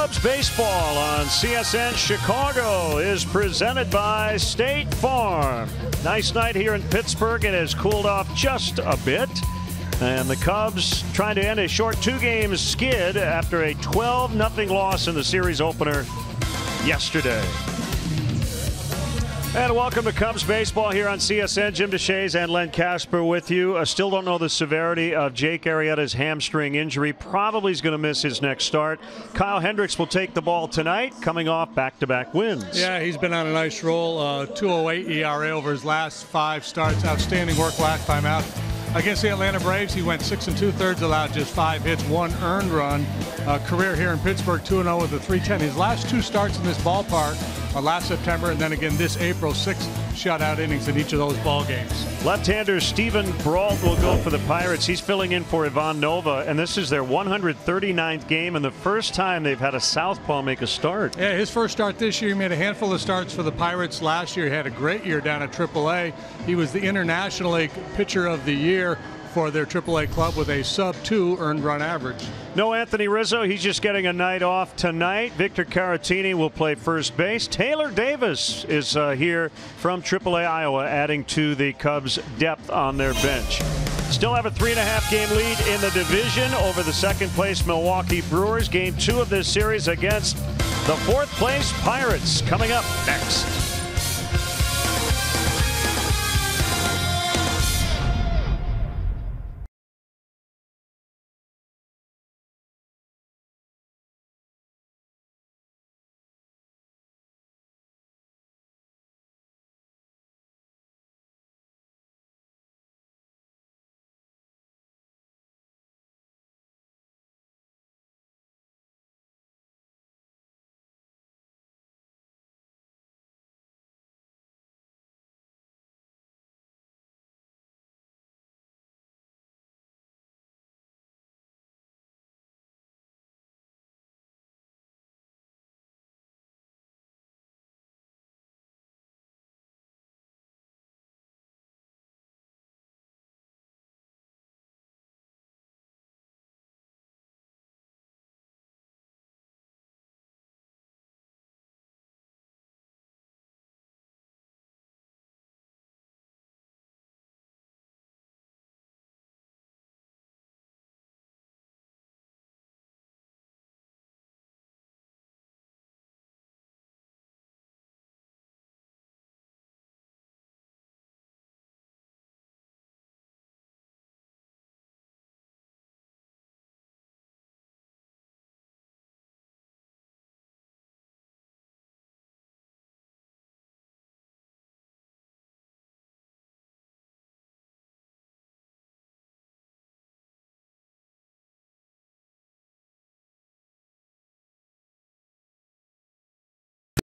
Cubs baseball on CSN Chicago is presented by State Farm. Nice night here in Pittsburgh. It has cooled off just a bit. And the Cubs trying to end a short two-game skid after a 12-0 loss in the series opener yesterday. And welcome to Cubs baseball here on CSN. Jim DeShays and Len Casper with you. Still don't know the severity of Jake Arrieta's hamstring injury. Probably is going to miss his next start. Kyle Hendricks will take the ball tonight, coming off back-to-back wins. Yeah, he's been on a nice roll. 2.08 ERA over his last 5 starts. Outstanding work last time out. Against the Atlanta Braves, he went 6 2/3, allowed just 5 hits, 1 earned run. Career here in Pittsburgh, 2-0 with a 3.10. His last 2 starts in this ballpark last September and then again this April, 6 shutout innings in each of those ball games. Left-hander Steven Brault will go for the Pirates. He's filling in for Ivan Nova, and this is their 139th game and the first time they've had a southpaw make a start. Yeah, his first start this year. He made a handful of starts for the Pirates last year. He had a great year down at AAA. He was the International League Pitcher of the Year for their AAA club with a sub-2 earned run average. No Anthony Rizzo. He's just getting a night off tonight. Victor Caratini will play first base. Taylor Davis is here from AAA Iowa, adding to the Cubs' depth on their bench. Still have a 3.5-game lead in the division over the second-place Milwaukee Brewers. Game 2 of this series against the 4th-place Pirates coming up next.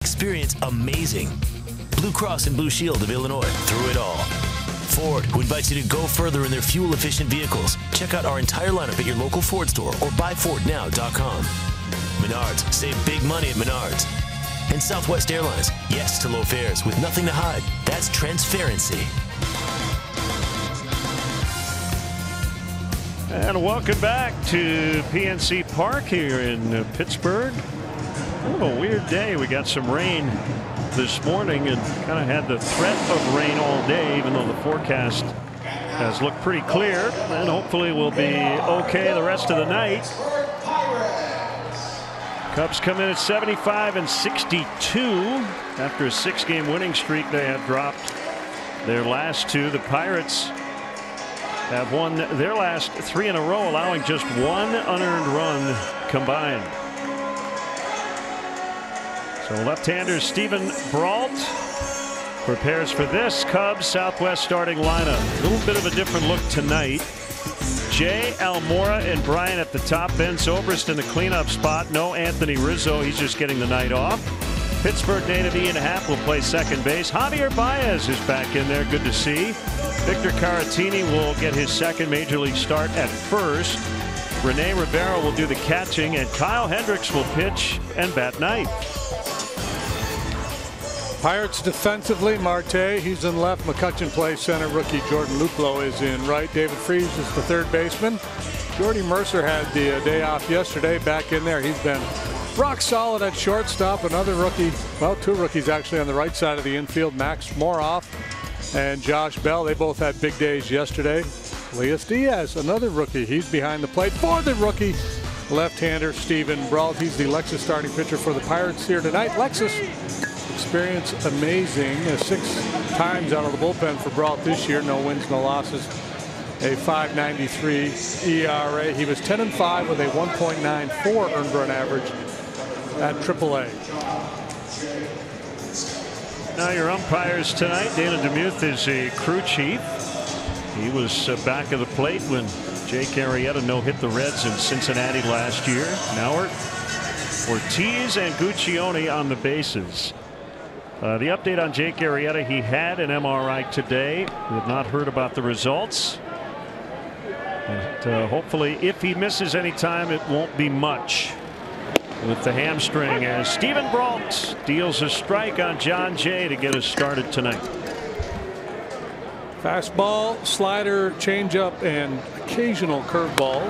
Experience amazing. Blue Cross and Blue Shield of Illinois through it all. Ford, who invites you to go further in their fuel-efficient vehicles. Check out our entire lineup at your local Ford store or buyfordnow.com. Menards, save big money at Menards. And Southwest Airlines, yes to low fares with nothing to hide. That's transparency. And welcome back to PNC Park here in Pittsburgh. Kind of a weird day. We got some rain this morning and kind of had the threat of rain all day, even though the forecast has looked pretty clear, and hopefully we'll be okay the rest of the night. Cubs come in at 75 and 62 after a 6-game winning streak. They have dropped their last 2. The Pirates have won their last 3 in a row, allowing just 1 unearned run combined. So left-hander Steven Brault prepares for this Cubs Southwest starting lineup. A little bit of a different look tonight. Jay Almora and Bryant at the top. Ben Zobrist in the cleanup spot. No Anthony Rizzo. He's just getting the night off. Pittsburgh native Ian Happ will play second base. Javier Baez is back in there. Good to see. Victor Caratini will get his second major league start at first. Rene Rivera will do the catching, and Kyle Hendricks will pitch and bat ninth. Pirates defensively, Marte, he's in left. McCutchen plays center. Rookie Jordan Luplow is in right. David Freese is the third baseman. Jordy Mercer had the day off yesterday. Back in there. He's been rock solid at shortstop. Another rookie, well, two rookies actually on the right side of the infield. Max Moroff and Josh Bell. They both had big days yesterday. Elias Diaz, another rookie. He's behind the plate for the rookie left-hander Steven Brault. He's the Lexus starting pitcher for the Pirates here tonight. Lexus experience amazing. 6 times out of the bullpen for Brault this year. No wins, no losses. A 5.93 ERA. He was 10-5 with a 1.94 earned run average at AAA. Now your umpires tonight. Dana DeMuth is a crew chief. He was back of the plate when Jake Arrieta no-hit the Reds in Cincinnati last year. Now Ortiz and Guccione on the bases. The update on Jake Arrieta: he had an MRI today. We have not heard about the results. But, hopefully, if he misses any time, it won't be much with the hamstring, as Steven Brault deals a strike on John Jay to get us started tonight. Fastball, slider, changeup, and occasional curveball.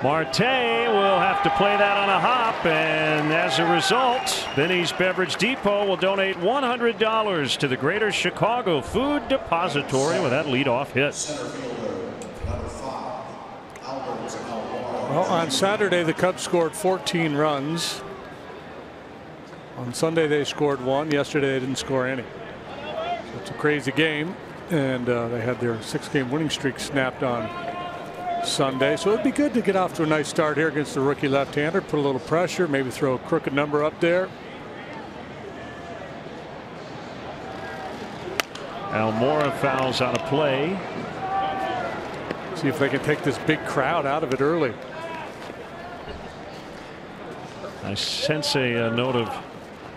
Marte will have to play that on a hop, and as a result, Benny's Beverage Depot will donate $100 to the Greater Chicago Food Depository with that leadoff hit. Well, on Saturday, the Cubs scored 14 runs. On Sunday, they scored 1. Yesterday, they didn't score any. So it's a crazy game, and they had their 6-game winning streak snapped on Sunday. So it'd be good to get off to a nice start here against the rookie left-hander. Put a little pressure, maybe throw a crooked number up there. Almora fouls out of play. See if they can take this big crowd out of it early. I sense a note of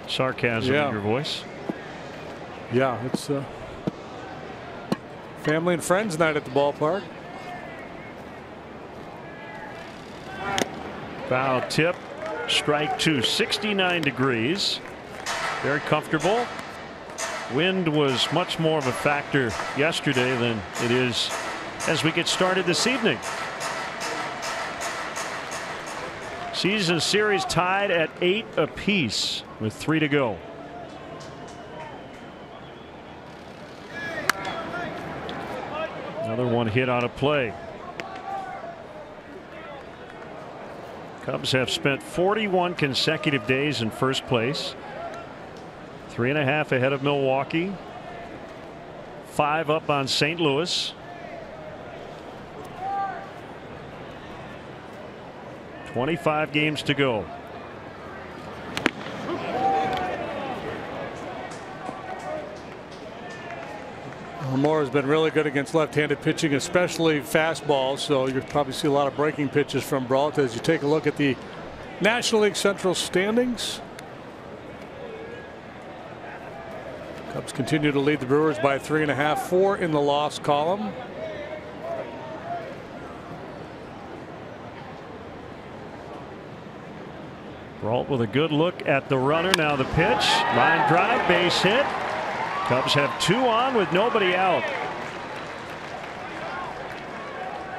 sarcasm in your voice. Yeah, it's family and friends night at the ballpark. Foul tip, strike 2, 69 degrees. Very comfortable. Wind was much more of a factor yesterday than it is as we get started this evening. Season series tied at 8 apiece with 3 to go. Another one hit on a play. Cubs have spent 41 consecutive days in first place. 3.5 ahead of Milwaukee. 5 up on St. Louis. 25 games to go. Moore has been really good against left-handed pitching, especially fastballs. So you'll probably see a lot of breaking pitches from Brault as you take a look at the National League Central standings. Cubs continue to lead the Brewers by 3.5, 4 in the loss column. Brault with a good look at the runner. Now the pitch, line drive, base hit. Cubs have 2 on with nobody out.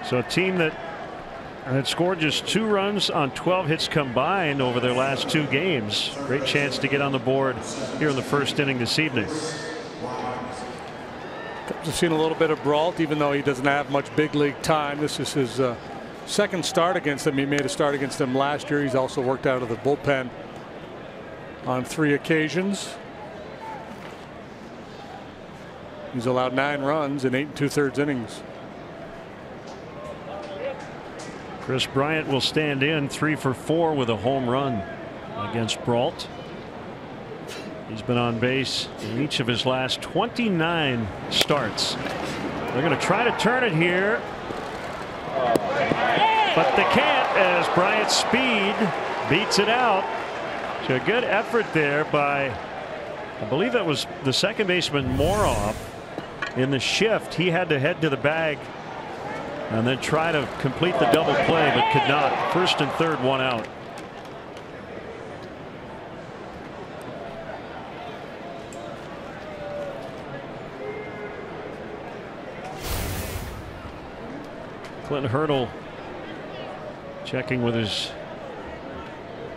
So a team that had scored just 2 runs on 12 hits combined over their last 2 games. Great chance to get on the board here in the first inning this evening. Cubs have seen a little bit of Brault, even though he doesn't have much big league time. This is his second start against them. He made a start against them last year. He's also worked out of the bullpen on 3 occasions. He's allowed 9 runs in 8 2/3 innings. Chris Bryant will stand in 3 for 4 with a home run against Brault. He's been on base in each of his last 29 starts. They're going to try to turn it here, but they can't as Bryant's speed beats it out. So a good effort there by, I believe that was the second baseman Moroff. In the shift, he had to head to the bag and then try to complete the double play, but could not. First and third, 1 out. Clint Hurdle checking with his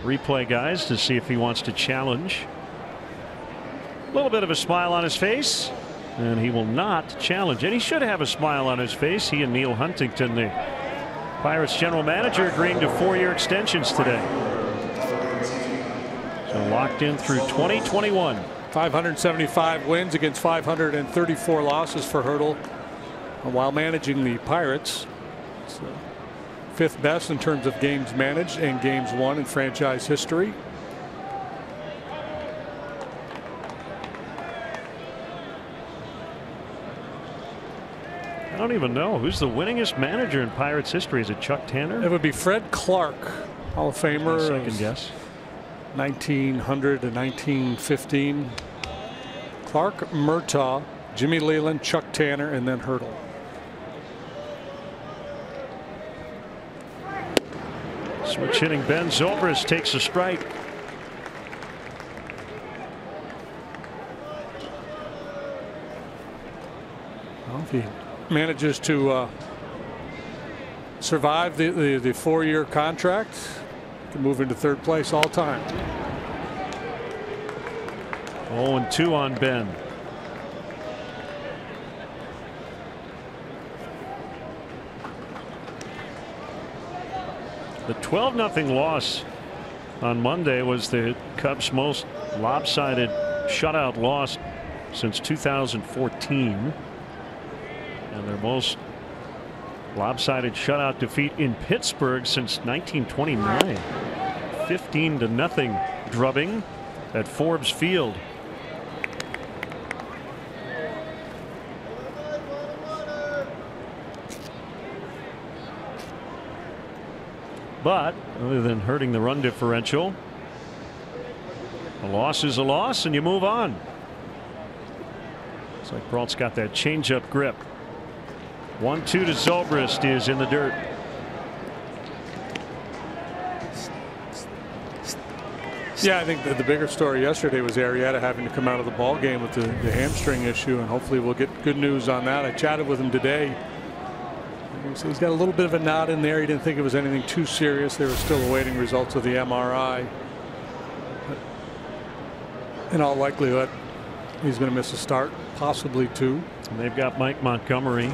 replay guys to see if he wants to challenge. A little bit of a smile on his face, and he will not challenge. And he should have a smile on his face. He and Neil Huntington, the Pirates general manager, agreeing to 4-year extensions today. So locked in through 2021. 575 wins against 534 losses for Hurdle while managing the Pirates. It's fifth best in terms of games managed and games won in franchise history. I don't even know who's the winningest manager in Pirates history. Is it Chuck Tanner? It would be Fred Clark, Hall of Famer. Second guess. 1900 to 1915. Clark, Murtaugh, Jimmy Leland, Chuck Tanner, and then Hurdle. Switch hitting Ben Zobrist takes a strike. Well, if he manages to survive the 4-year contract, he can move into third place all time. 0-2 on Ben. The 12-0 loss on Monday was the Cubs' most lopsided shutout loss since 2014. And their most lopsided shutout defeat in Pittsburgh since 1929. 15-0 drubbing at Forbes Field. But other than hurting the run differential, a loss is a loss and you move on. It's like Brault's got that changeup grip. 1-2 to Zobrist is in the dirt. Yeah, I think the bigger story yesterday was Arrieta having to come out of the ball game with the hamstring issue, and hopefully we'll get good news on that. I chatted with him today. He's got a little bit of a knot in there. He didn't think it was anything too serious. They were still awaiting results of the MRI. But in all likelihood, he's going to miss a start, possibly two. And they've got Mike Montgomery. He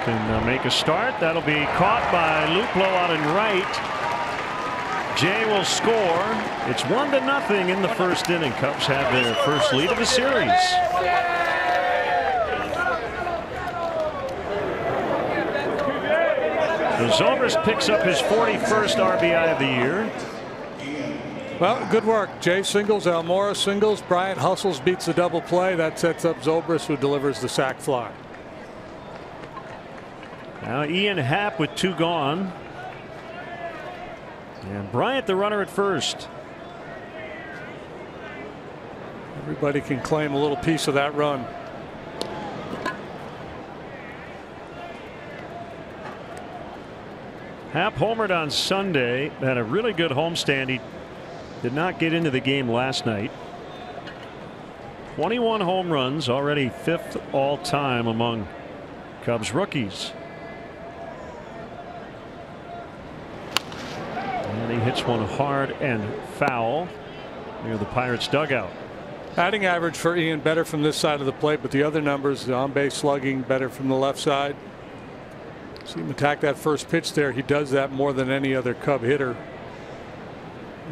can make a start. That'll be caught by Luplow out in right. Jay will score. It's 1-0 in the first inning. Cubs have their first lead of the series. Zobrist picks up his 41st RBI of the year. Well, good work. Jay singles, Almora singles, Bryant hustles, beats the double play. That sets up Zobrist, who delivers the sac fly. Now Ian Happ with 2 gone. And Bryant the runner at first. Everybody can claim a little piece of that run. Happ homered on Sunday, had a really good homestand. He did not get into the game last night. 21 home runs, already 5th all time among Cubs rookies. And he hits one hard and foul near the Pirates dugout. Batting average for Ian better from this side of the plate, but the other numbers, the on-base slugging better from the left side. See him attack that first pitch there. He does that more than any other Cub hitter.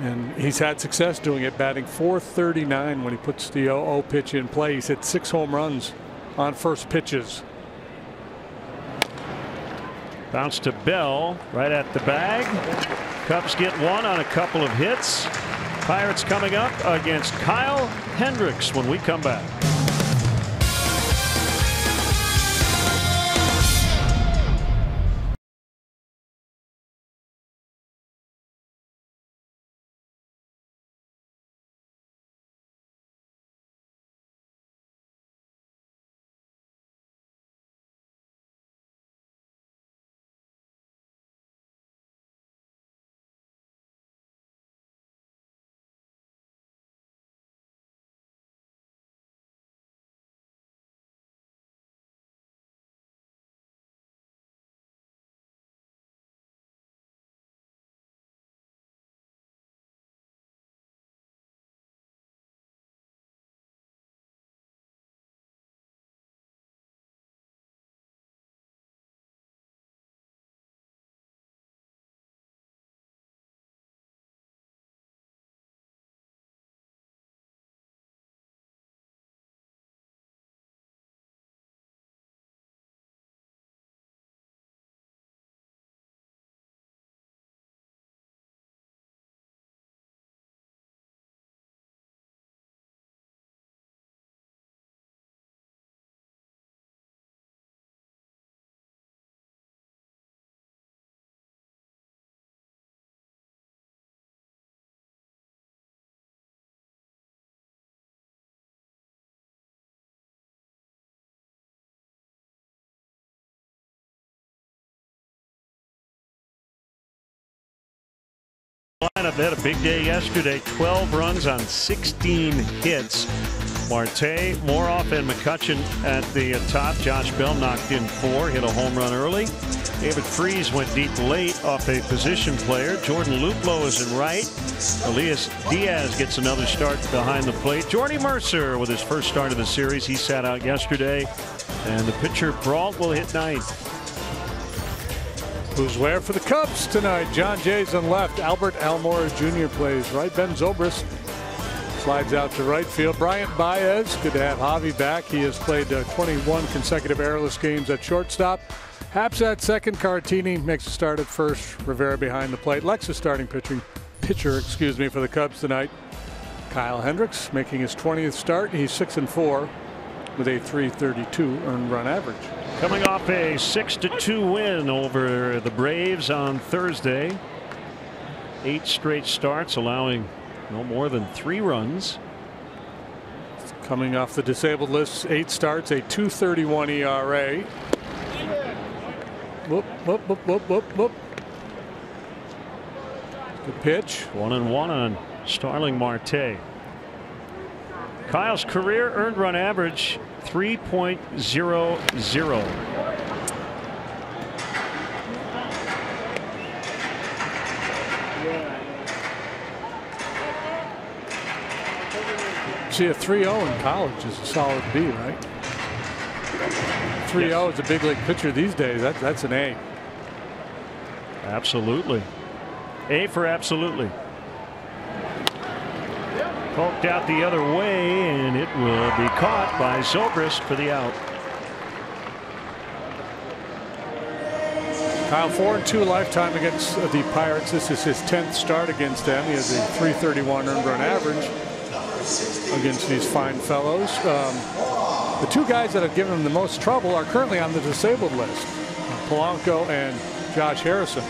And he's had success doing it, batting .439 when he puts the 0-0 pitch in play. He's hit 6 home runs on first pitches. Bounce to Bell right at the bag. Cubs get one on a couple of hits. Pirates coming up against Kyle Hendricks when we come back. lineup. They had a big day yesterday. 12 runs on 16 hits. Marte, Moroff, and McCutchen at the top. Josh Bell knocked in 4, hit a home run early. David Freese went deep late off a position player. Jordan Luplow is in right. Elias Diaz gets another start behind the plate. Jordy Mercer with his first start of the series. He sat out yesterday. And the pitcher Brault will hit 9th. Who's where for the Cubs tonight? John Jay's on left. Albert Almora Jr. plays right. Ben Zobrist slides out to right field. Bryant Baez, good to have Javi back. He has played 21 consecutive errorless games at shortstop. Haps at second. Caratini makes a start at first. Rivera behind the plate. Lex is starting pitcher, for the Cubs tonight. Kyle Hendricks making his 20th start. He's 6-4 with a .332 earned run average. Coming off a 6-2 win over the Braves on Thursday. 8 straight starts, allowing no more than 3 runs. Coming off the disabled list, 8 starts, a .231 ERA. Whoop, whoop, whoop, whoop, whoop, whoop. Good pitch. 1-1 on Starling Marte. Kyle's career earned run average 3.00. See, a 3-0 in college is a solid B, right? 3-0 is a big league pitcher these days. That's an A. Absolutely. A for absolutely. Poked out the other way, and it will be caught by Zobrist for the out. Kyle, 4-2 lifetime against the Pirates. This is his 10th start against them. He has a .331 earned run average against these fine fellows. The 2 guys that have given him the most trouble are currently on the disabled list, Polanco and Josh Harrison.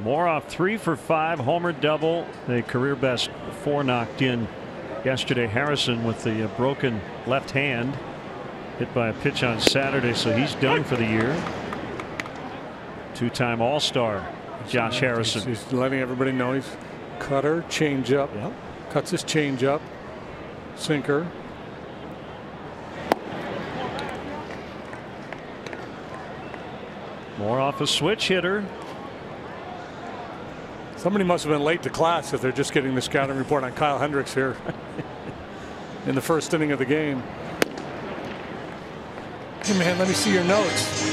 Moroff 3 for 5, homer double, a career best 4 knocked in yesterday. Harrison with the broken left hand, hit by a pitch on Saturday, so he's done for the year. 2-time All-Star Josh Harrison. He's letting everybody know he's cutter, changeup, cuts his changeup, sinker. Moroff a switch hitter. Somebody must have been late to class if they're just getting the scouting report on Kyle Hendricks here in the first inning of the game. Hey man, let me see your notes.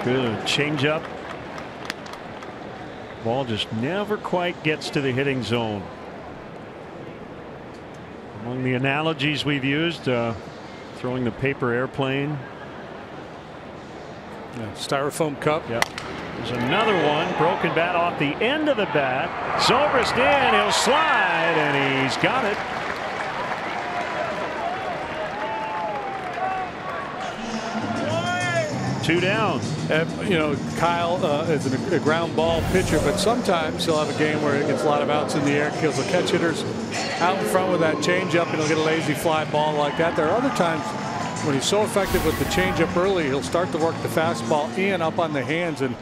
Good changeup. Ball just never quite gets to the hitting zone. Among the analogies we've used, throwing the paper airplane. Styrofoam cup. Yep. There's another one. Broken bat off the end of the bat. Zobrist in. He'll slide, and he's got it. Two down. You know, Kyle is a ground ball pitcher, but sometimes he'll have a game where he gets a lot of outs in the air, kills the catch hitters out in front with that changeup, and he'll get a lazy fly ball like that. There are other times when he's so effective with the changeup early, he'll start to work the fastball in up on the hands, and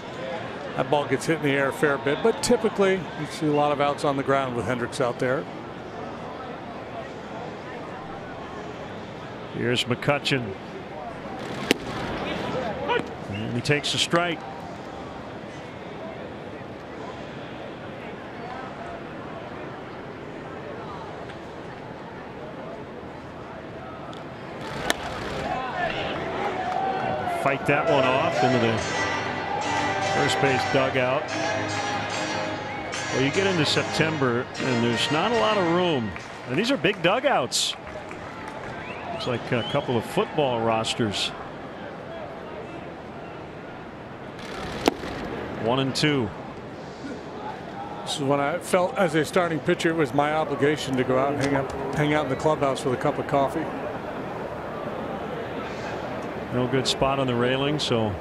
that ball gets hit in the air a fair bit. But typically, you see a lot of outs on the ground with Hendricks out there. Here's McCutchen. And he takes a strike. Fight that one off into the first base dugout. Well, you get into September and there's not a lot of room, and these are big dugouts. It's like a couple of football rosters. 1-2. This is when I felt as a starting pitcher it was my obligation to go out and hang out in the clubhouse with a cup of coffee. No good spot on the railing, so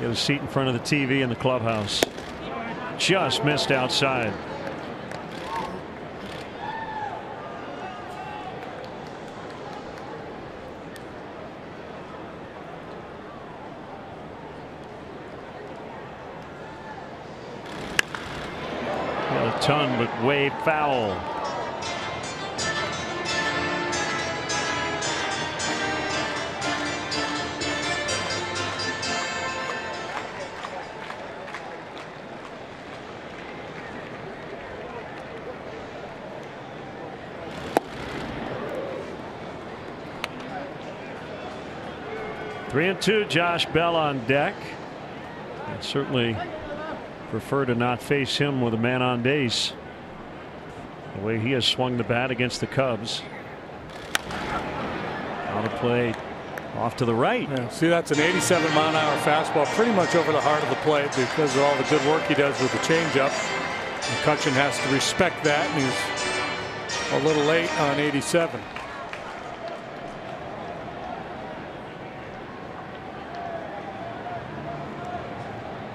get a seat in front of the TV in the clubhouse. Just missed outside. ton, but way foul. Three and two, Josh Bell on deck. I'd certainly prefer to not face him with a man on base. The way he has swung the bat against the Cubs. On a play off to the right. Yeah, see, that's an 87-mile-an-hour fastball, pretty much over the heart of the plate because of all the good work he does with the changeup. McCutchen has to respect that, and he's a little late on 87.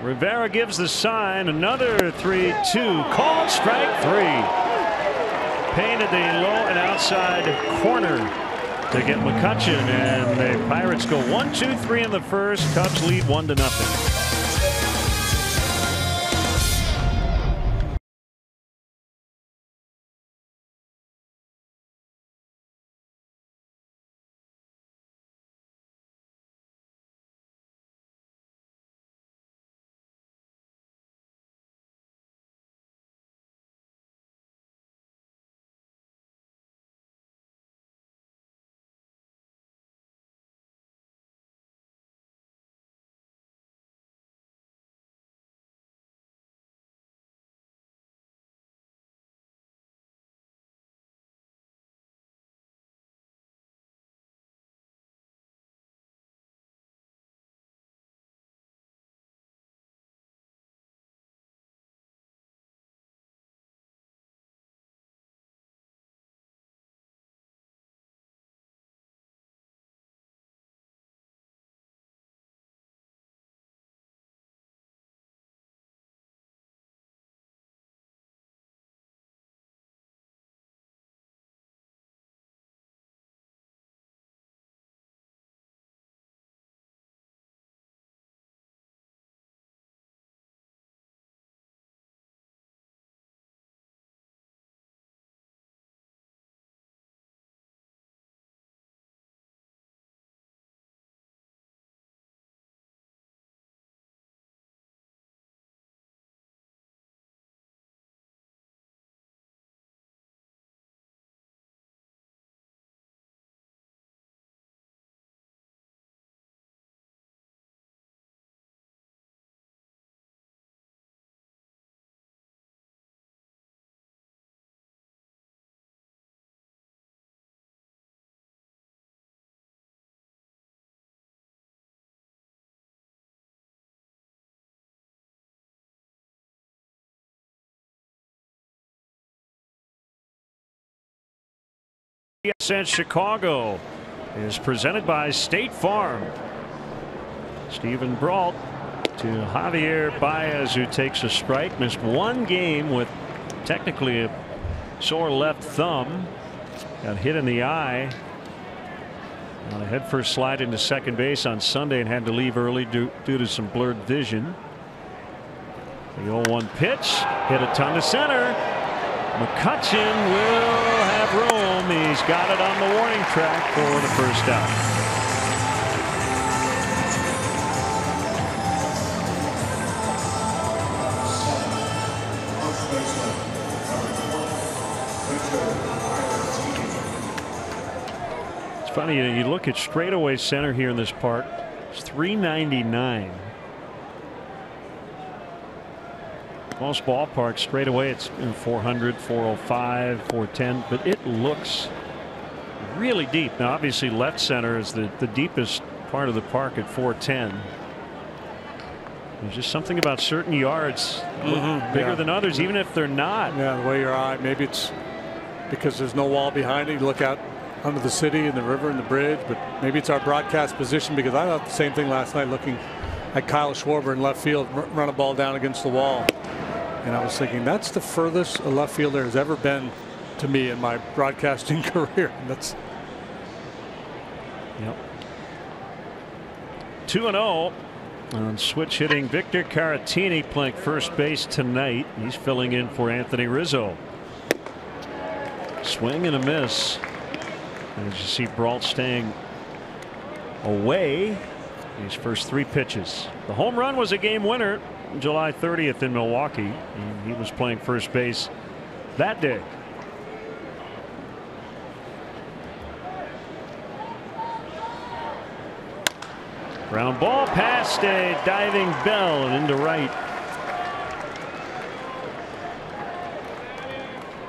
Rivera gives the sign. Another 3-2 called strike three. Painted the low and outside corner to get McCutchen, and the Pirates go 1-2-3 in the first. Cubs lead 1-0. CHN Chicago is presented by State Farm. Stephen Brault to Javier Baez, who takes a strike. Missed one game with technically a sore left thumb. Got hit in the eye on a headfirst slide into second base on Sunday and had to leave early due to some blurred vision. The 0-1 pitch hit a ton to center. McCutchen will have room. He's got it on the warning track for the first out. It's funny, you look at straightaway center here in this park. It's .399. Most ballparks straight away it's in 400, 405, 410, but it looks really deep. Now obviously left center is the deepest part of the park at 410. There's just something about certain yards bigger than others, even if they're not. Yeah, the way your eye, maybe it's because there's no wall behind it. You look out under the city and the river and the bridge, but maybe it's our broadcast position, because I thought the same thing last night looking at Kyle Schwarber in left field run a ball down against the wall. And I was thinking that's the furthest a left fielder has ever been to me in my broadcasting career. That's 2-0 On switch hitting, Victor Caratini playing first base tonight. He's filling in for Anthony Rizzo. Swing and a miss. And as you see, Brault staying away these first 3 pitches. The home run was a game winner July 30th in Milwaukee. He was playing first base that day. Ground ball past a diving Bell and into right.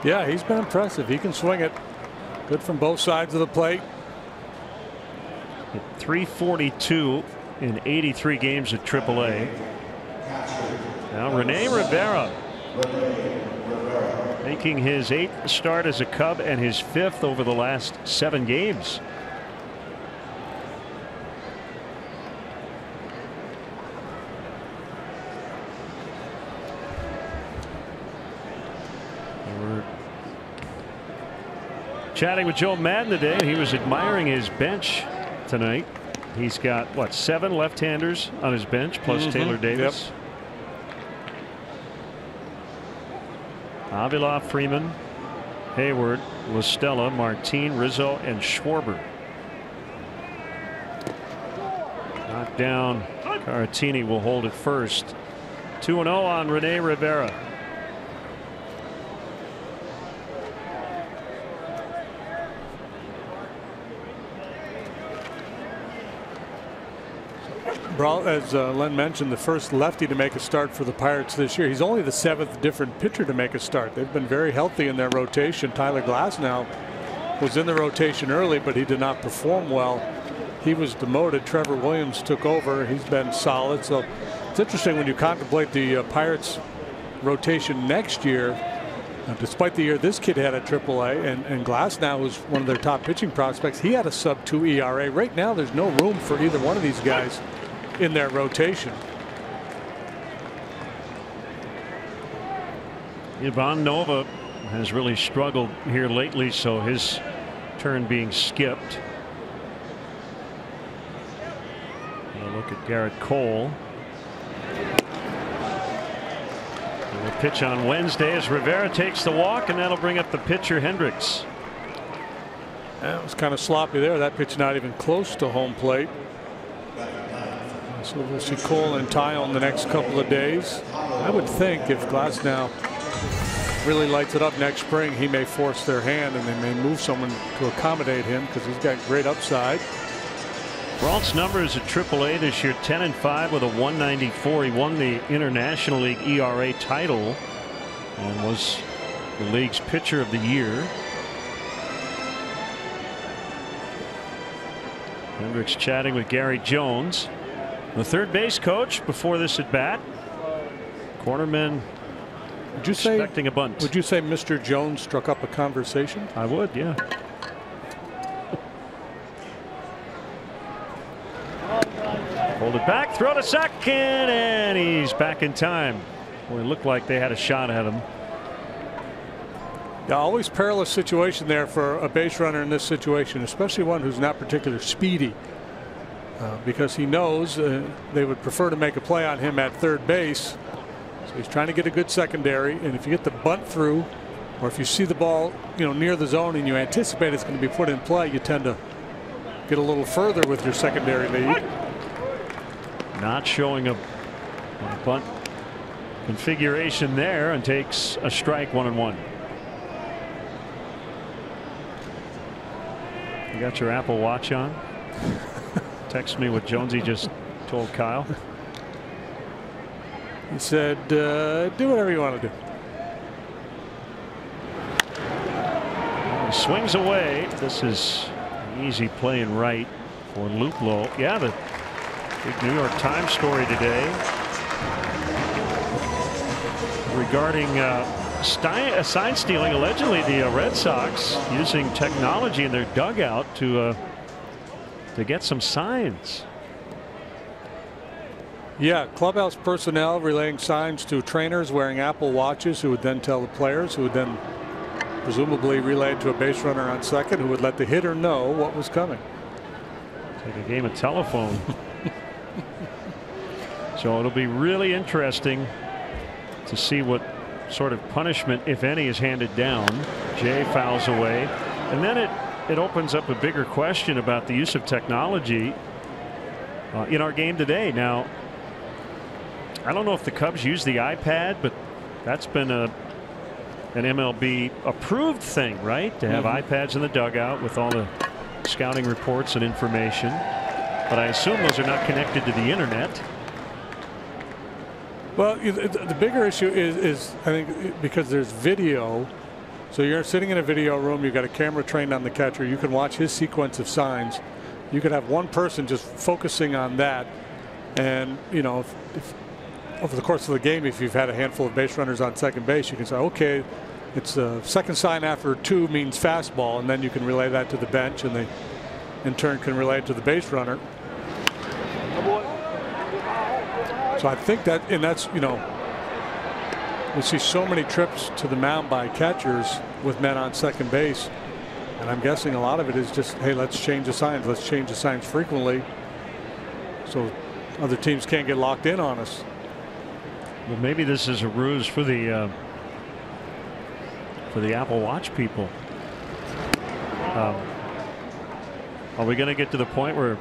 Yeah, he's been impressive. He can swing it. Good from both sides of the plate. Hit .342 in 83 games at AAA. Now Rene Rivera making his 8th start as a Cub and his 5th over the last 7 games. Chatting with Joe Madden today, and he was admiring his bench tonight. He's got what, 7 left-handers on his bench plus Taylor Davis. Yep. Avila, Freeman, Hayward, La Stella, Martin, Rizzo, and Schwarber. Knocked down. Caratini will hold it first. 2-0 on Rene Rivera. Brault, as Len mentioned, the first lefty to make a start for the Pirates this year. He's only the 7th different pitcher to make a start. They've been very healthy in their rotation. Tyler Glasnow was in the rotation early, but he did not perform well. He was demoted. Trevor Williams took over. He's been solid. So it's interesting when you contemplate the Pirates rotation next year. Despite the year this kid had at AAA, and Glasnow was one of their top pitching prospects, he had a sub-2 ERA. Right now, there's no room for either one of these guys in their rotation. Ivan Nova has really struggled here lately, so his turn being skipped. And a look at Garrett Cole. And the pitch on Wednesday as Rivera takes the walk, and that'll bring up the pitcher Hendricks. That was kind of sloppy there. That pitch not even close to home plate. So we'll see Cole and Tile in the next couple of days. I would think if Glasnow really lights it up next spring, he may force their hand and they may move someone to accommodate him because he's got great upside. Brault's numbers at AAA this year, 10-5 with a 194. He won the International League ERA title and was the league's pitcher of the year. Hendricks chatting with Gary Jones, the third base coach, before this at bat. Cornerman expecting a bunt. Would you say Mr. Jones struck up a conversation? I would, yeah. Hold it back, throw to second, and he's back in time. Well, it looked like they had a shot at him. Yeah, always perilous situation there for a base runner in this situation, especially one who's not particularly speedy. Because he knows they would prefer to make a play on him at third base. So he's trying to get a good secondary, and if you get the bunt through, or if you see the ball, near the zone and you anticipate it's going to be put in play, you tend to get a little further with your secondary lead. Not showing a bunt configuration there, and takes a strike, 1-1. You got your Apple Watch on? Text me what Jonesy just told Kyle. He said, do whatever you want to do. He swings away. This is an easy play in right for Luplow. Yeah, the big New York Times story today regarding sign stealing. Allegedly, the Red Sox using technology in their dugout to get some signs. Yeah, clubhouse personnel relaying signs to trainers wearing Apple Watches, who would then tell the players, who would then presumably relay it to a base runner on second, who would let the hitter know what was coming. It's like a game of telephone. So it'll be really interesting to see what sort of punishment, if any, is handed down. Jay fouls away, and then it opens up a bigger question about the use of technology in our game today. Now, I don't know if the Cubs use the iPad, but that's been an MLB approved thing, right? To have iPads in the dugout with all the scouting reports and information. But I assume those are not connected to the internet. Well, the bigger issue is I think because there's video. So you're sitting in a video room, you've got a camera trained on the catcher, you can watch his sequence of signs. You could have one person just focusing on that, and you know, if over the course of the game, if you've had a handful of base runners on second base, you can say, okay, it's the second sign after 2 means fastball, and then you can relay that to the bench, and they in turn can relay it to the base runner. So I think that, and that's, you know, we see so many trips to the mound by catchers with men on second base, and I'm guessing a lot of it is just, hey, let's change the signs. Let's change the signs frequently so other teams can't get locked in on us. Well, maybe this is a ruse for the Apple Watch people. Are we going to get to the point where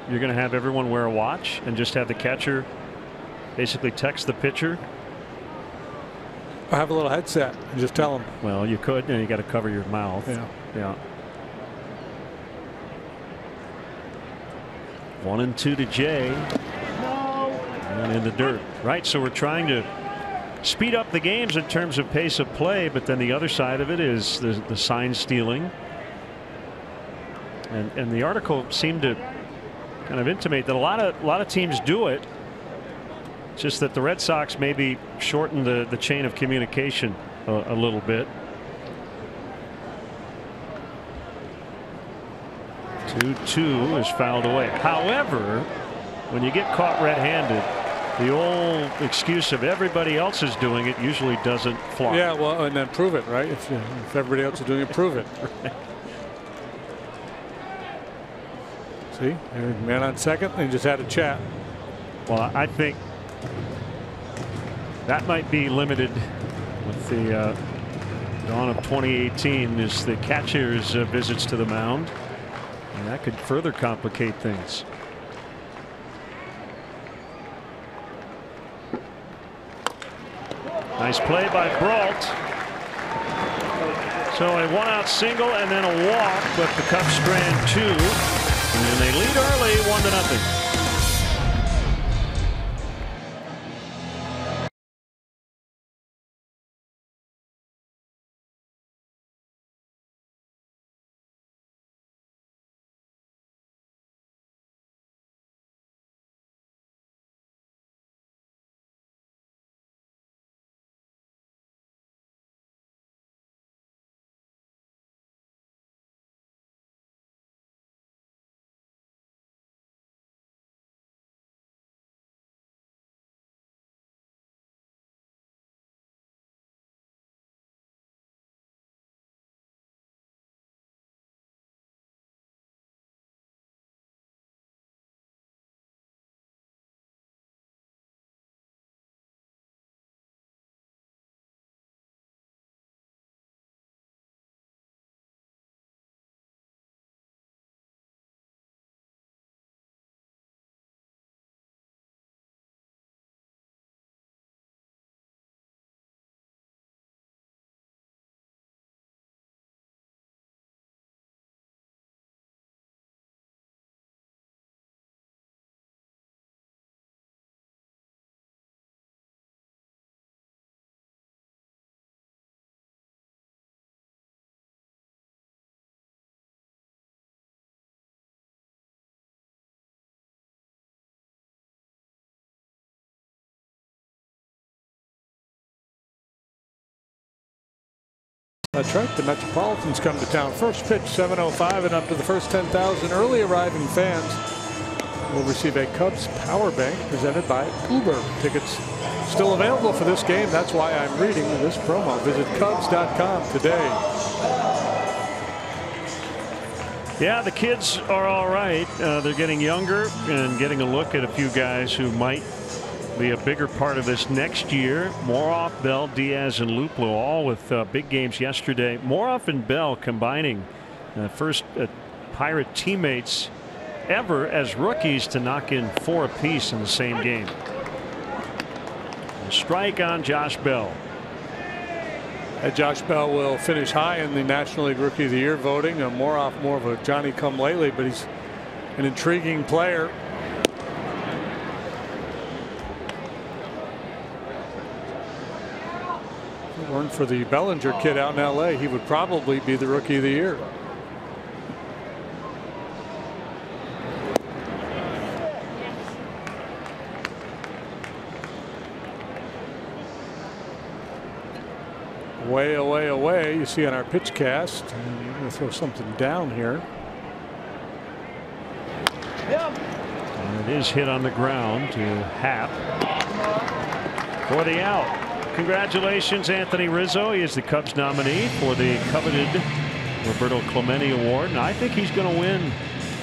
you're going to have everyone wear a watch and just have the catcher basically text the pitcher? I have a little headset and just tell them. Well, you could, and you got to cover your mouth. Yeah. Yeah. 1-2 to Jay. And in the dirt. Right. So we're trying to speed up the games in terms of pace of play, but then the other side of it is the sign stealing. And the article seemed to kind of intimate that a lot of teams do it. It's just that the Red Sox maybe shorten the chain of communication a little bit. 2-2 is fouled away. However, when you get caught red-handed, the old excuse of everybody else is doing it usually doesn't fly. Yeah, well, and then prove it, right? If everybody else is doing it, prove it. See, man on second, they just had a chat. Well, I think that might be limited with the dawn of 2018 is the catcher's visits to the mound, and that could further complicate things. Nice play by Brault. So a 1-out single and then a walk, but the Cubs strand 2, and they lead early 1-0. That's right. The Metropolitans come to town. First pitch, 7:05, and up to the first 10,000 early arriving fans will receive a Cubs power bank presented by Uber. Tickets still available for this game. That's why I'm reading this promo. Visit Cubs.com today. Yeah, the kids are all right. They're getting younger and getting a look at a few guys who might be a bigger part of this next year. Moroff, Bell, Diaz, and Luplow, all with big games yesterday. Moroff and Bell combining first Pirate teammates ever as rookies to knock in 4 apiece in the same game. A strike on Josh Bell. Josh Bell will finish high in the National League Rookie of the Year voting. Moroff more of a Johnny-come-lately, but he's an intriguing player. If it weren't for the Bellinger kid out in L.A., he would probably be the Rookie of the Year. Way away away, you see on our pitch cast. And you're going to throw something down here. And it is hit on the ground to Happ for the out. Congratulations, Anthony Rizzo. He is the Cubs nominee for the coveted Roberto Clemente Award, and I think he's going to win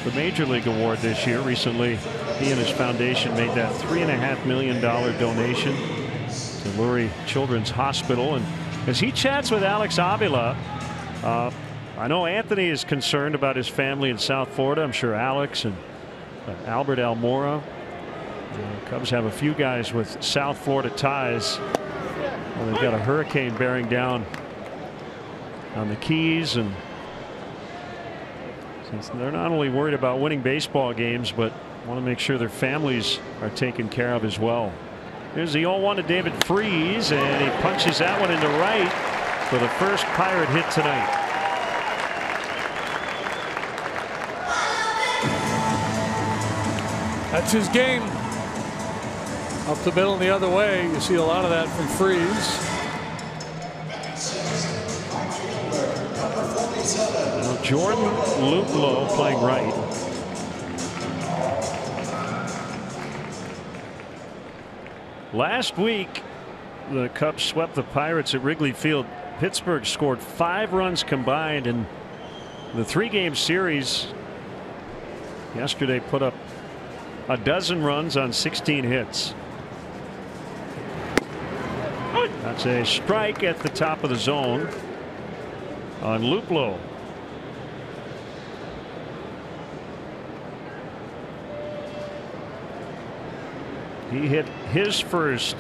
the Major League Award this year. Recently, he and his foundation made that $3.5 million donation to Lurie Children's Hospital. And as he chats with Alex Avila, I know Anthony is concerned about his family in South Florida. I'm sure Alex and Albert Almora. Cubs have a few guys with South Florida ties. Well, they've got a hurricane bearing down on the Keys, and since they're not only worried about winning baseball games, but want to make sure their families are taken care of as well. Here's the 0-1 to David Freese, and he punches that one into right for the first Pirate hit tonight. That's his game. Up the middle and the other way. You see a lot of that from Freese. Well, Jordan Luplow playing right. Last week, the Cubs swept the Pirates at Wrigley Field. Pittsburgh scored 5 runs combined in the 3-game series. Yesterday put up a dozen runs on 16 hits. That's a strike at the top of the zone on Luplow. He hit his first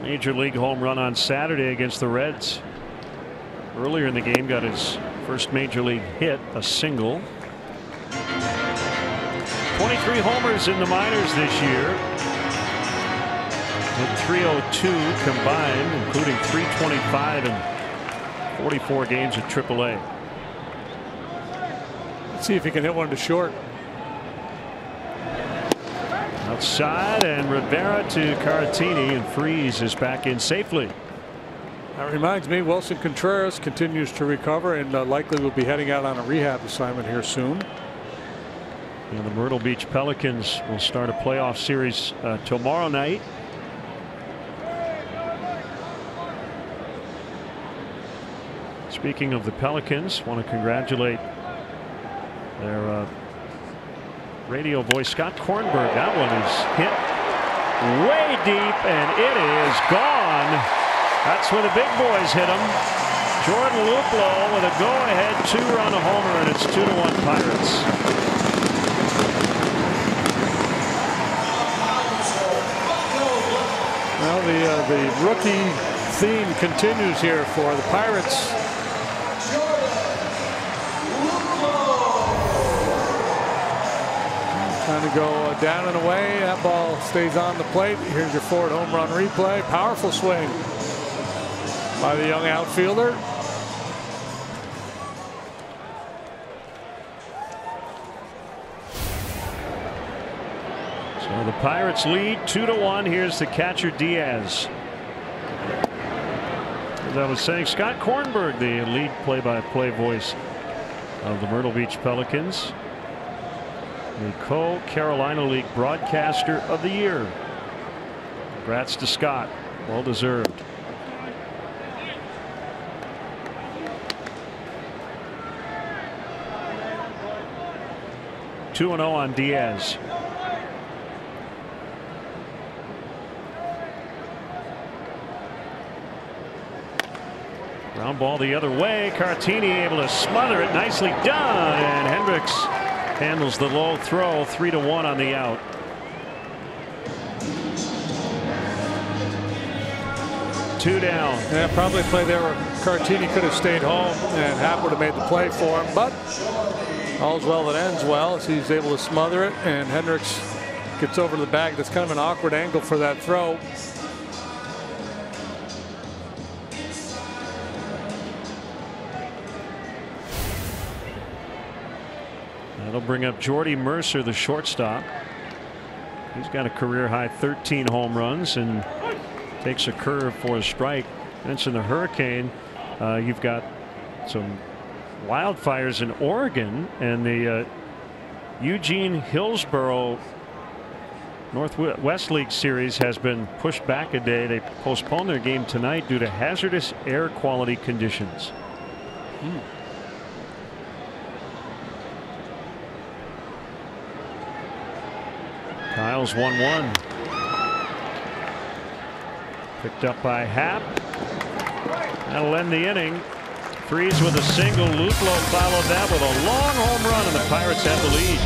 Major League home run on Saturday against the Reds. Earlier in the game, got his first Major League hit, a single. 23 homers in the minors this year. Hit 302 combined, including 325 in 44 games at AAA. Let's see if he can hit one to short. Outside, and Rivera to Caratini, and Freese is back in safely. That reminds me, Wilson Contreras continues to recover and likely will be heading out on a rehab assignment here soon. And the Myrtle Beach Pelicans will start a playoff series tomorrow night. Speaking of the Pelicans, want to congratulate their radio voice Scott Kornberg. That one is hit way deep, and it is gone. That's where the big boys hit him. Jordan Luplow with a go-ahead 2-run homer, and it's 2-1 Pirates. Well, the rookie theme continues here for the Pirates. Trying to go down and away. That ball stays on the plate. Here's your Ford home run replay. Powerful swing by the young outfielder. So the Pirates lead 2-1. Here's the catcher Diaz. As I was saying, Scott Kornberg, the lead play-by-play voice of the Myrtle Beach Pelicans, the Co-Carolina League Broadcaster of the Year. Congrats to Scott. Well deserved. 2-0 on Diaz. Ground ball the other way. Cartini able to smother it. Nicely done. And Hendricks handles the low throw. 3-1 on the out. Two down. Yeah, probably a play there where Cartini could have stayed home and Happ would have made the play for him. But all's well that ends well as he's able to smother it, and Hendricks gets over to the bag. That's kind of an awkward angle for that throw. That'll bring up Jordy Mercer, the shortstop. He's got a career high 13 home runs and takes a curve for a strike. Mentioned the hurricane. You've got some wildfires in Oregon, and the Eugene Hillsborough Northwest League series has been pushed back a day. They postponed their game tonight due to hazardous air quality conditions. Kyle's 1-1. Picked up by Happ. That'll end the inning. Freeze with a single. Luplow followed that with a long home run, and the Pirates have the lead.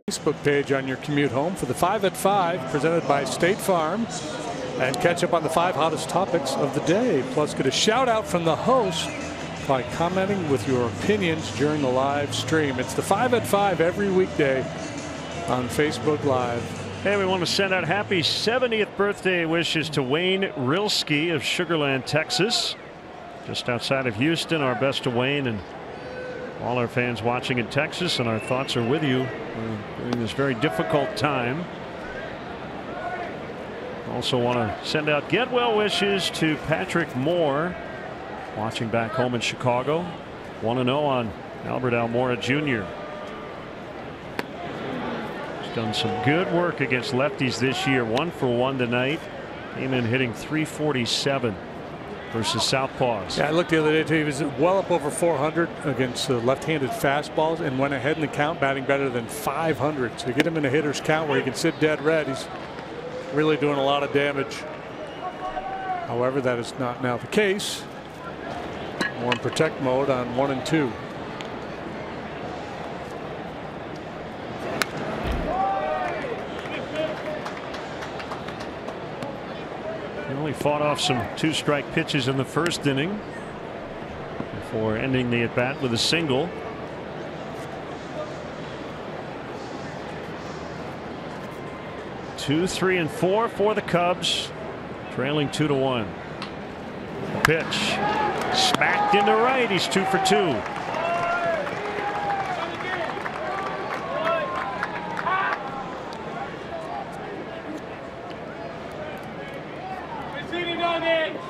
Facebook page on your commute home for the 5 at 5 presented by State Farm, and catch up on the 5 hottest topics of the day, plus get a shout out from the host by commenting with your opinions during the live stream. It's the 5 at 5 every weekday on Facebook Live. Hey, we want to send out happy 70th birthday wishes to Wayne Rilsky of Sugar Land, Texas, just outside of Houston. Our best to Wayne and all our fans watching in Texas, and our thoughts are with you during this very difficult time. Also want to send out get well wishes to Patrick Moore, watching back home in Chicago. 1-0 on Albert Almora Jr. He's done some good work against lefties this year. 1 for 1 tonight. Came in hitting .347 versus southpaws. Yeah, I looked the other day too. He was well up over 400 against left-handed fastballs and went ahead in the count, batting better than 500. So you get him in a hitter's count where he can sit dead red. He's really doing a lot of damage. However, that is not now the case. More in protect mode on 1 and 2. He only fought off some 2-strike pitches in the first inning before ending the at bat with a single. Two, 3, and 4 for the Cubs, trailing 2-1. Pitch. Smacked into right. He's 2 for 2.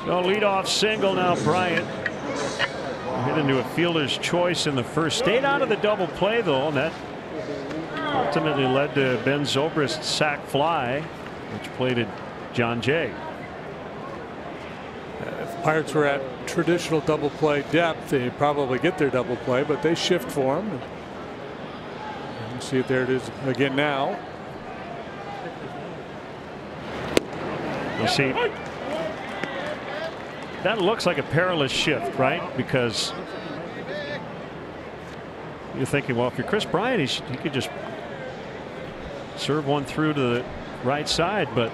So leadoff single now. Bryant hit into a fielder's choice in the first. Stayed out of the double play though, and that ultimately led to Ben Zobrist's sac fly, which plated John Jay. If the Pirates were at traditional double play depth, they probably get their double play, but they shift for him. You see it, there it is again now. You see, that looks like a perilous shift, right? Because you're thinking, well, if you're Chris Bryant, he could just serve one through to the right side. But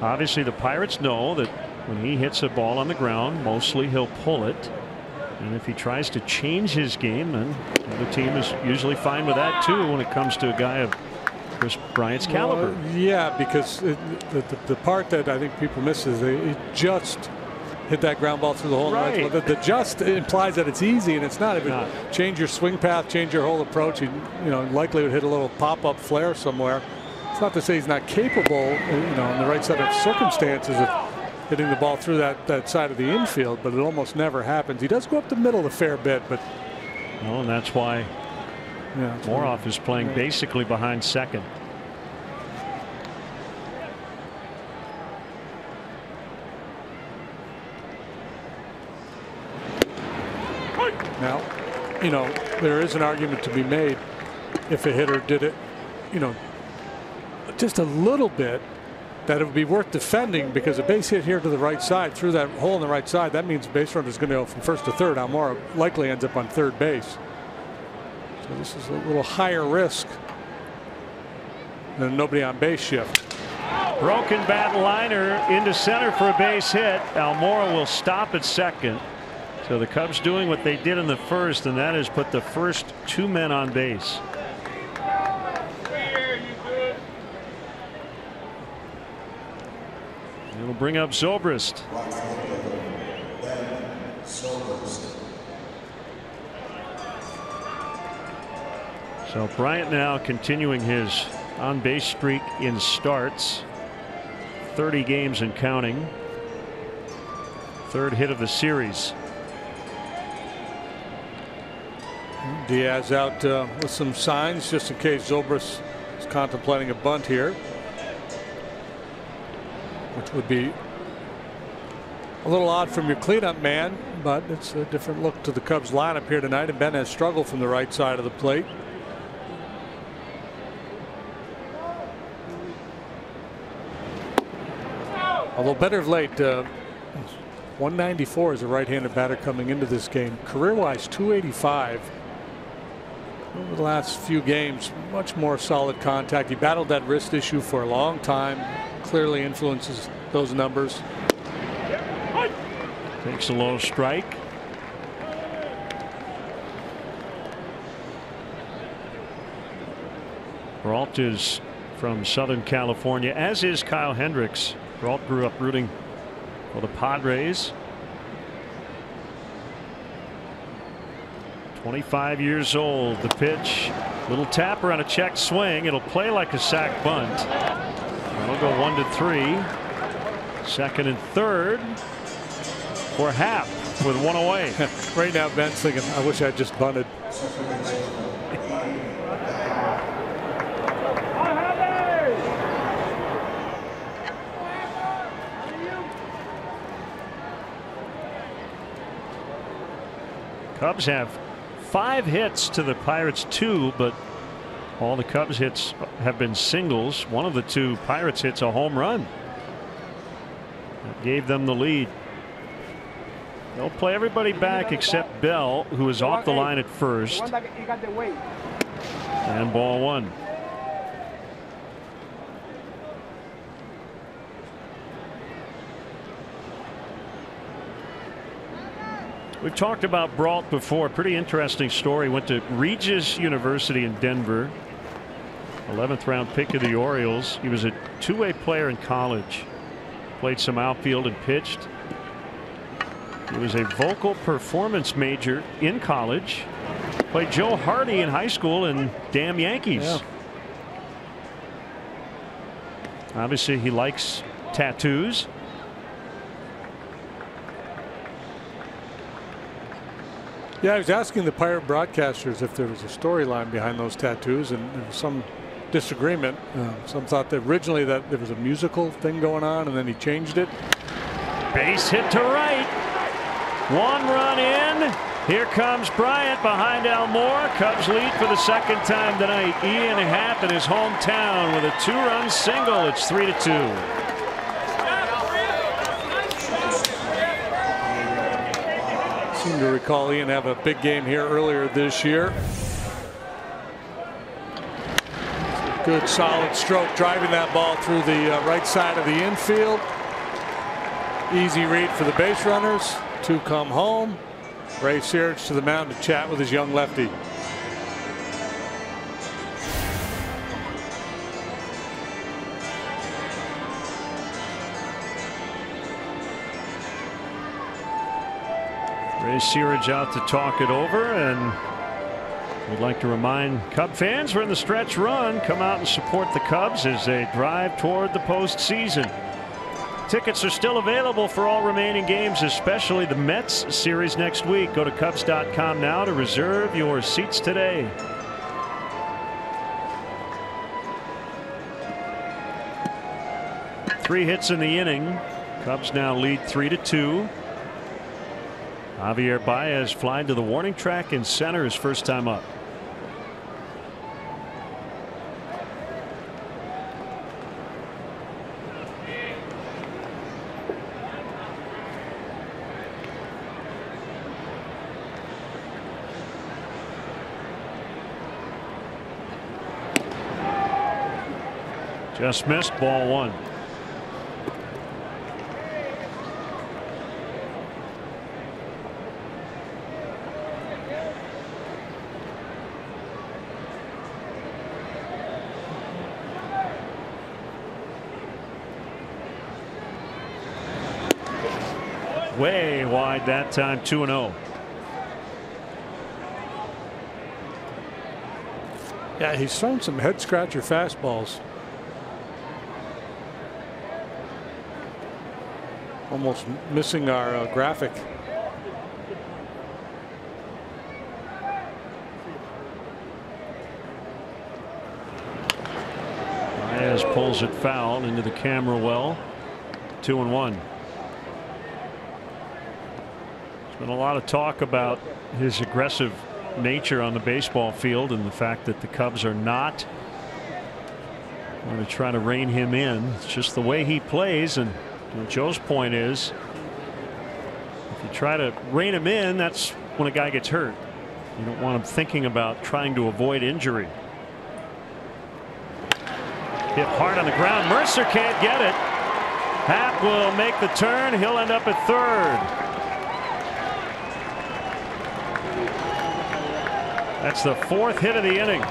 obviously the Pirates know that when he hits a ball on the ground, mostly he'll pull it. And if he tries to change his game, then the team is usually fine with that too when it comes to a guy of Chris Bryant's caliber. Well, yeah, because the part that I think people miss is they just hit that ground ball through the hole. Right. The just implies that it's easy, and it's not. If you change your swing path, change your whole approach, you likely would hit a little pop-up flare somewhere. It's not to say he's not capable, in the right set of circumstances of hitting the ball through that side of the infield, but it almost never happens. He does go up the middle a fair bit, but and that's why Moroff is playing basically behind second. Now, there is an argument to be made if a hitter did it, just a little bit, that it would be worth defending, because a base hit here to the right side through that hole on the right side, that means the base runner is going to go from first to third. Almora likely ends up on third base. So this is a little higher risk than a nobody on base shift. Broken bat liner into center for a base hit. Almora will stop at second. So the Cubs doing what they did in the first, and that is put the first 2 men on base. It'll bring up Zobrist. So Bryant now continuing his on base streak in starts. 30 games and counting. Third hit of the series. Diaz out with some signs just in case Zobrist is contemplating a bunt here, which would be a little odd from your cleanup man, but it's a different look to the Cubs lineup here tonight, and Ben has struggled from the right side of the plate. Although better of late, 194 is a right-handed batter coming into this game. Career-wise, 285. Over the last few games, much more solid contact. He battled that wrist issue for a long time. Clearly influences those numbers. Takes a low strike. Brault is from Southern California, as is Kyle Hendricks. Brault grew up rooting for the Padres. 25 years old. The pitch, little tapper on a check swing. It'll play like a sac bunt. It'll go 1-3. Second and third for Happ with one away. Right now Ben's thinking, I wish I'd just bunted. Cubs have 5 hits to the Pirates 2, but all the Cubs hits have been singles. One of the 2 Pirates hits a home run. That gave them the lead. They'll play everybody back except Bell, who is off the line at first. And ball 1. We've talked about Brault before. Pretty interesting story. Went to Regis University in Denver. 11th round pick of the Orioles. He was a two-way player in college. Played some outfield and pitched. He was a vocal performance major in college. Played Joe Hardy in high school in Damn Yankees. Yeah. Obviously, he likes tattoos. Yeah, I was asking the Pirate broadcasters if there was a storyline behind those tattoos, and there was some disagreement. Some thought that originally that there was a musical thing going on, and then he changed it. Base hit to right. 1 run in. Here comes Bryant behind Almora. Cubs lead for the second time tonight. Ian Happ in his hometown with a 2-run single. It's 3-2. Seem to recall Ian have a big game here earlier this year. Good solid stroke driving that ball through the right side of the infield. Easy read for the base runners. 2 come home. Ray Searage to the mound to chat with his young lefty. Ray Searage out to talk it over, and we'd like to remind Cub fans we're in the stretch run. Come out and support the Cubs as they drive toward the postseason. Tickets are still available for all remaining games, especially the Mets series next week. Go to Cubs.com now to reserve your seats today. Three hits in the inning. Cubs now lead 3-2. Javier Baez flying to the warning track in center his first time up. Just missed, ball 1. Way wide that time, 2-0. Yeah, he's thrown some head scratcher fastballs. Almost missing our graphic. Baez pulls it foul into the camera well. 2-1. There's been a lot of talk about his aggressive nature on the baseball field and the fact that the Cubs are not going to try to rein him in. It's just the way he plays, and Joe's point is if you try to rein him in, that's when a guy gets hurt. You don't want him thinking about trying to avoid injury. Hit hard on the ground. Mercer can't get it. Happ will make the turn. He'll end up at third. That's the 4th hit of the inning.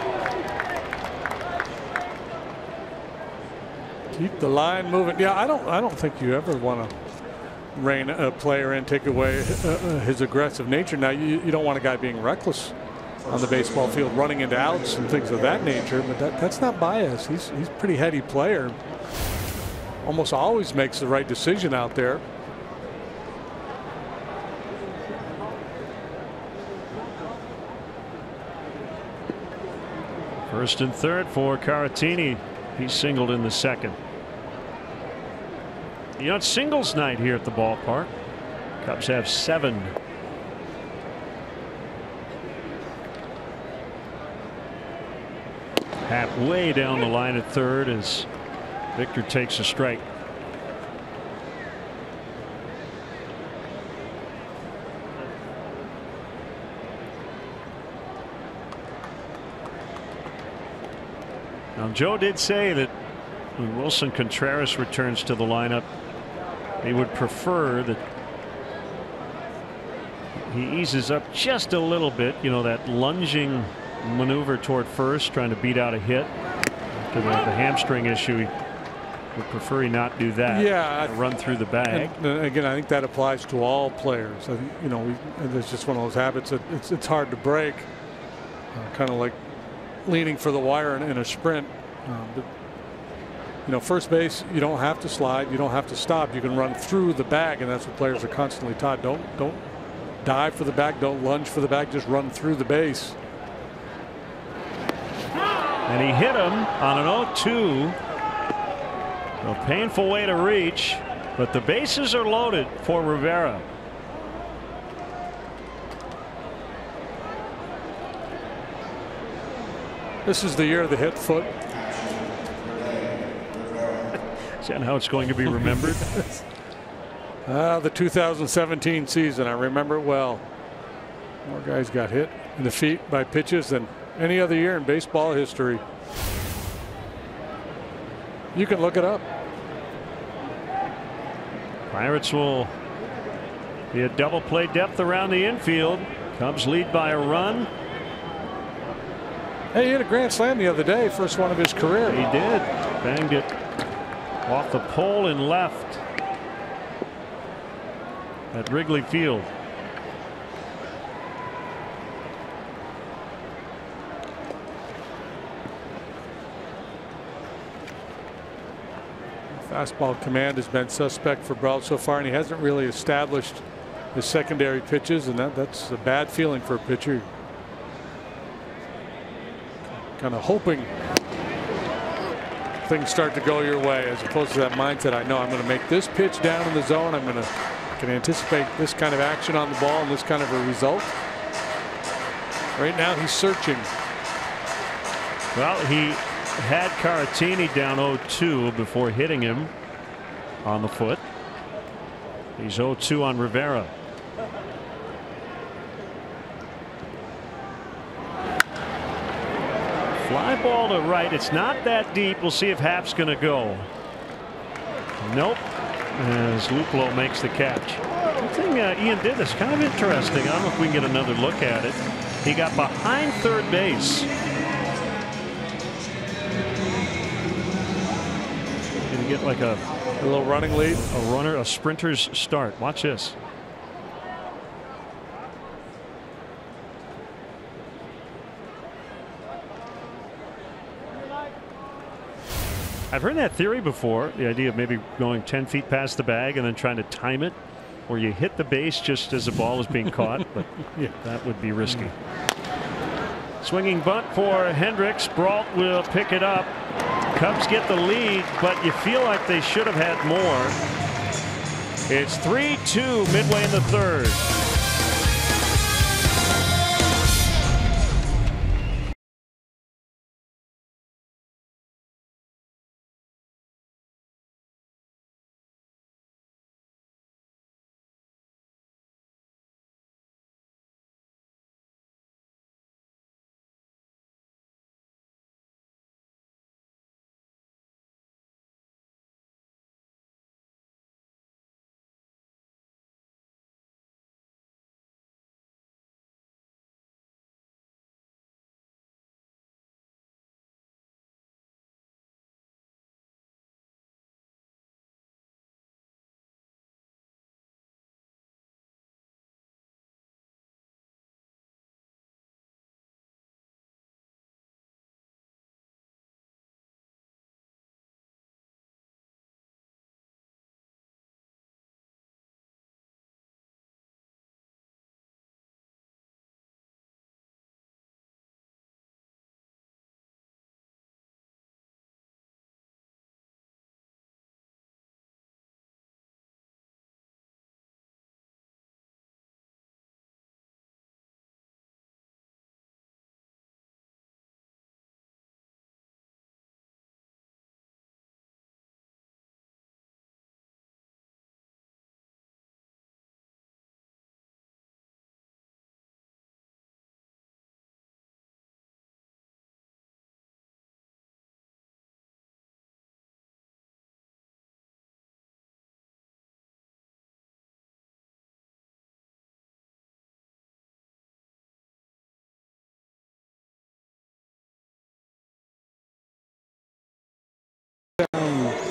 Keep the line moving. Yeah, I don't think you ever want to rein a player in, take away his aggressive nature. Now you don't want a guy being reckless on the baseball field, running into outs and things of that nature, but that's not Baez. He's a pretty heady player. Almost always makes the right decision out there. First and third for Caratini. He singled in the second. You know, it's singles night here at the ballpark. Cubs have 7. Happ way down the line at third as Victor takes a strike. Now, Joe did say that when Wilson Contreras returns to the lineup, he would prefer that he eases up just a little bit. You know, that lunging maneuver toward first, trying to beat out a hit after the hamstring issue he would prefer he not do that. Yeah, run through the bag. And again, I think that applies to all players. I think, you know, it's just one of those habits that it's hard to break. Kind of like leaning for the wire in a sprint. But, you know, first base, you don't have to slide, you don't have to stop. You can run through the bag, and that's what players are constantly taught. Don't dive for the bag, don't lunge for the bag, just run through the base. And he hit him on an 0-2. A painful way to reach, but the bases are loaded for Rivera. This is the year of the hit foot. Is that how it's going to be remembered? The 2017 season, I remember it well. More guys got hit in the feet by pitches than any other year in baseball history. You can look it up. Pirates will be a double play depth around the infield. Cubs lead by a run. Hey, he hit a grand slam the other day, first one of his career. He did. Banged it off the pole in left at Wrigley Field. Fastball command has been suspect for Brault so far, and he hasn't really established his secondary pitches, and that's a bad feeling for a pitcher. Kind of hoping things start to go your way, as opposed to that mindset. I know I'm going to make this pitch down in the zone. I can anticipate this kind of action on the ball and this kind of a result. Right now he's searching. Well, he had Caratini down 0-2 before hitting him on the foot. He's 0-2 on Rivera. Fly ball to right. It's not that deep. We'll see if Happ's going to go. Nope. As Luplow makes the catch. The thing Ian did is kind of interesting. I don't know if we can get another look at it. He got behind third base. Did he get like a little running lead? A sprinter's start. Watch this. I've heard that theory before, the idea of maybe going 10 feet past the bag and then trying to time it, where you hit the base just as the ball is being caught, but yeah, that would be risky. Swinging bunt for Hendricks. Brault will pick it up. Cubs get the lead, but you feel like they should have had more. It's 3-2 midway in the third.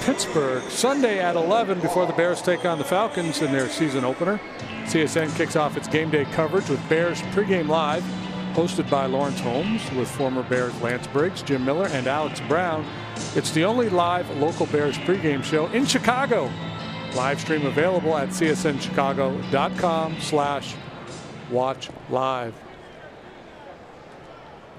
Pittsburgh Sunday at 11 before the Bears take on the Falcons in their season opener. CSN kicks off its game day coverage with Bears pregame live, hosted by Lawrence Holmes with former Bears Lance Briggs, Jim Miller, and Alex Brown. It's the only live local Bears pregame show in Chicago. Live stream available at csnchicago.com/watch live.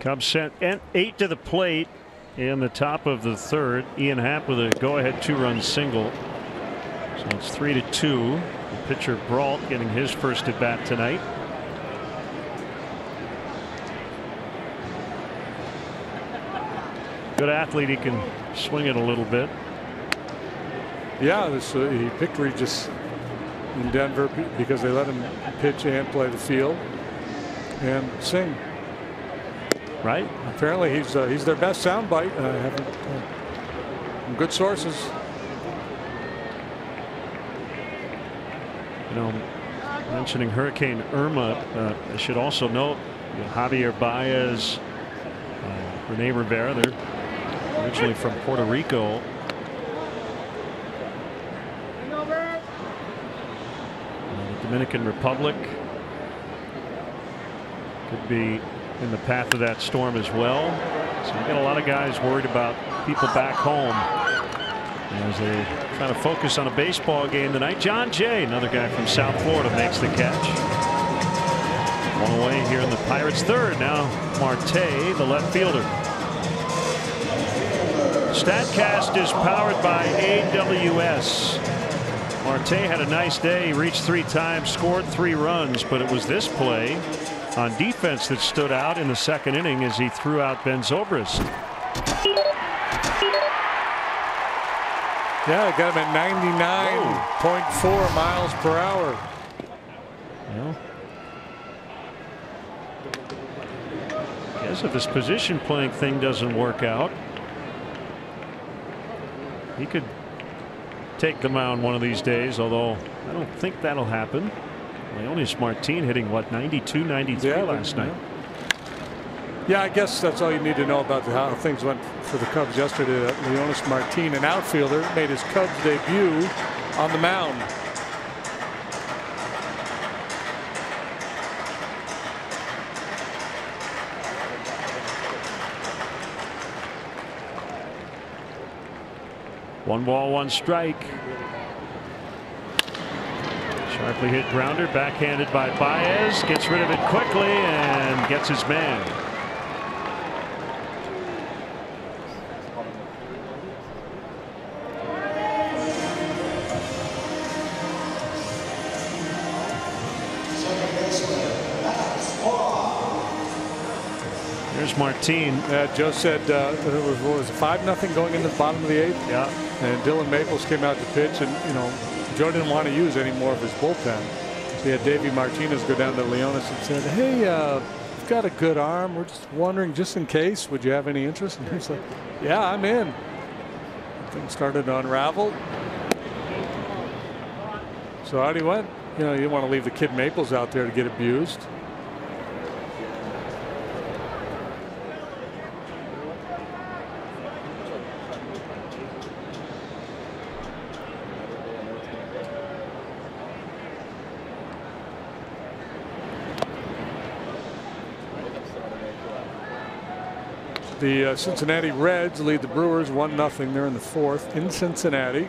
Cubs sent 8 to the plate in the top of the third. Ian Happ with a go-ahead 2-run single. So it's 3-2. The pitcher Brault getting his first at bat tonight. Good athlete. He can swing it a little bit. Yeah, he picked Regis in Denver because they let him pitch and play the field and sing. Right. Apparently he's their best soundbite. From good sources. You know, mentioning Hurricane Irma, I should also note Javier Baez, Rene Rivera, they're originally from Puerto Rico. The Dominican Republic could be in the path of that storm as well. So you got a lot of guys worried about people back home as they try to focus on a baseball game tonight. John Jay, another guy from South Florida, makes the catch. One away here in the Pirates' third. Now Marte, the left fielder. StatCast is powered by AWS. Marte had a nice day. He reached 3 times, scored 3 runs, but it was this play on defense that stood out in the second inning as he threw out Ben Zobrist. Yeah, got him at 99.4 miles per hour. Well, I guess if his position playing thing doesn't work out, he could take the mound one of these days, although I don't think that'll happen. Leonis Martin hitting what, 92, 93 last night. Yeah, I guess that's all you need to know about how things went for the Cubs yesterday. Leonis Martin, an outfielder, made his Cubs debut on the mound. One ball, one strike. Sharply hit grounder, backhanded by Baez, gets rid of it quickly and gets his man. Here's Martin. Joe said it was 5-0 going into the bottom of the 8th. Yeah. And Dylan Maples came out to pitch, and Joe didn't want to use any more of his bullpen. He had Davey Martinez go down to Leonis and said, "Hey, you've got a good arm. We're just wondering, just in case, would you have any interest?" And he's like, "Yeah, I'm in." Things started to unravel. So out he went. You didn't want to leave the kid Maples out there to get abused. The Cincinnati Reds lead the Brewers 1-0. They're in the 4th in Cincinnati.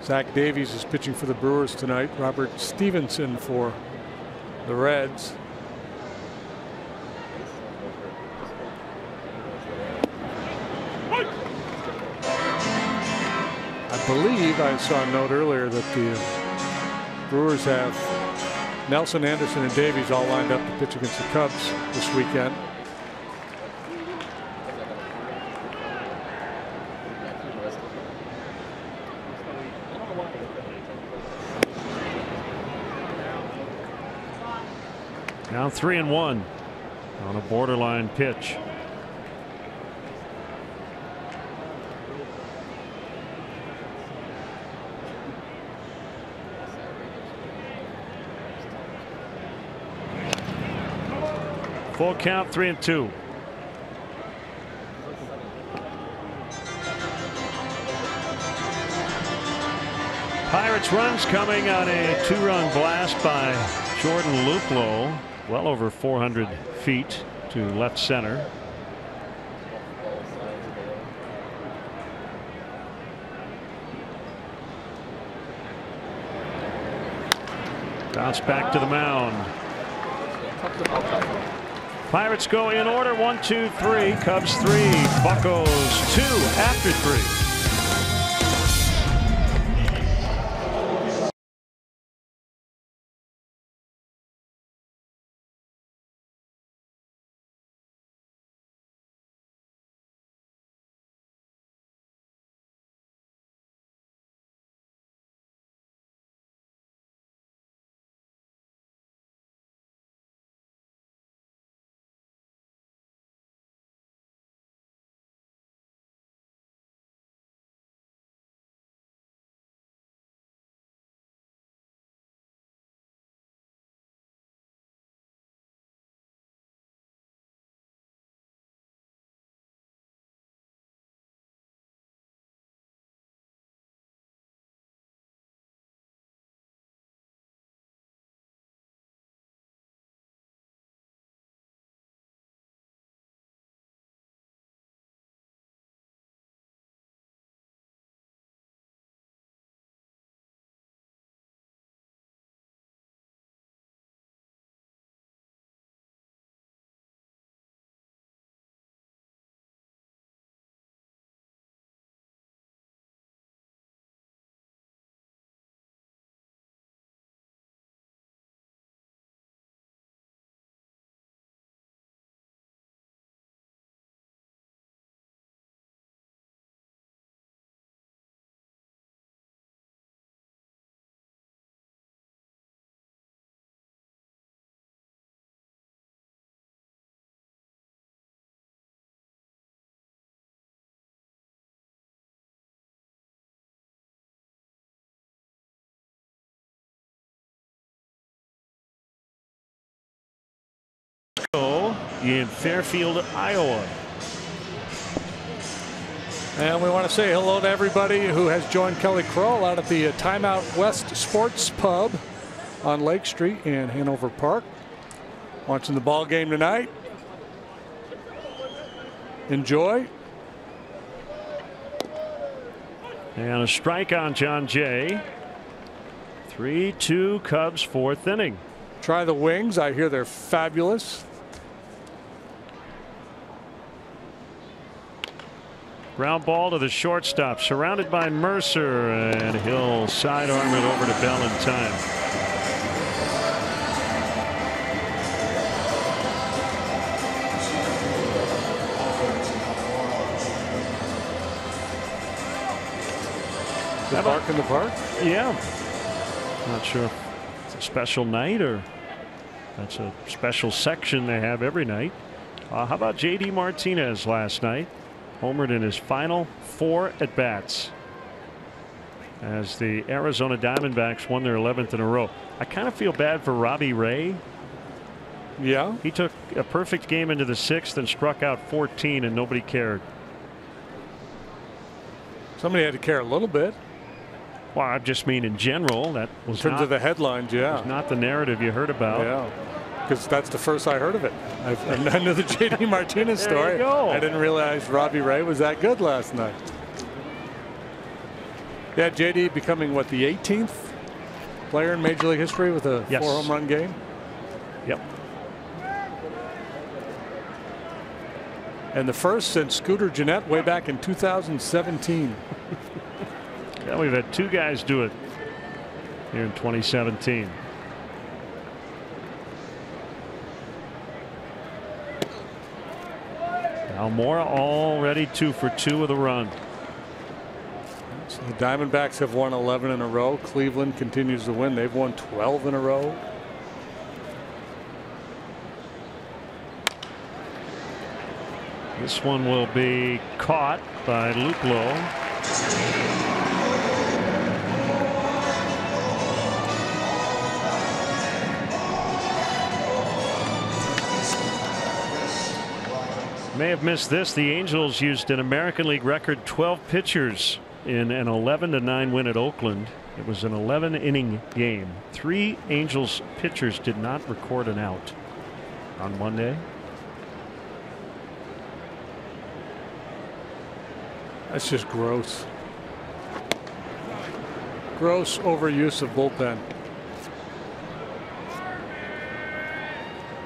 Zach Davies is pitching for the Brewers tonight. Robert Stevenson for the Reds. I believe I saw a note earlier that the Brewers have Nelson, Anderson, and Davies all lined up to pitch against the Cubs this weekend. Now 3-1 on a borderline pitch. Full count, 3-2. Pirates runs coming on a 2-run blast by Jordan Luplow, well over 400 feet to left center. Bounce back to the mound. Pirates go in order 1, 2, 3. Cubs 3. Buccos 2 after 3. In Fairfield, Iowa. And we want to say hello to everybody who has joined Kelly Kroll out at the Timeout West Sports Pub on Lake Street in Hanover Park. Watching the ball game tonight. Enjoy. And a strike on John Jay. 3-2 Cubs, 4th inning. Try the wings. I hear they're fabulous. Ground ball to the shortstop, surrounded by Mercer, and he'll sidearm it over to Bell in time. The bark in the park? Yeah. Not sure if it's a special night or that's a special section they have every night. How about J.D. Martinez last night? Homered in his final 4 at-bats as the Arizona Diamondbacks won their 11th in a row. I kind of feel bad for Robbie Ray. Yeah. He took a perfect game into the 6th and struck out 14 and nobody cared. Somebody had to care a little bit. Well, I just mean in general. That was in terms of the headlines, yeah. Was not the narrative you heard about. Yeah. Because that's the first I heard of it. I knew the J.D. Martinez story. I didn't realize Robbie Ray was that good last night. Yeah, J.D. becoming what, the 18th player in Major League history with a 4-home run game. Yep. And the first since Scooter Gennett way back in 2017. Yeah, we've had 2 guys do it here in 2017. Almora already 2 for 2 with a run. So the Diamondbacks have won 11 in a row. Cleveland continues to win. They've won 12 in a row. This one will be caught by Luplow. May have missed this. The Angels used an American League record 12 pitchers in an 11-9 win at Oakland. It was an 11-inning game. 3 Angels pitchers did not record an out on Monday. That's just gross. Gross overuse of bullpen.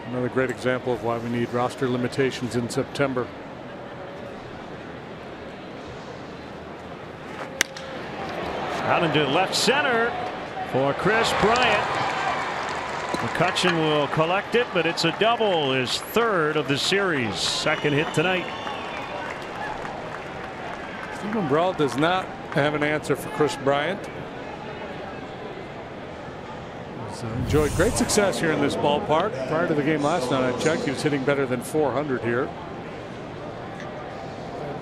Another great example of why we need roster limitations in September. Out into left center for Chris Bryant. McCutchen will collect it, but it's a double, his 3rd of the series. 2nd hit tonight. Stephen Brault does not have an answer for Chris Bryant. He's enjoyed great success here in this ballpark. Prior to the game last night, I checked, he was hitting better than 400 here.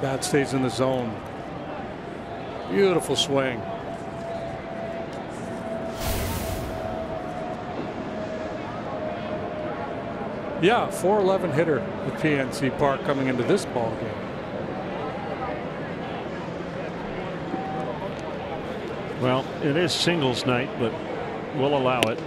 Bat stays in the zone. Beautiful swing. Yeah, 411 hitter at PNC Park coming into this ball game. Well, it is singles night, but we'll allow it.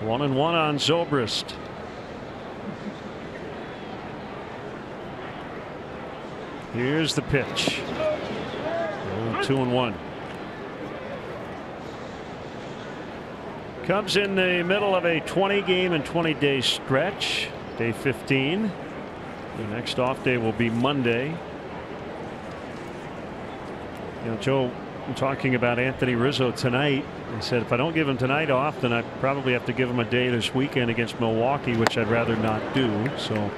One and one on Zobrist. Here's the pitch. 2-1. Cubs in the middle of a 20-game and 20-day stretch. Day 15. The next off day will be Monday. You know, Joe, I'm talking about Anthony Rizzo tonight. He said if I don't give him tonight off, then I probably have to give him a day this weekend against Milwaukee, which I'd rather not do. So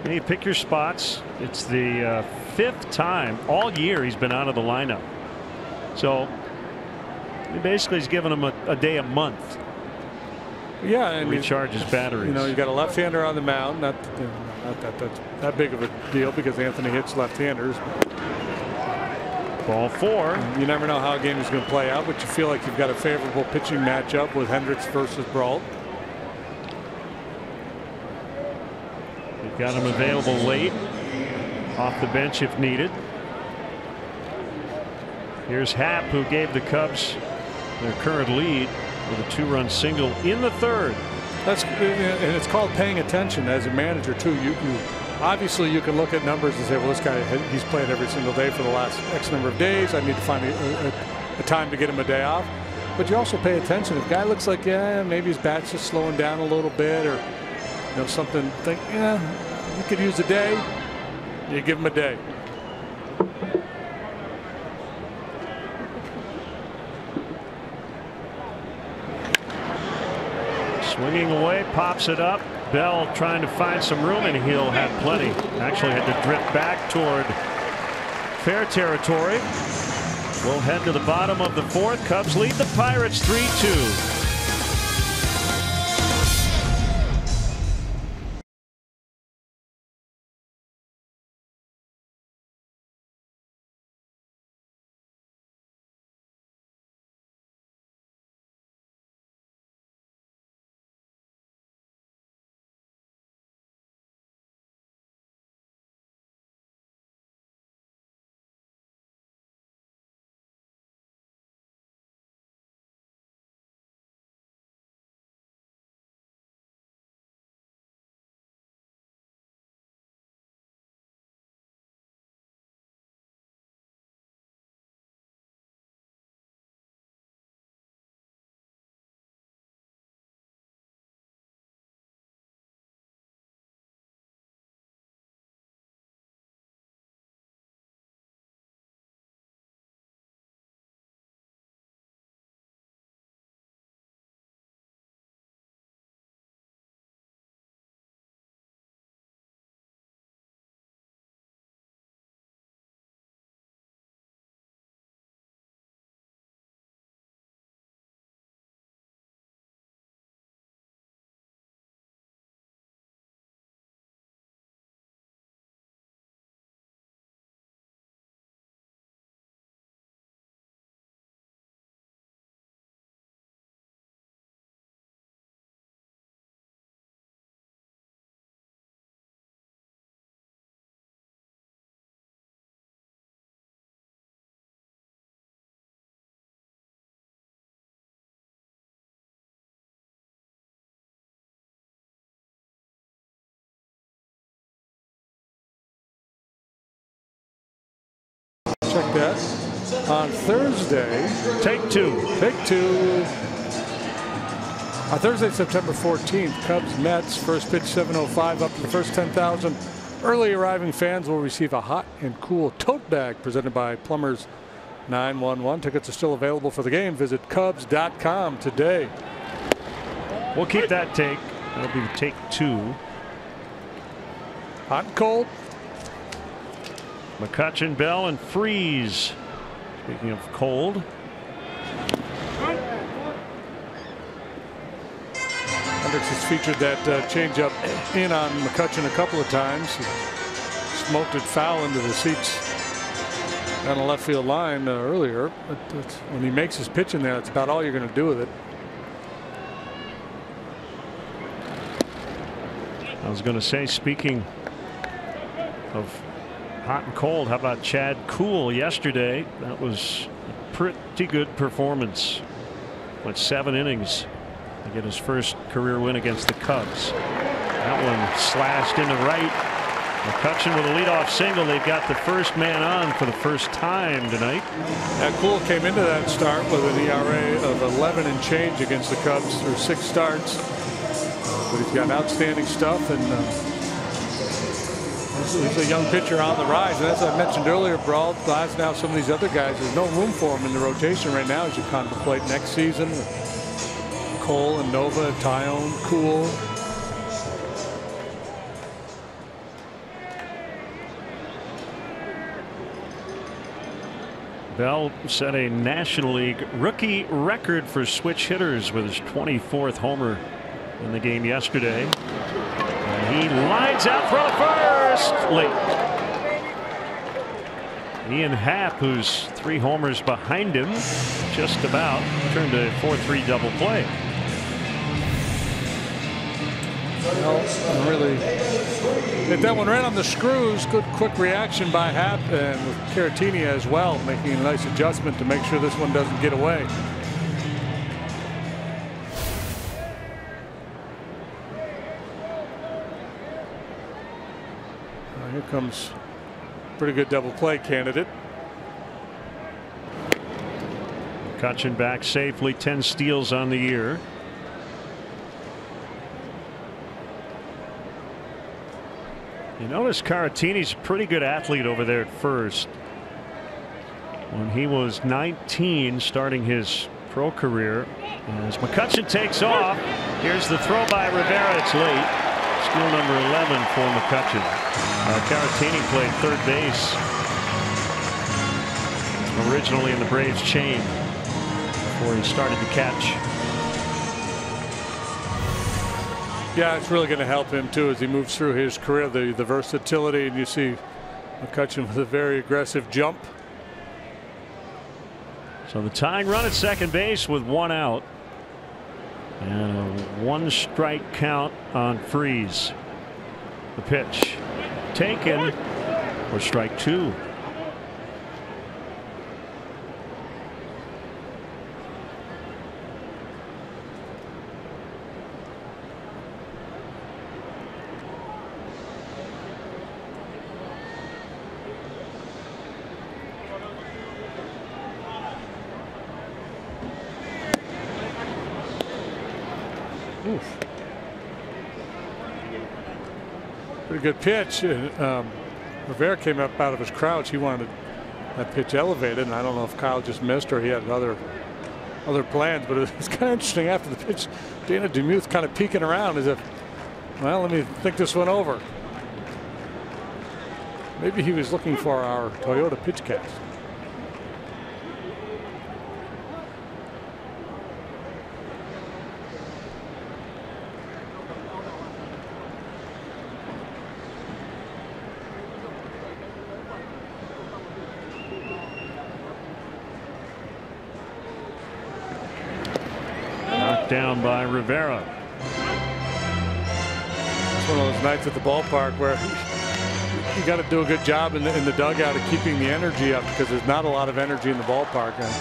you pick your spots. It's the 5th time all year he's been out of the lineup. So he basically is giving him a day a month. Yeah, and recharge his batteries. You know, you got a left-hander on the mound. Not that that's that big of a deal because Anthony hits left-handers. Ball 4. You never know how a game is going to play out, but you feel like you've got a favorable pitching matchup with Hendricks versus Brault. You've got him available late, off the bench if needed. Here's Happ, who gave the Cubs their current lead with a 2-run single in the 3rd. And it's called paying attention as a manager too. You obviously you can look at numbers and say, well, this guy, he's played every single day for the last X number of days. I need to find a time to get him a day off. But you also pay attention. If a guy looks like, yeah, maybe his bat's just slowing down a little bit, or something, think, yeah, you could use a day. You give him a day. Swinging away, pops it up. Bell trying to find some room, and he'll have plenty. Actually had to drift back toward fair territory. We'll head to the bottom of the 4th. Cubs lead the Pirates 3-2. check that. On Thursday, Take two. On Thursday, September 14th, Cubs Mets, first pitch 7:05. Up to the first 10,000 early arriving fans will receive a hot and cool tote bag presented by Plumbers 911. Tickets are still available for the game. Visit Cubs.com today. We'll keep that take. That'll be take two. Hot and cold. McCutchen, Bell, and Freeze. Speaking of cold. Hendricks has featured that changeup in on McCutchen a couple of times. He smoked it foul into the seats down the left field line earlier. But when he makes his pitch in there, that's about all you're going to do with it. I was going to say, speaking of hot and cold, how about Chad Kuhl yesterday? That was a pretty good performance. Went 7 innings to get his first career win against the Cubs. That one slashed into right. McCutchen with a leadoff single. They've got the first man on for the first time tonight. Kuhl came into that start with an ERA of 11 and change against the Cubs through 6 starts. But he's got outstanding stuff, and he's a young pitcher on the rise. And as I mentioned earlier, Brault, now some of these other guys, there's no room for him in the rotation right now as you contemplate next season. Cole and Nova, Tyone, Kuhl. Bell set a National League rookie record for switch hitters with his 24th homer in the game yesterday. And he lines out front of first late. Ian Happ, who's 3 homers behind him, just about turned a 4-3 double play. Well, really hit that one right on the screws. Good quick reaction by Happ, and with Caratini as well, making a nice adjustment to make sure this one doesn't get away. Here comes pretty good double play candidate. McCutchen back safely, 10 steals on the year. You notice Caratini's a pretty good athlete over there at first. When he was 19, starting his pro career, as McCutchen takes off, here's the throw by Rivera. It's late. Steal number 11 for McCutchen. Caratini played third base originally in the Braves chain before he started to catch. Yeah, it's really going to help him too as he moves through his career, the versatility, and you see McCutchen with a very aggressive jump. So the tying run at second base with 1 out and a 1-strike count on Freeze. The pitch taken for strike 2. Oof. Pretty good pitch. Rivera came up out of his crouch. He wanted that pitch elevated, and I don't know if Kyle just missed or he had other plans, but it's kind of interesting after the pitch. Dana DeMuth kind of peeking around as if, well, let me think this one over. Maybe he was looking for our Toyota pitch cast. Down by Rivera. It's one of those nights at the ballpark where you got to do a good job in the dugout of keeping the energy up, because there's not a lot of energy in the ballpark. And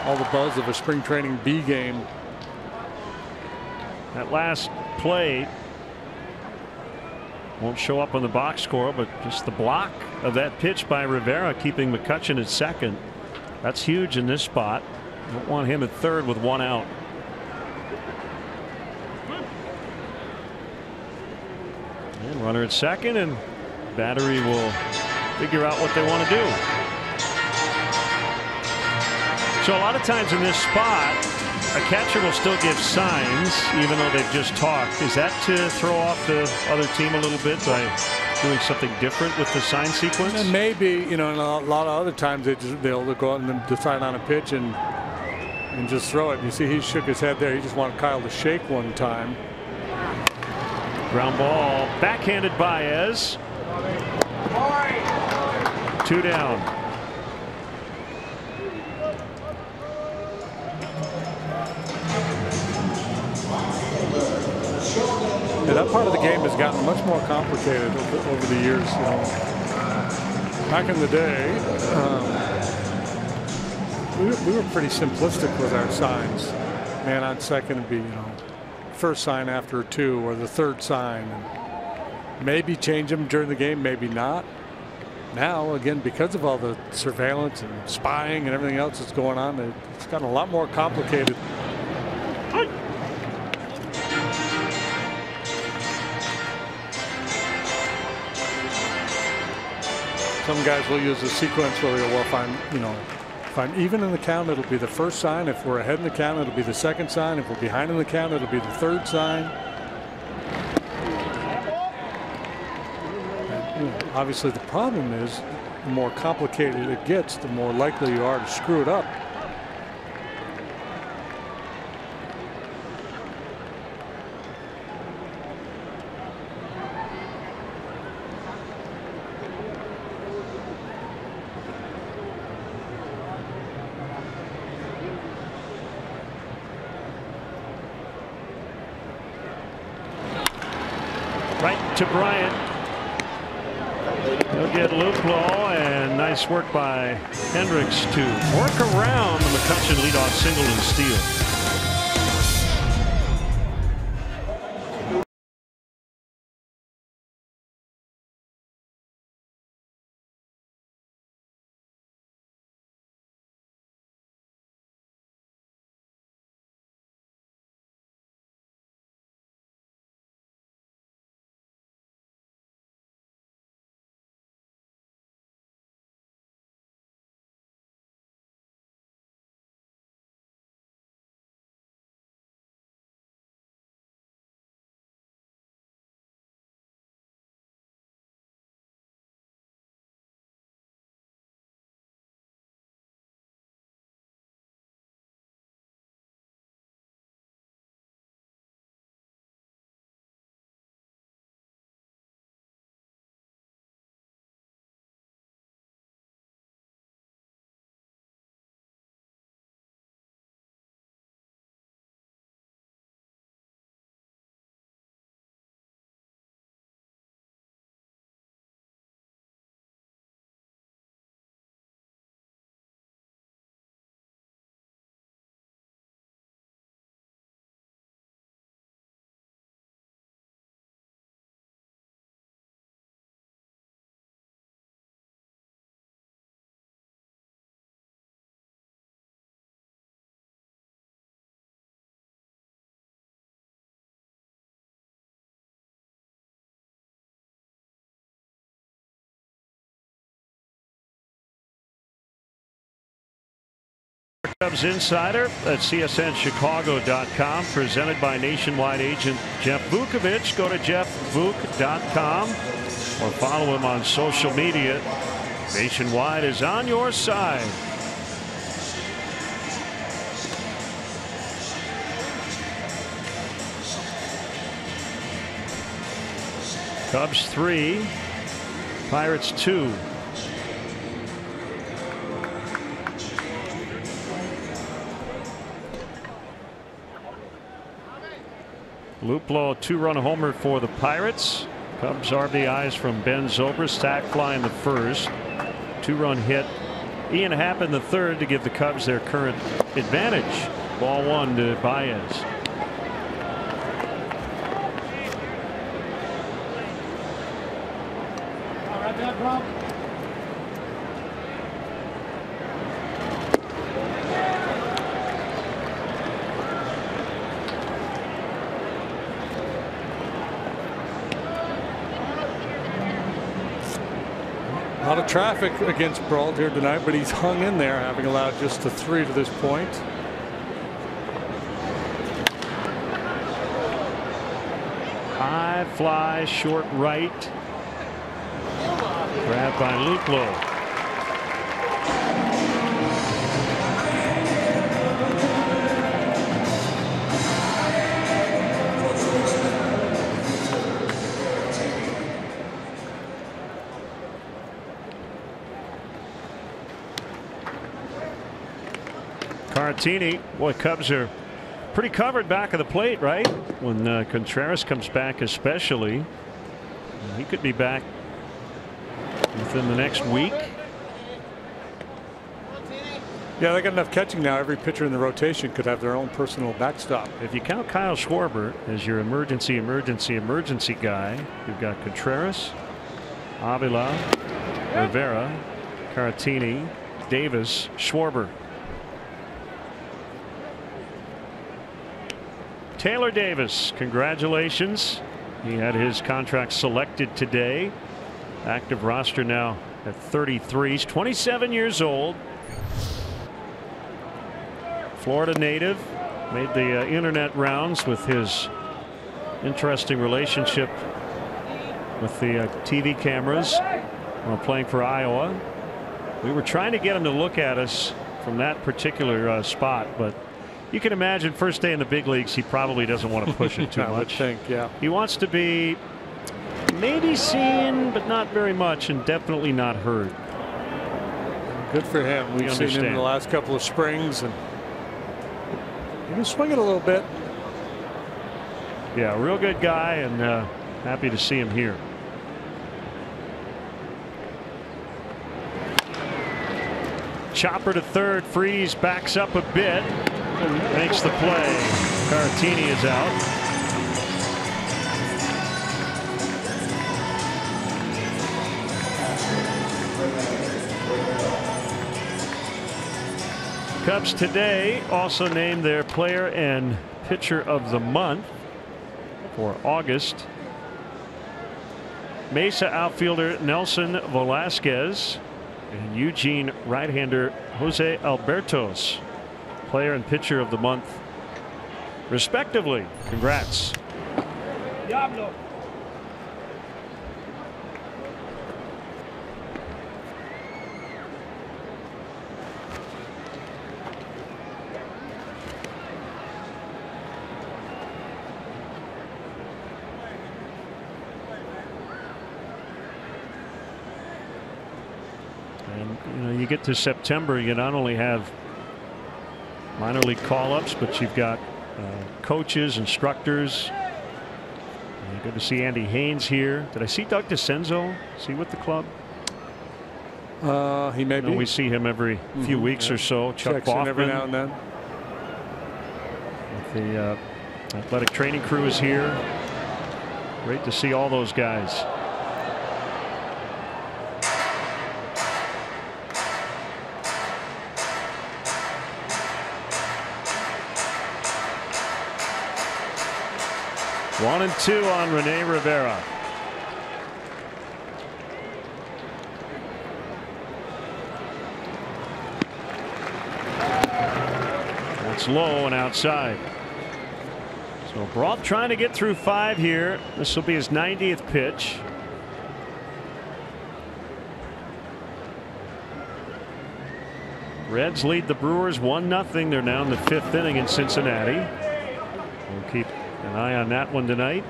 all the buzz of a spring training B game. That last play Won't show up on the box score, but just the block of that pitch by Rivera, keeping McCutchen at second. That's huge in this spot. Don't want him at third with one out. And runner at second, and battery will figure out what they want to do. So a lot of times in this spot, a catcher will still give signs even though they've just talked. Is that to throw off the other team a little bit by doing something different with the sign sequence? And maybe, you know, and a lot of other times they'll go out and decide on a pitch and just throw it. You see he shook his head there. He just wanted Kyle to shake one time. Ground ball, backhanded Baez. 2 down. Yeah, that part of the game has gotten much more complicated over the years. You know, back in the day, we were pretty simplistic with our signs. Man on second would be, you know, first sign after a 2 or the third sign. And maybe change them during the game, maybe not. Now, again, because of all the surveillance and spying and everything else that's going on, it's gotten a lot more complicated. Some guys will use a sequence where we'll find, you know, if I'm even in the count, it'll be the first sign. If we're ahead in the count, it'll be the second sign. If we're behind in the count, it'll be the third sign. And, you know, obviously, the problem is the more complicated it gets, the more likely you are to screw it up. Right to Bryant. He'll get Luplow, and nice work by Hendricks to work around the McCutchen leadoff single and steal. Cubs Insider at CSNChicago.com, presented by Nationwide agent Jeff Vukovich. Go to jeffvuk.com or follow him on social media. Nationwide is on your side. Cubs 3, Pirates 2. Luplow, 2-run homer for the Pirates. Cubs RBIs from Ben Zobrist, sac fly in the first. 2-run hit. Ian Happ in the third to give the Cubs their current advantage. Ball 1 to Baez. A lot of traffic against Brault here tonight, but he's hung in there, having allowed just the 3 to this point. High fly, short right. Grabbed by Luplow. Caratini, boy, Cubs are pretty covered back of the plate, right? When Contreras comes back, especially, he could be back within the next week. Yeah, they got enough catching now. Every pitcher in the rotation could have their own personal backstop. If you count Kyle Schwarber as your emergency guy, you've got Contreras, Avila, Rivera, Caratini, Davis, Schwarber. Taylor Davis, congratulations. He had his contract selected today. Active roster now at 33. He's 27 years old. Florida native. Made the internet rounds with his interesting relationship with the TV cameras while playing for Iowa. We were trying to get him to look at us from that particular spot, but you can imagine first day in the big leagues, he probably doesn't want to push it too much. I would think, yeah. He wants to be maybe seen, but not very much, and definitely not heard. Good for him. We've seen him in the last couple of springs, and he can swing it a little bit. Yeah, real good guy, and happy to see him here. Chopper to third. Freeze backs up a bit. Makes the play. Caratini is out. Cubs today also named their player and pitcher of the month for August. Mesa outfielder Nelson Velasquez and Eugene right-hander Jose Albertos, player and pitcher of the month, respectively. Congrats. Diablo. And you know, you get to September, you not only have minor league call-ups, but you've got coaches, instructors. Good to see Andy Haynes here. Did I see Doug DeCenzo? Is he with the club? He may be. We see him every few weeks or so. Chuck Checks in Boffman every now and then. With the athletic training crew is here. Great to see all those guys. One and two on Rene Rivera. That's low and outside. So Brault trying to get through 5 here. This will be his 90th pitch. Reds lead the Brewers 1-0. They're now in the 5th inning in Cincinnati. We'll keep an eye on that one tonight.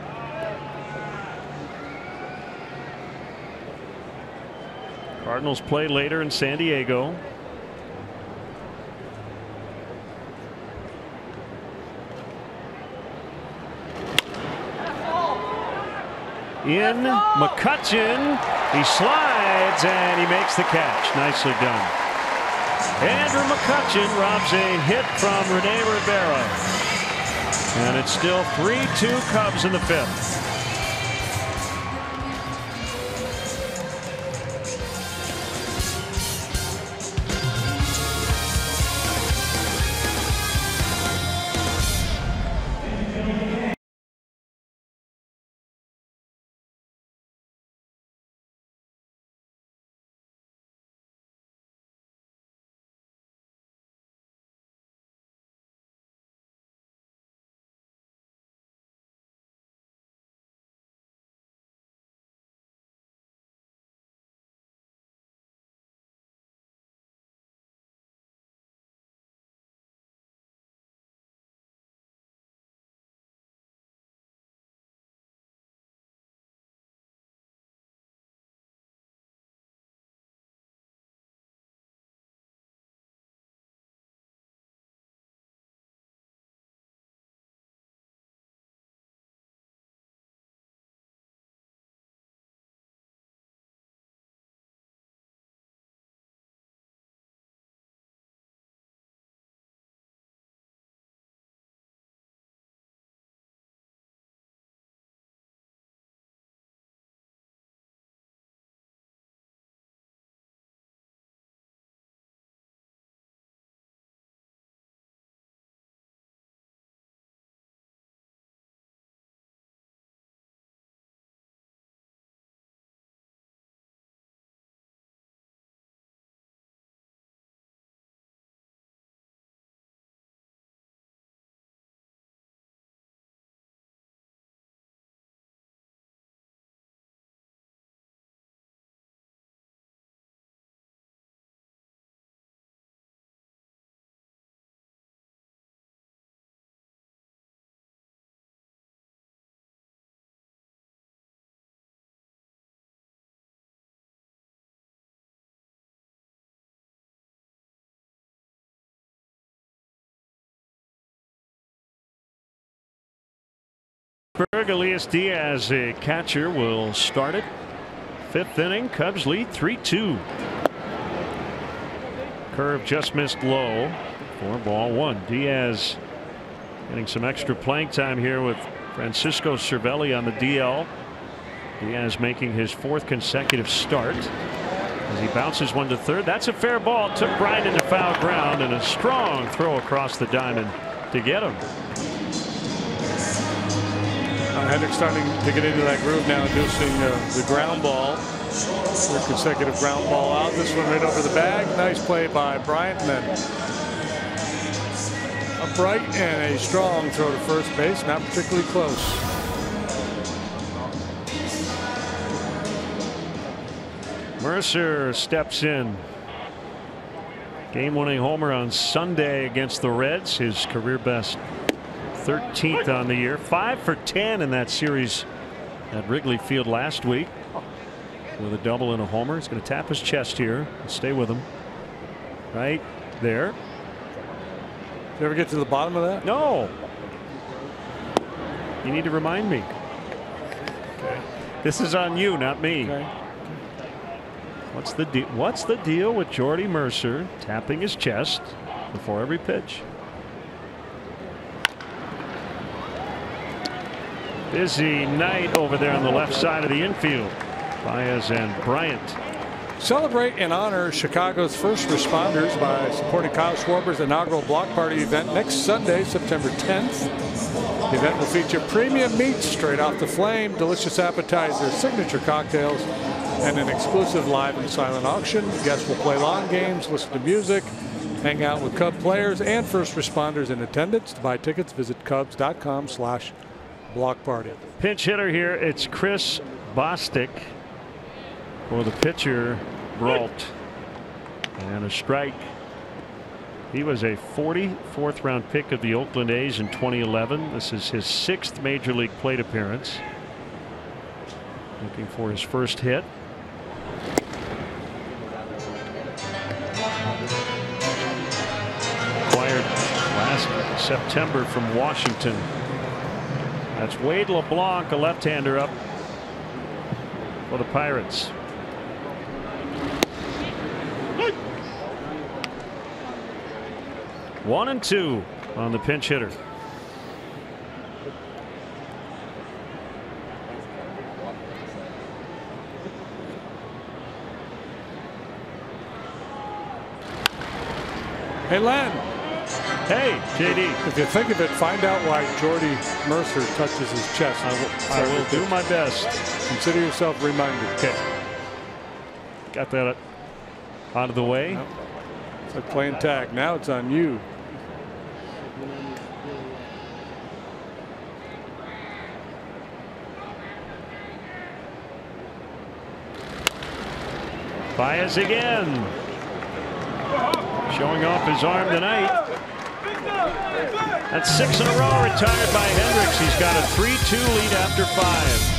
Cardinals play later in San Diego. In McCutchen, he slides and he makes the catch. Nicely done. Andrew McCutchen robs a hit from Rene Rivera. And it's still 3-2 Cubs in the 5th. Pittsburgh. Elias Diaz, a catcher, will start it. 5th inning. Cubs lead 3-2. Curve just missed low for ball 1. Diaz getting some extra playing time here with Francisco Cervelli on the DL. Diaz making his 4th consecutive start as he bounces one to third. That's a fair ball. Took Bryant into foul ground, and a strong throw across the diamond to get him. Hendricks starting to get into that groove now, inducing the ground ball. 3rd consecutive ground ball out. This one right over the bag. Nice play by Bryant, and then upright and a strong throw to first base. Not particularly close. Mercer steps in. Game-winning homer on Sunday against the Reds. His career best 13th on the year. 5 for 10 in that series at Wrigley Field last week with a double and a homer. He's going to tap his chest here and stay with him right there. Did you ever get to the bottom of that? No. You need to remind me. Okay. This is on you, not me. Okay. What's the deal with Jordy Mercer tapping his chest before every pitch? Busy night over there on the left side of the infield. Baez and Bryant. Celebrate and honor Chicago's first responders by supporting Kyle Schwarber's inaugural block party event next Sunday, September 10th. The event will feature premium meats straight off the flame, delicious appetizers, signature cocktails, and an exclusive live and silent auction. Guests will play lawn games, listen to music, hang out with Cub players and first responders in attendance. To buy tickets, visit Cubs.com/block party. Pinch hitter here. It's Chris Bostic for the pitcher, Brault. And a strike. He was a 44th round pick of the Oakland A's in 2011. This is his 6th major league plate appearance. Looking for his first hit. Acquired last September from Washington. That's Wade LeBlanc, a left-hander, up for the Pirates. One and two on the pinch hitter. Hey, Len. Hey, JD. If you think of it, find out why Jordy Mercer touches his chest. I will do my best. Consider yourself reminded. Okay. Got that out of the way. Yep. It's like playing tag. Now it's on you. Baez again. Showing off his arm tonight. That's 6 in a row retired by Hendricks. He's got a 3-2 lead after 5.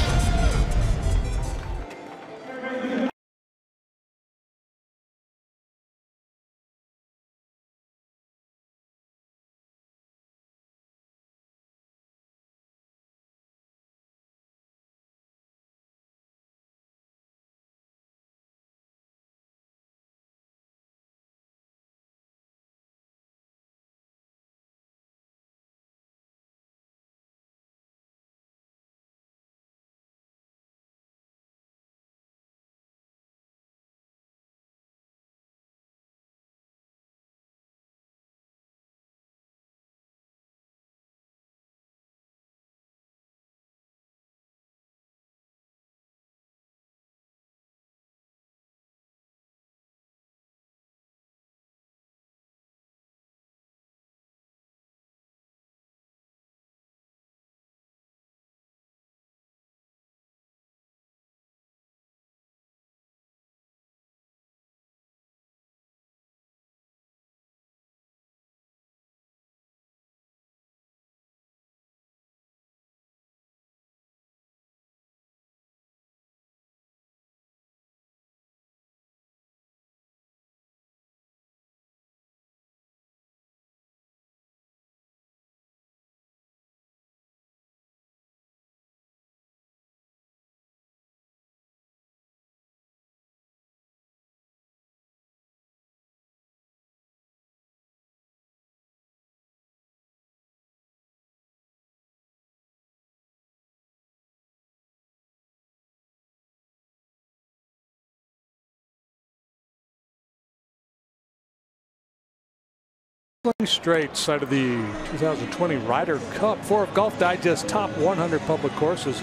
Straight side of the 2020 Ryder Cup. 4 of Golf Digest top 100 public courses,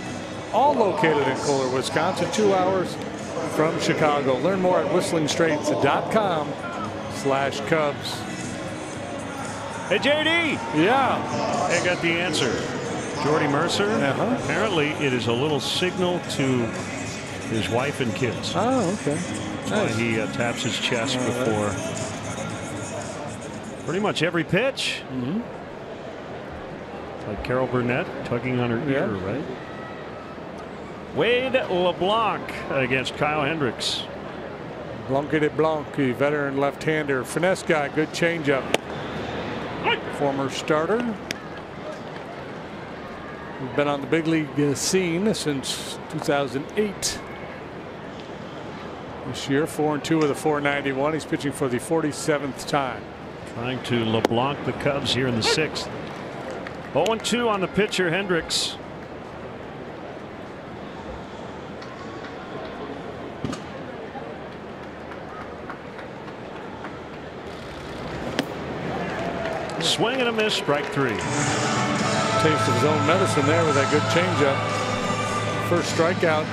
all located in Kohler, Wisconsin, 2 hours from Chicago. Learn more at whistlingstraights.com/Cubs. Hey, JD. Yeah. I got the answer. Jordy Mercer. Apparently, it is a little signal to his wife and kids. Oh, okay. Nice. He taps his chest before pretty much every pitch. Like Carol Burnett tugging on her ear, right? Wade LeBlanc against Kyle Hendricks. Blanque de Blanque, veteran left-hander, finesse guy, good changeup. Former starter. He's been on the big league scene since 2008. This year, 4-2 with a .491. He's pitching for the 47th time. Trying to LeBlanc the Cubs here in the 6th. 0-2 on the pitcher, Hendricks. Swing and a miss, strike 3. Taste of his own medicine there with that good changeup. First strikeout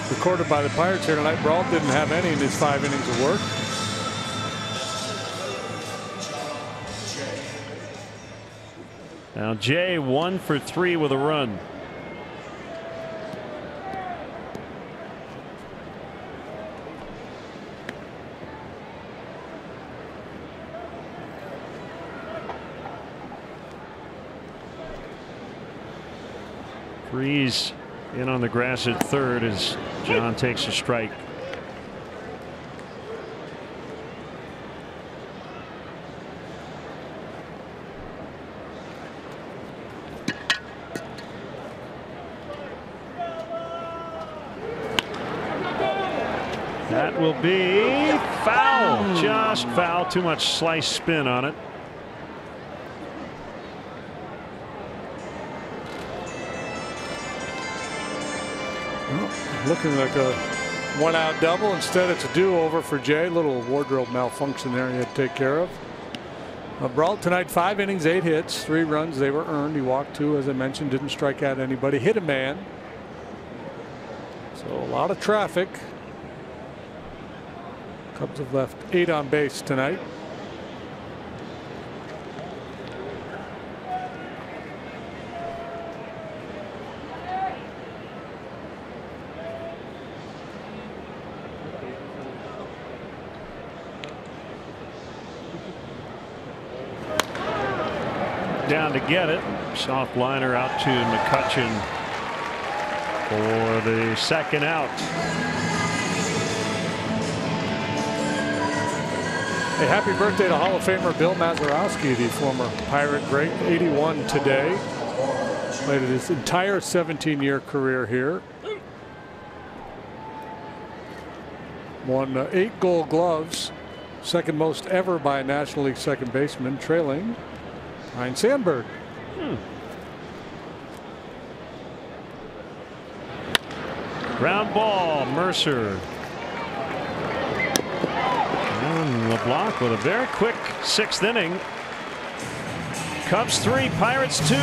recorded by the Pirates here tonight. Brault didn't have any in his 5 innings of work. Now Jay 1 for 3 with a run. Freeze in on the grass at third as John takes a strike. That will be foul. Just foul. Too much slice spin on it. Looking like a 1-out double. Instead, it's a do-over for Jay. Little wardrobe malfunction there he had to take care of. Brault tonight, 5 innings, 8 hits, 3 runs. They were earned. He walked 2, as I mentioned. Didn't strike out anybody. Hit a man. So a lot of traffic. Cubs have left 8 on base tonight. Down to get it. Soft liner out to McCutchen for the 2nd out. Hey, happy birthday to Hall of Famer Bill Mazeroski, the former Pirate great, 81 today. Played his entire 17-year career here. Won 8 Gold Gloves, second most ever by a National League second baseman, trailing Ryan Sandberg. Ground ball, Mercer. And LeBlanc with a very quick 6th inning. Cubs 3, Pirates 2.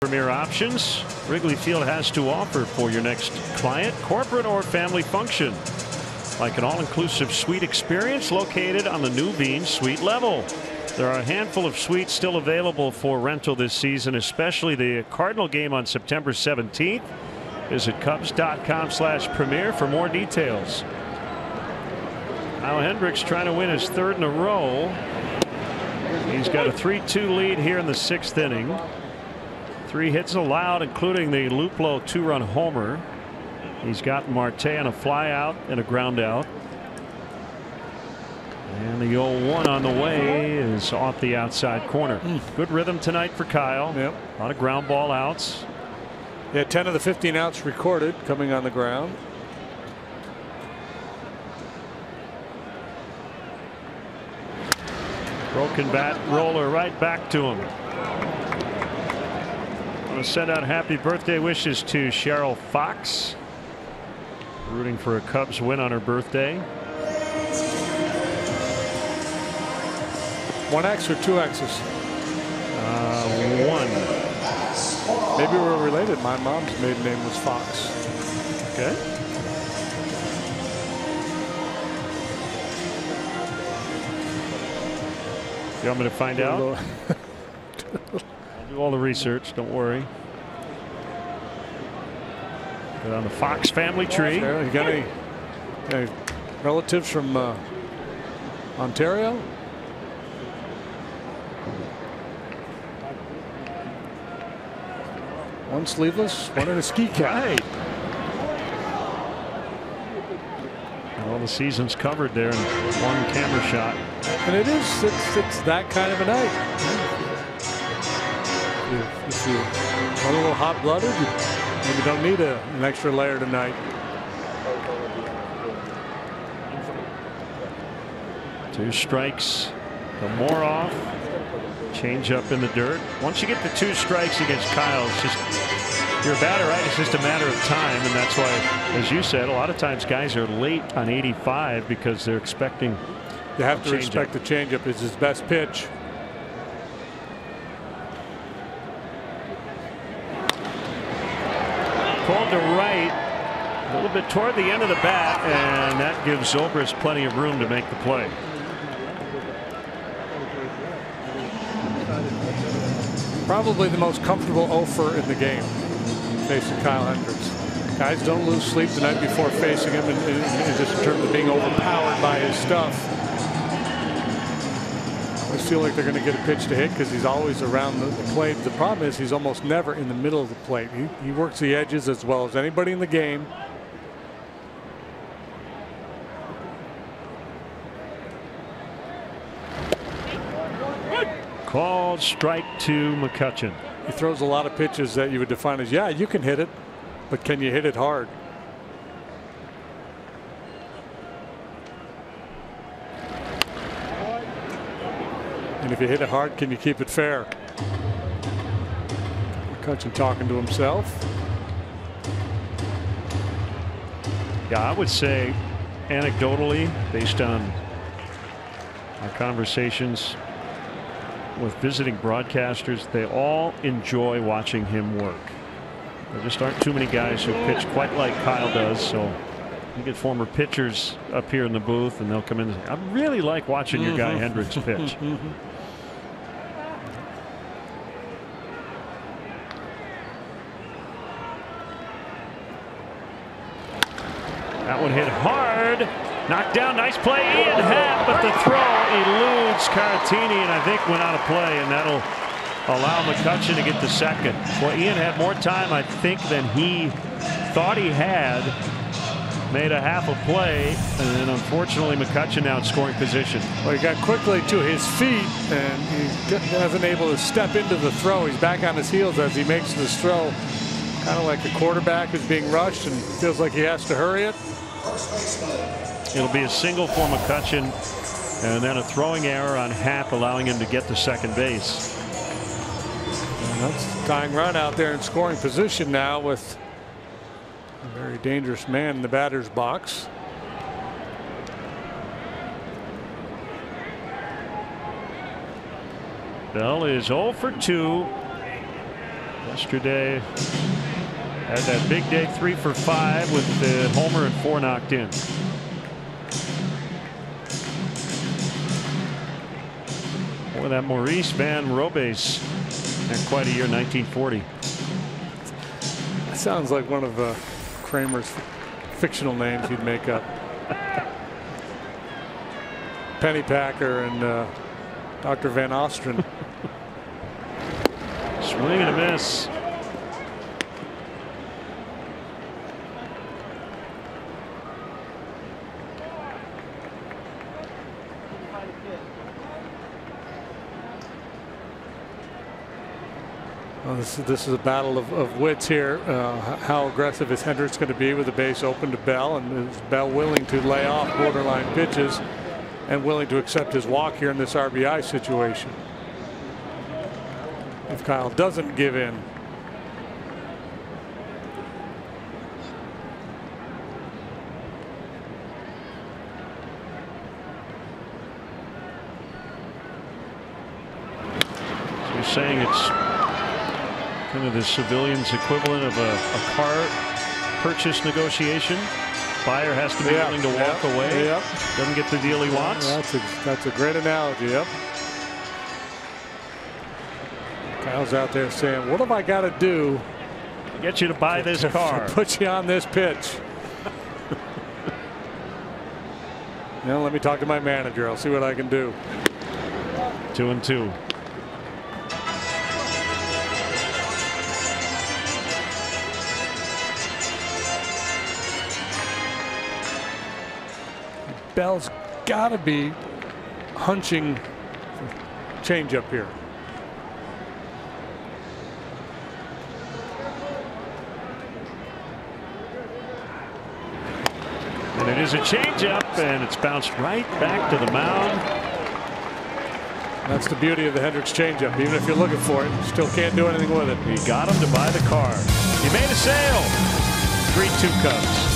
Premier options Wrigley Field has to offer for your next client, corporate, or family function. Like an all-inclusive suite experience located on the new Bean suite level. There are a handful of suites still available for rental this season, especially the Cardinal game on September 17th. Visit Cubs.com/premier for more details. Now Hendricks trying to win his third in a row. He's got a 3-2 lead here in the 6th inning. 3 hits allowed, including the Luplow 2-run homer. He's got Marte on a fly out and a ground out. And the 0-1 on the way is off the outside corner. Good rhythm tonight for Kyle. Yep. A lot of ground ball outs. Yeah, 10 of the 15 outs recorded coming on the ground. Broken bat roller right back to him. I want to send out happy birthday wishes to Cheryl Fox. Rooting for a Cubs win on her birthday. 1 X or 2 X's? 1. Maybe we're related. My mom's maiden name was Fox. Okay. You want me to find out? I'll do all the research. Don't worry. Get on the Fox family tree. You got any relatives from Ontario? One sleeveless, one in a ski cap. Right. All the season's covered there in one camera shot. And it's that kind of a night. If you want a little hot-blooded, you maybe don't need an extra layer tonight. Two strikes. The more off. Change up in the dirt. Once you get the 2 strikes against Kyle, it's just, you're a batter, right? It's just a matter of time, and that's why, as you said, a lot of times guys are late on 85 because they're expecting. You have to respect the changeup. It's his best pitch. Called to right, a little bit toward the end of the bat, and that gives Zobrist plenty of room to make the play. Probably the most comfortable offer in the game, facing Kyle Hendricks. Guys don't lose sleep the night before facing him, and just in terms of being overpowered by his stuff. I feel like they're going to get a pitch to hit because he's always around the plate. The problem is he's almost never in the middle of the plate. He works the edges as well as anybody in the game. Called strike to McCutchen. He throws a lot of pitches that you would define as, yeah, you can hit it, but can you hit it hard? And if you hit it hard, can you keep it fair? McCutchen talking to himself. Yeah, I would say anecdotally, based on our conversations with visiting broadcasters, they all enjoy watching him work. There just aren't too many guys who pitch quite like Kyle does. So you get former pitchers up here in the booth and they'll come in and say, I really like watching your guy Hendricks pitch. That one hit hard. Knocked down. Nice play. Ian Happ, but the throw eludes Caratini and I think went out of play, and that'll allow McCutchen to get the second. Well, Ian had more time, I think, than he thought he had. Made a half a play, and then unfortunately McCutchen now in scoring position. Well, he got quickly to his feet, and he wasn't able to step into the throw. He's back on his heels as he makes this throw. Kind of like a quarterback who's being rushed and feels like he has to hurry it. It'll be a single for McCutchen, and then a throwing error on Happ, allowing him to get to second base. And that's a tying run out there in scoring position now with a very dangerous man in the batter's box. Bell is 0 for 2. Yesterday had that big day, 3 for 5 with the homer and 4 knocked in. Boy, that Maurice Van Robe's had quite a year, 1940. That sounds like one of Kramer's fictional names he'd make up. Pennypacker and Dr. Van Ostrin. Swing and a miss. Well, this is a battle of wits here. How aggressive is Hendricks going to be with the base open to Bell, and is Bell willing to lay off borderline pitches and willing to accept his walk here in this RBI situation? If Kyle doesn't give in. So you're saying it's kind of the civilian's equivalent of a car purchase negotiation? Buyer has to be willing to walk away. Doesn't get the deal he wants. That's a great analogy. Yep. Kyle's out there saying, what have I got to do to get you to buy this car? To put you on this pitch. Let me talk to my manager. I'll see what I can do. 2-2. Bell's got to be hunching change up here. And it is a changeup, and it's bounced right back to the mound. That's the beauty of the Hendricks changeup. Even if you're looking for it, you still can't do anything with it. He got him to buy the car. He made a sale. 3-2 Cubs.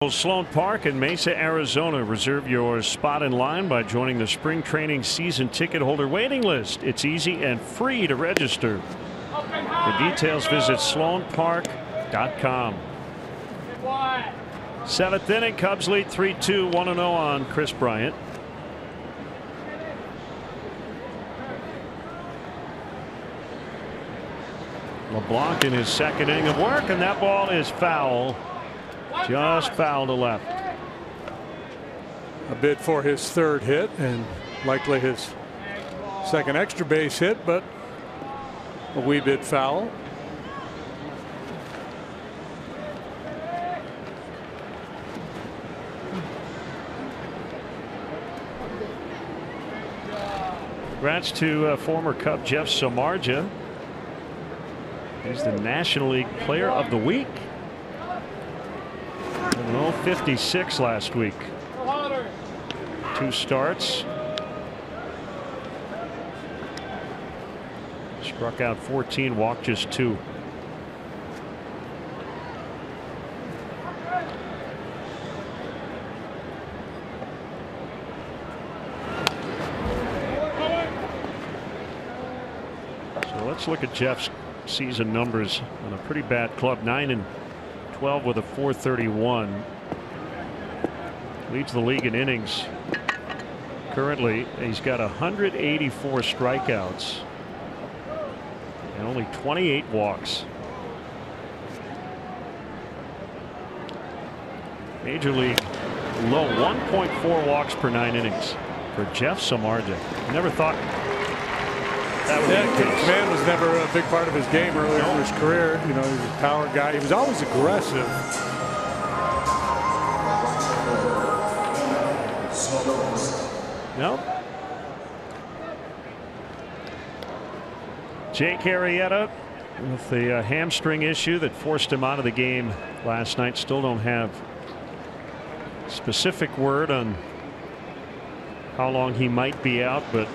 Sloan Park in Mesa, Arizona. Reserve your spot in line by joining the spring training season ticket holder waiting list. It's easy and free to register. For details, visit sloanpark.com. 7th inning, Cubs lead 3-2, 1-0 on Chris Bryant. LeBlanc in his second inning of work, and that ball is foul. Just foul to left. a bid for his 3rd hit and likely his 2nd extra base hit, but a wee bit foul. Congrats to former Cub Jeff Samardzija. He's the National League Player of the Week. 56 last week. 2 starts. Struck out 14, walked just 2. So let's look at Jeff's season numbers on a pretty bad club. 9-12 with a .431. Leads the league in innings. Currently, he's got 184 strikeouts and only 28 walks. Major league low, 1.4 walks per 9 innings for Jeff Samardzija. Never thought that would be the case. Command was never a big part of his game earlier in his career. You know, he was a power guy. He was always aggressive. No. Jake Arrieta with the hamstring issue that forced him out of the game last night. Still don't have specific word on how long he might be out, but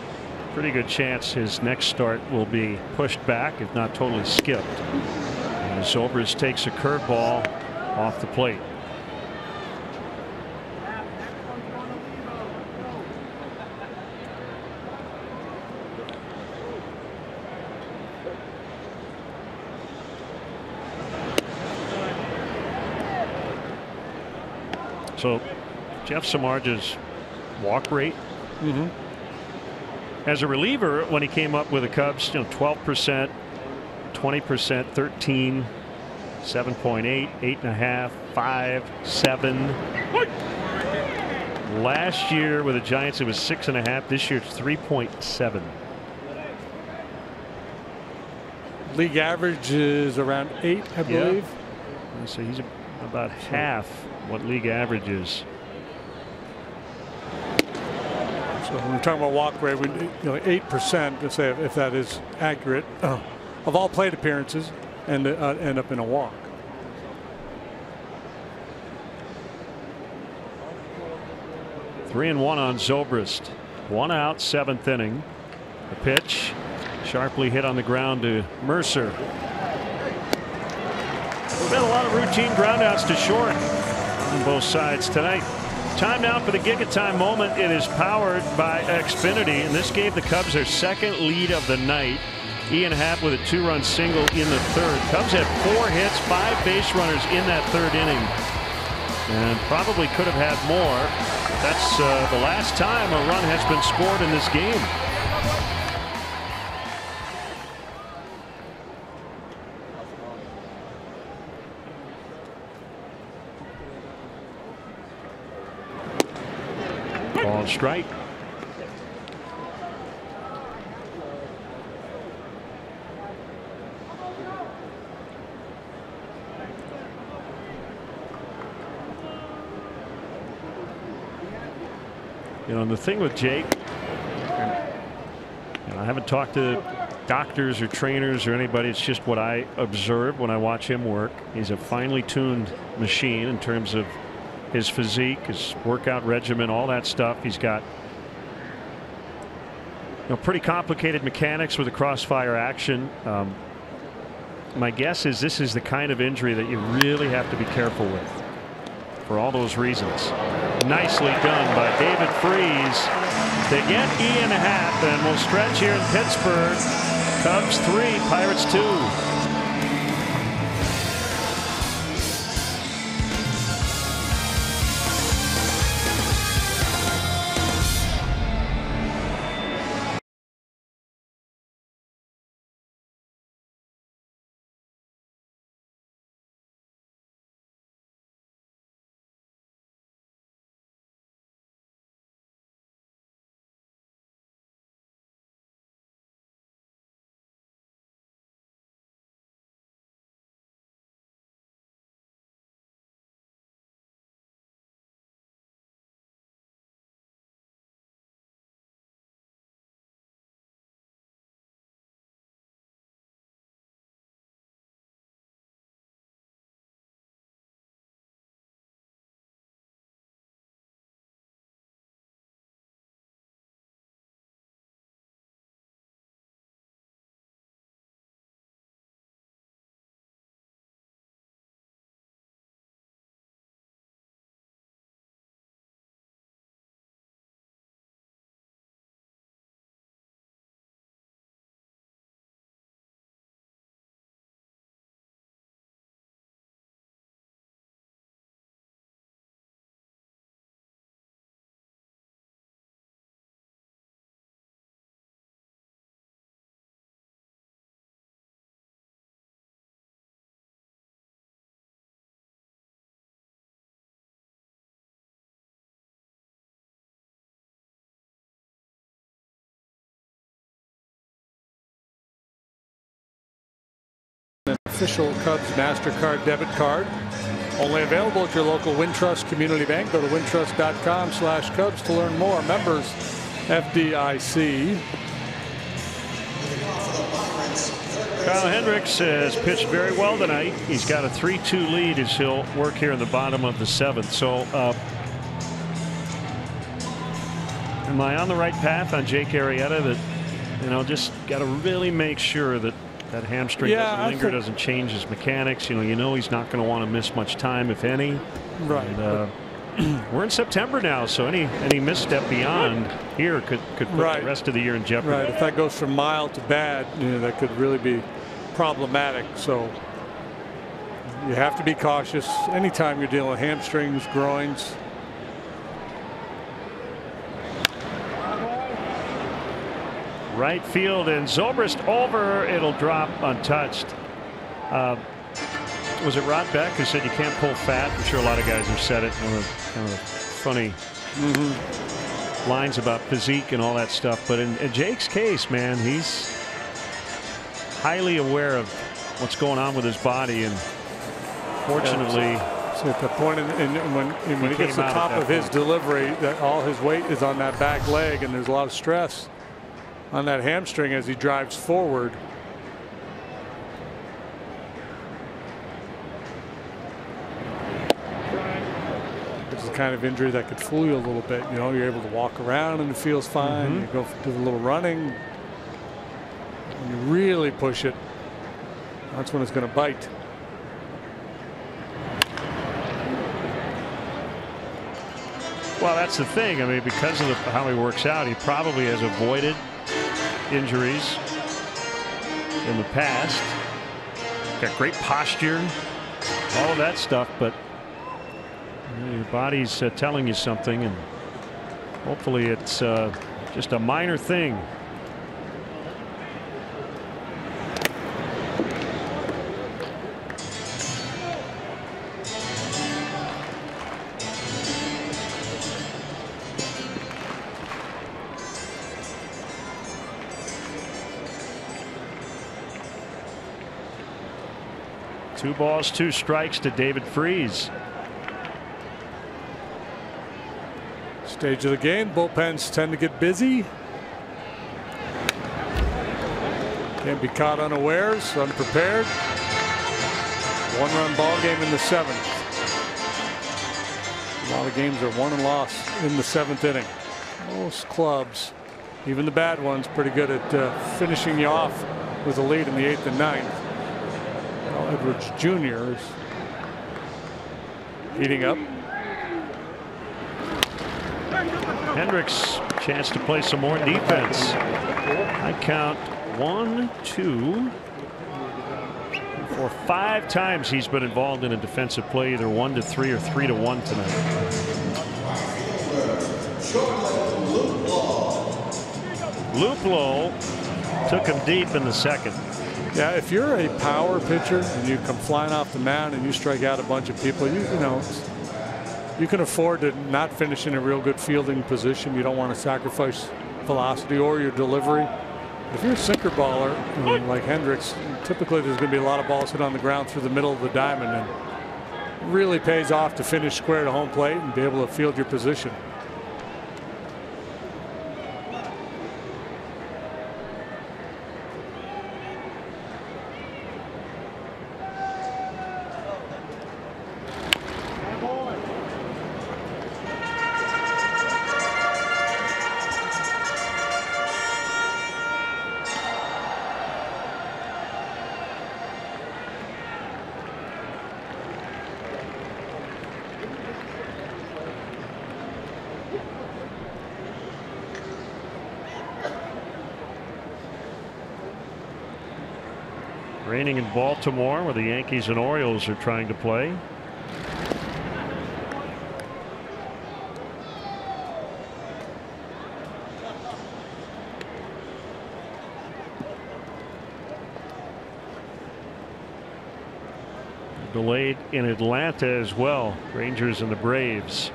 pretty good chance his next start will be pushed back, if not totally skipped. And Zobrist takes a curveball off the plate. So Jeff Samardzija's walk rate as a reliever when he came up with the Cubs, 12%, 20%, 13, 7.8, 8.5, 5, 7. Last year with the Giants it was 6.5. This year it's 3.7. League average is around 8, I believe. Yeah. So he's about half what league average is. So when we're talking about walk rate, 8%, to say if that is accurate, of all plate appearances, and end up in a walk. Three and 1 on Zobrist. 1 out, 7th inning. The pitch sharply hit on the ground to Mercer. There's been a lot of routine groundouts to short on both sides tonight. Time now for the Giga Time moment. It is powered by Xfinity, and this gave the Cubs their 2nd lead of the night. Ian Happ with a 2-run single in the 3rd. Cubs had 4 hits, 5 base runners in that 3rd inning, and probably could have had more. That's the last time a run has been scored in this game. Ball strike. And the thing with Jake, and I haven't talked to doctors or trainers or anybody, it's just what I observe when I watch him work. He's a finely tuned machine in terms of his physique, his workout regimen, all that stuff. He's got pretty complicated mechanics with the crossfire action. My guess is this is the kind of injury that you really have to be careful with for all those reasons. Nicely done by David Freese to get Ian Happ, and we'll stretch here in Pittsburgh. Cubs 3, Pirates 2. official Cubs MasterCard debit card. Only available at your local Wintrust Community Bank. Go to wintrust.com/Cubs to learn more. Members FDIC. Kyle Hendricks has pitched very well tonight. He's got a 3-2 lead as he'll work here in the bottom of the 7th. So am I on the right path on Jake Arrieta? That, you know, just got to really make sure that that hamstring doesn't linger, doesn't change his mechanics. You know he's not going to want to miss much time, if any. Right. And, we're in September now, so any misstep beyond here could put the rest of the year in jeopardy. Right. If that goes from mild to bad, that could really be problematic. So you have to be cautious anytime you're dealing with hamstrings, groins. Right field, and Zobrist over. It'll drop untouched. Was it Rod Beck who said you can't pull fat? I'm sure a lot of guys have said it. One of the kind of funny lines about physique and all that stuff. But in Jake's case, man, he's highly aware of what's going on with his body, and fortunately, so at the point when he gets to the top of his delivery, that all his weight is on that back leg, and there's a lot of stress on that hamstring as he drives forward. It's the kind of injury that could fool you a little bit. You're able to walk around and it feels fine. You go do a little running. When you really push it, that's when it's going to bite. Well, that's the thing. I mean, because of how he works out, he probably has avoided injuries in the past. Got great posture, all of that stuff, but your body's telling you something, and hopefully it's just a minor thing. Two balls, 2 strikes to David Freese. Stage of the game, bullpens tend to get busy. Can't be caught unawares, unprepared. 1-run ball game in the 7th. A lot of games are won and lost in the 7th inning. Most clubs, even the bad ones, pretty good at finishing you off with a lead in the 8th and 9th. Edwards Jr. is heating up. Hendricks, chance to play some more defense. I count 1, 2, 4, 5 times he's been involved in a defensive play, either 1-3 or 3-1 tonight. Luplow took him deep in the 2nd. Yeah, if you're a power pitcher and you come flying off the mound and you strike out a bunch of people, you can afford to not finish in a real good fielding position. You don't want to sacrifice velocity or your delivery. If you're a sinker baller like Hendricks, typically there's going to be a lot of balls hit on the ground through the middle of the diamond, and it really pays off to finish square to home plate and be able to field your position. Raining in Baltimore, where the Yankees and Orioles are trying to play. Delayed in Atlanta as well. Rangers and the Braves.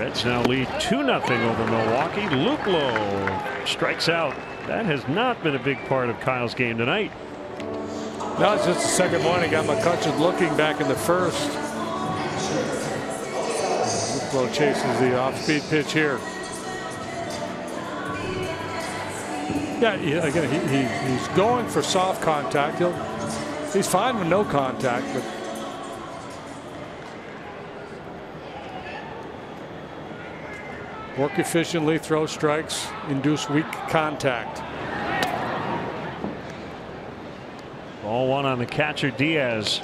Reds now lead 2-0 over Milwaukee. Luplow strikes out. That has not been a big part of Kyle's game tonight. No, it's just the second one. He got McCutcheon looking back in the first. Luplow chases the off-speed pitch here. Yeah, again, he's going for soft contact. He's fine with no contact, but work efficiently, throw strikes, induce weak contact. Ball one on the catcher, Diaz.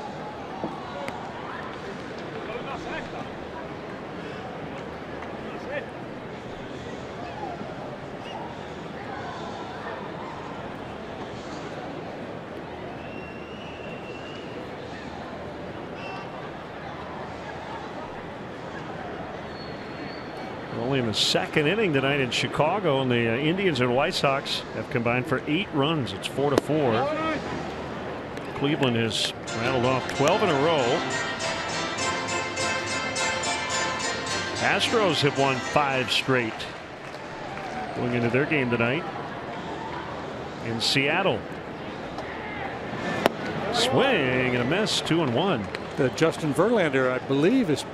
Only in the second inning tonight in Chicago, and the Indians and White Sox have combined for 8 runs. It's 4-4. Cleveland has rattled off 12 in a row. Astros have won 5 straight going into their game tonight in Seattle. Swing and a miss, 2-1. Justin Verlander, I believe, is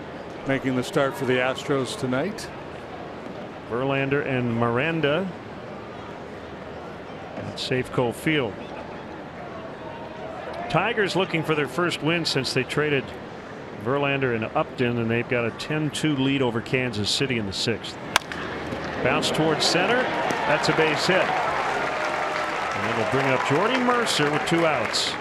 making the start for the Astros tonight. Verlander and Miranda at Safeco Field. Tigers looking for their first win since they traded Verlander and Upton, and they've got a 10-2 lead over Kansas City in the 6th. Bounce towards center. That's a base hit. And it'll bring up Jordy Mercer with 2 outs.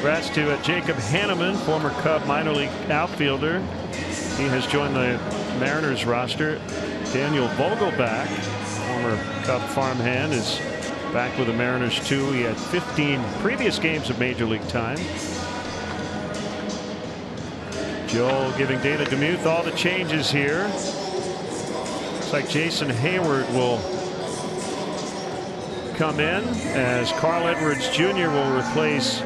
Congrats to Jacob Hanneman, former Cub minor league outfielder. He has joined the Mariners roster. Daniel Vogelbach, former Cub farmhand, is back with the Mariners too. He had 15 previous games of major league time. Joe giving David Demuth all the changes here. Looks like Jason Hayward will come in as Carl Edwards Jr. will replace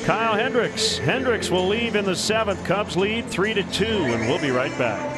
Kyle Hendricks. Hendricks will leave in the 7th. Cubs lead 3-2, and we'll be right back.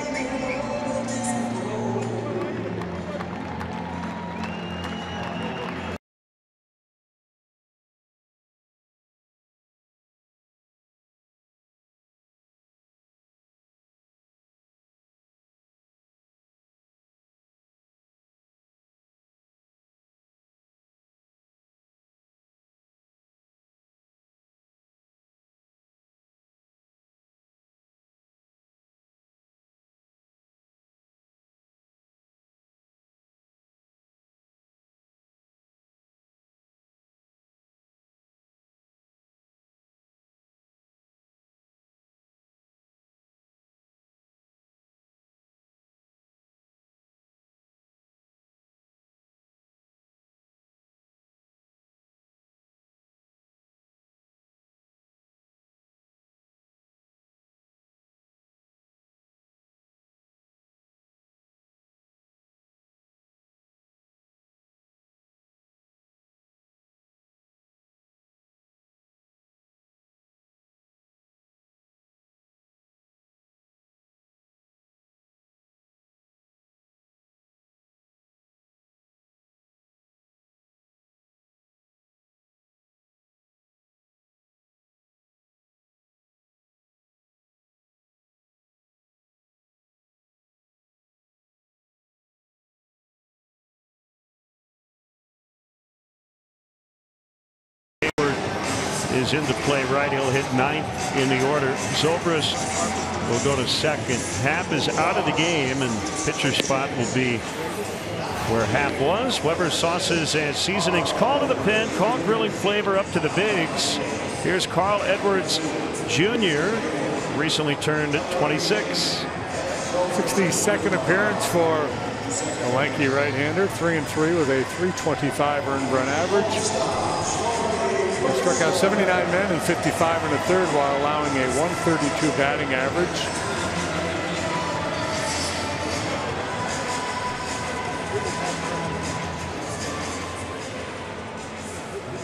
Is into play right. He'll hit 9th in the order. Zobrist will go to 2nd. Happ is out of the game, and pitcher spot will be where Happ was. Weber sauces and seasonings call to the pen. Call grilling flavor up to the bigs. Here's Carl Edwards Jr. recently turned 26. 62nd appearance for a lanky right-hander. 3-3 with a .325 earned run average. He struck out 79 men in 55 and a third while allowing a .132 batting average.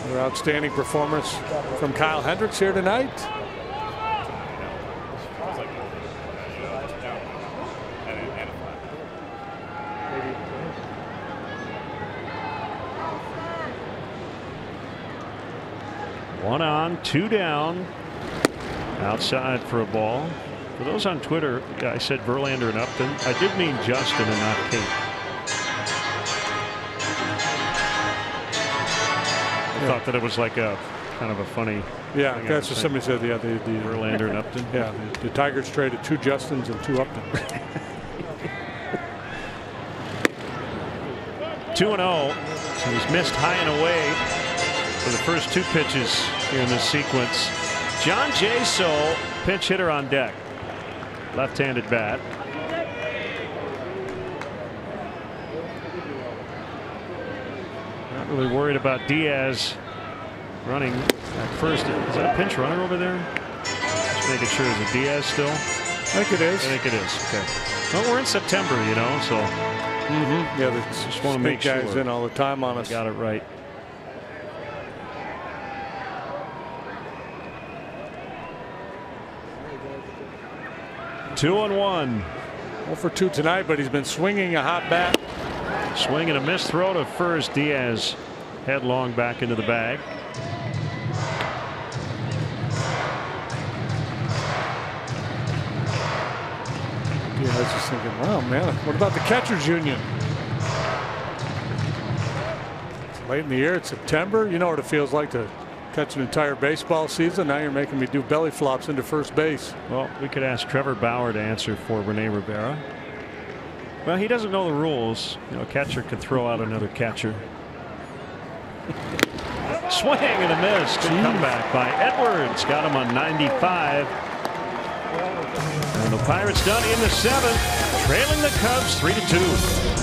Another outstanding performance from Kyle Hendricks here tonight. One on, two down. Outside for a ball. For those on Twitter, I said Verlander and Upton. I did mean Justin and not Kate. I thought that it was like a kind of a funny. Yeah, that's what somebody said. Yeah, the Verlander and Upton. Yeah, the Tigers traded 2 Justins and 2 Uptons. 2-0. So he's missed high and away for the first 2 pitches here in this sequence. John Jaso, pinch hitter on deck. Left-handed bat. Not really worried about Diaz running at first. Is that a pinch runner over there? Just making sure. Is it Diaz still? I think it is. I think it is. Okay. Well, we're in September, you know, so. Yeah, they just want to make guys in all the time on us. Got it right. Two and 1. 0 for 2 tonight, but he's been swinging a hot bat. Swing and a missed throw to first. Diaz headlong back into the bag. Yeah, I was just thinking, wow, man, what about the catchers union? It's late in the year. It's September. You know what it feels like to catch an entire baseball season. Now you're making me do belly flops into first base. Well, we could ask Trevor Bauer to answer for Rene Rivera. Well, he doesn't know the rules. You know, a catcher could throw out another catcher. Swing and a miss. Good comeback by Edwards. Got him on 95. And the Pirates done in the 7th, trailing the Cubs 3-2.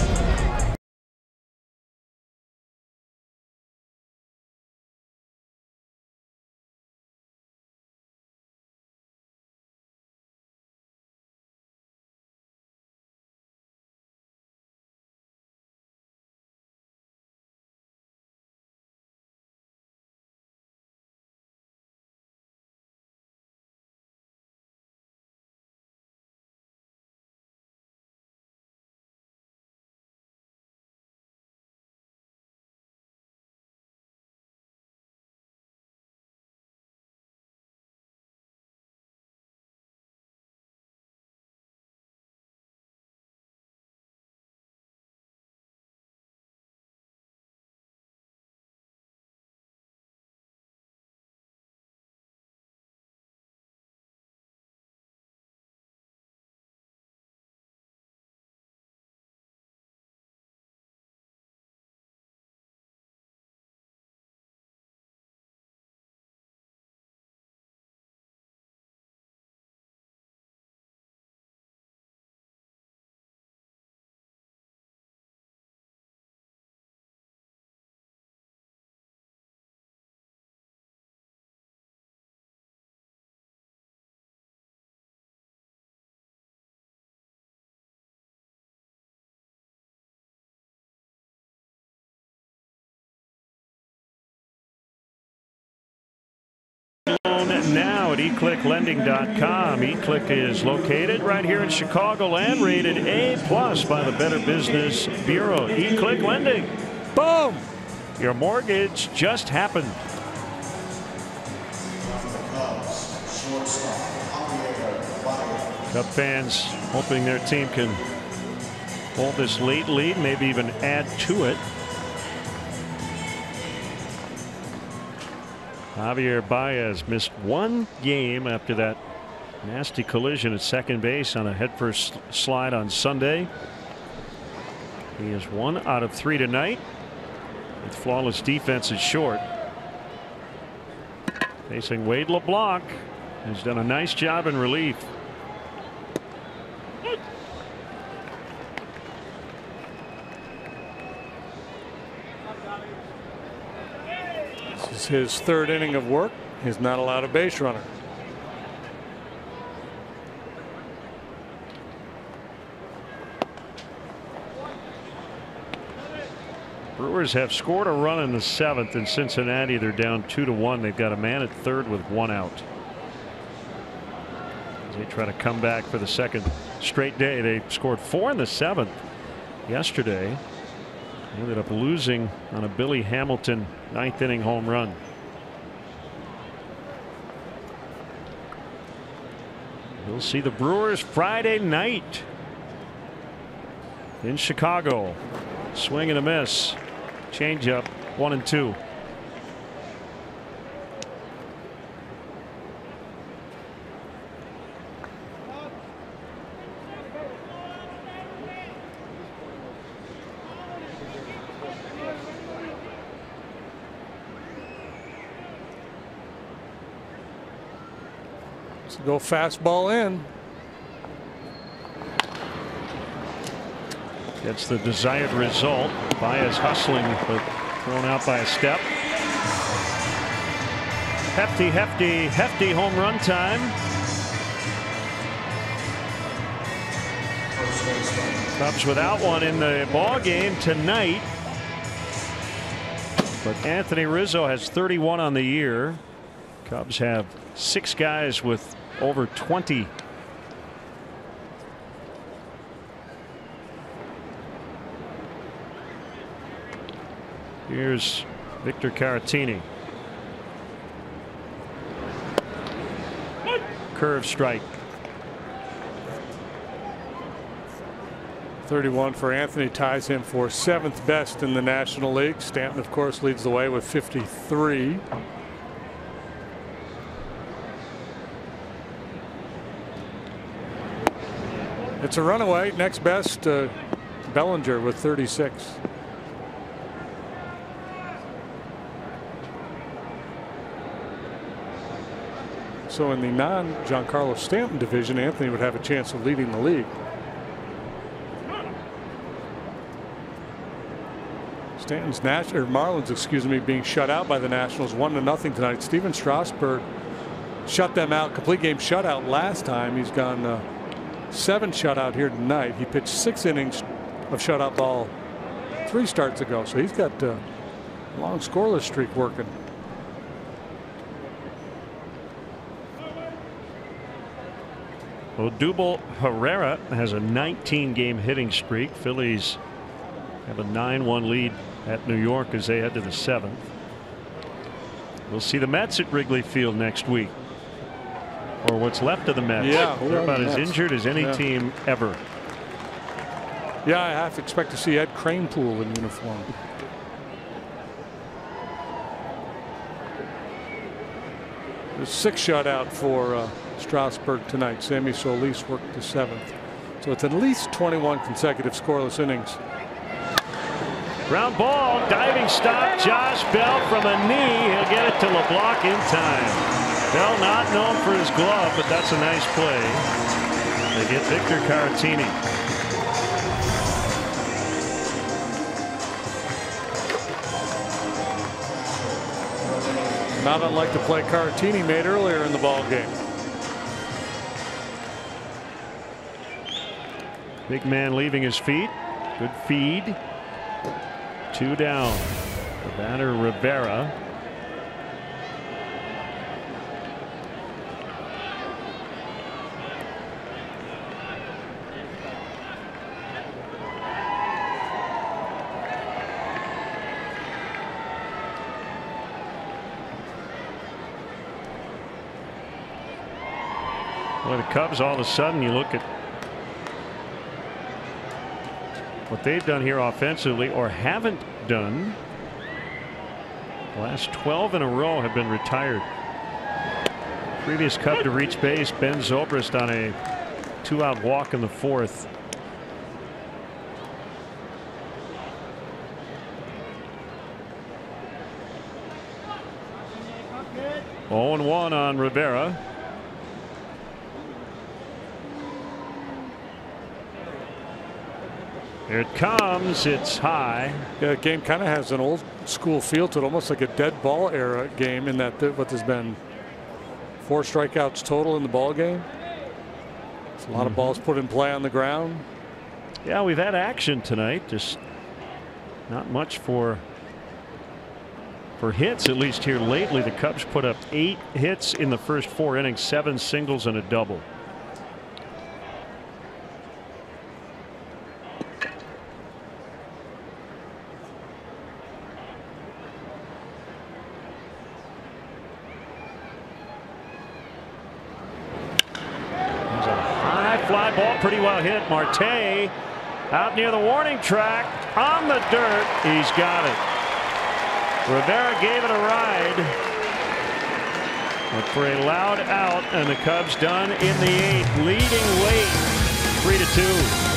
Now at eclicklending.com. eClick is located right here in Chicagoland, rated A+ by the Better Business Bureau. eClick Lending. Boom! Your mortgage just happened. Cub fans hoping their team can hold this late lead, maybe even add to it. Javier Baez missed 1 game after that nasty collision at second base on a headfirst slide on Sunday. He is 1 out of 3 tonight with flawless defense at short. Facing Wade LeBlanc, who's done a nice job in relief. This is his 3rd inning of work. He's not allowed a base runner. Brewers have scored a run in the 7th. In Cincinnati, they're down 2-1. They've got a man at third with 1 out. As they try to come back for the second straight day. They scored 4 in the 7th yesterday. They ended up losing on a Billy Hamilton 9th inning home run. We'll see the Brewers Friday night in Chicago. Swing and a miss. Changeup, 1-2. Let's go fastball in. Gets the desired result. Baez hustling, but thrown out by a step. Hefty home run time. Cubs without one in the ball game tonight. But Anthony Rizzo has 31 on the year. Cubs have 6 guys with over 20. Here's Victor Caratini. Curve strike. 31 for Anthony ties him for 7th best in the National League. Stanton, of course, leads the way with 53. It's a runaway. Next best, Bellinger with 36. So in the non-Giancarlo Stanton division, Anthony would have a chance of leading the league. Stanton's Marlins, excuse me, being shut out by the Nationals 1-0 tonight. Steven Strasburg shut them out. Complete game shutout last time. He's gone 7 shutout here tonight. He pitched 6 innings of shutout ball 3 starts ago. So he's got a long scoreless streak working. Odubel Herrera has a 19-game hitting streak. Phillies have a 9-1 lead at New York as they head to the 7th. We'll see the Mets at Wrigley Field next week, or what's left of the Mets. Yeah, they're about as injured as any team ever. Yeah, I have to expect to see Ed Kranepool in uniform. There's 6 shutout for Strasburg tonight. Sammy Solis worked the 7th. So it's at least 21 consecutive scoreless innings. Ground ball, diving stop, Josh Bell from a knee. He'll get it to LeBlanc in time. Bell not known for his glove, but that's a nice play. They get Victor Caratini. Not unlike the play Caratini made earlier in the ball game. Big man leaving his feet. Good feed. 2 down. The batter Rivera. Well, the Cubs, all of a sudden, you look at what they've done here offensively, or haven't done. The last 12 in a row have been retired. Previous Cub to reach base, Ben Zobrist on a 2-out walk in the 4th. Oh, 0-1 on Rivera. Here it comes. It's high. Yeah, the game kind of has an old school feel to it, almost like a dead ball era game, in that what there's been 4 strikeouts total in the ball game. It's a lot of balls put in play on the ground. Yeah, we've had action tonight. Just Not much for hits, at least here lately. The Cubs put up 8 hits in the first 4 innings, 7 singles and a double. There's a high fly ball, pretty well hit. Marte out near the warning track, on the dirt. He's got it. Rivera gave it a ride, but for a loud out, and the Cubs done in the 8th, leading late, 3-2.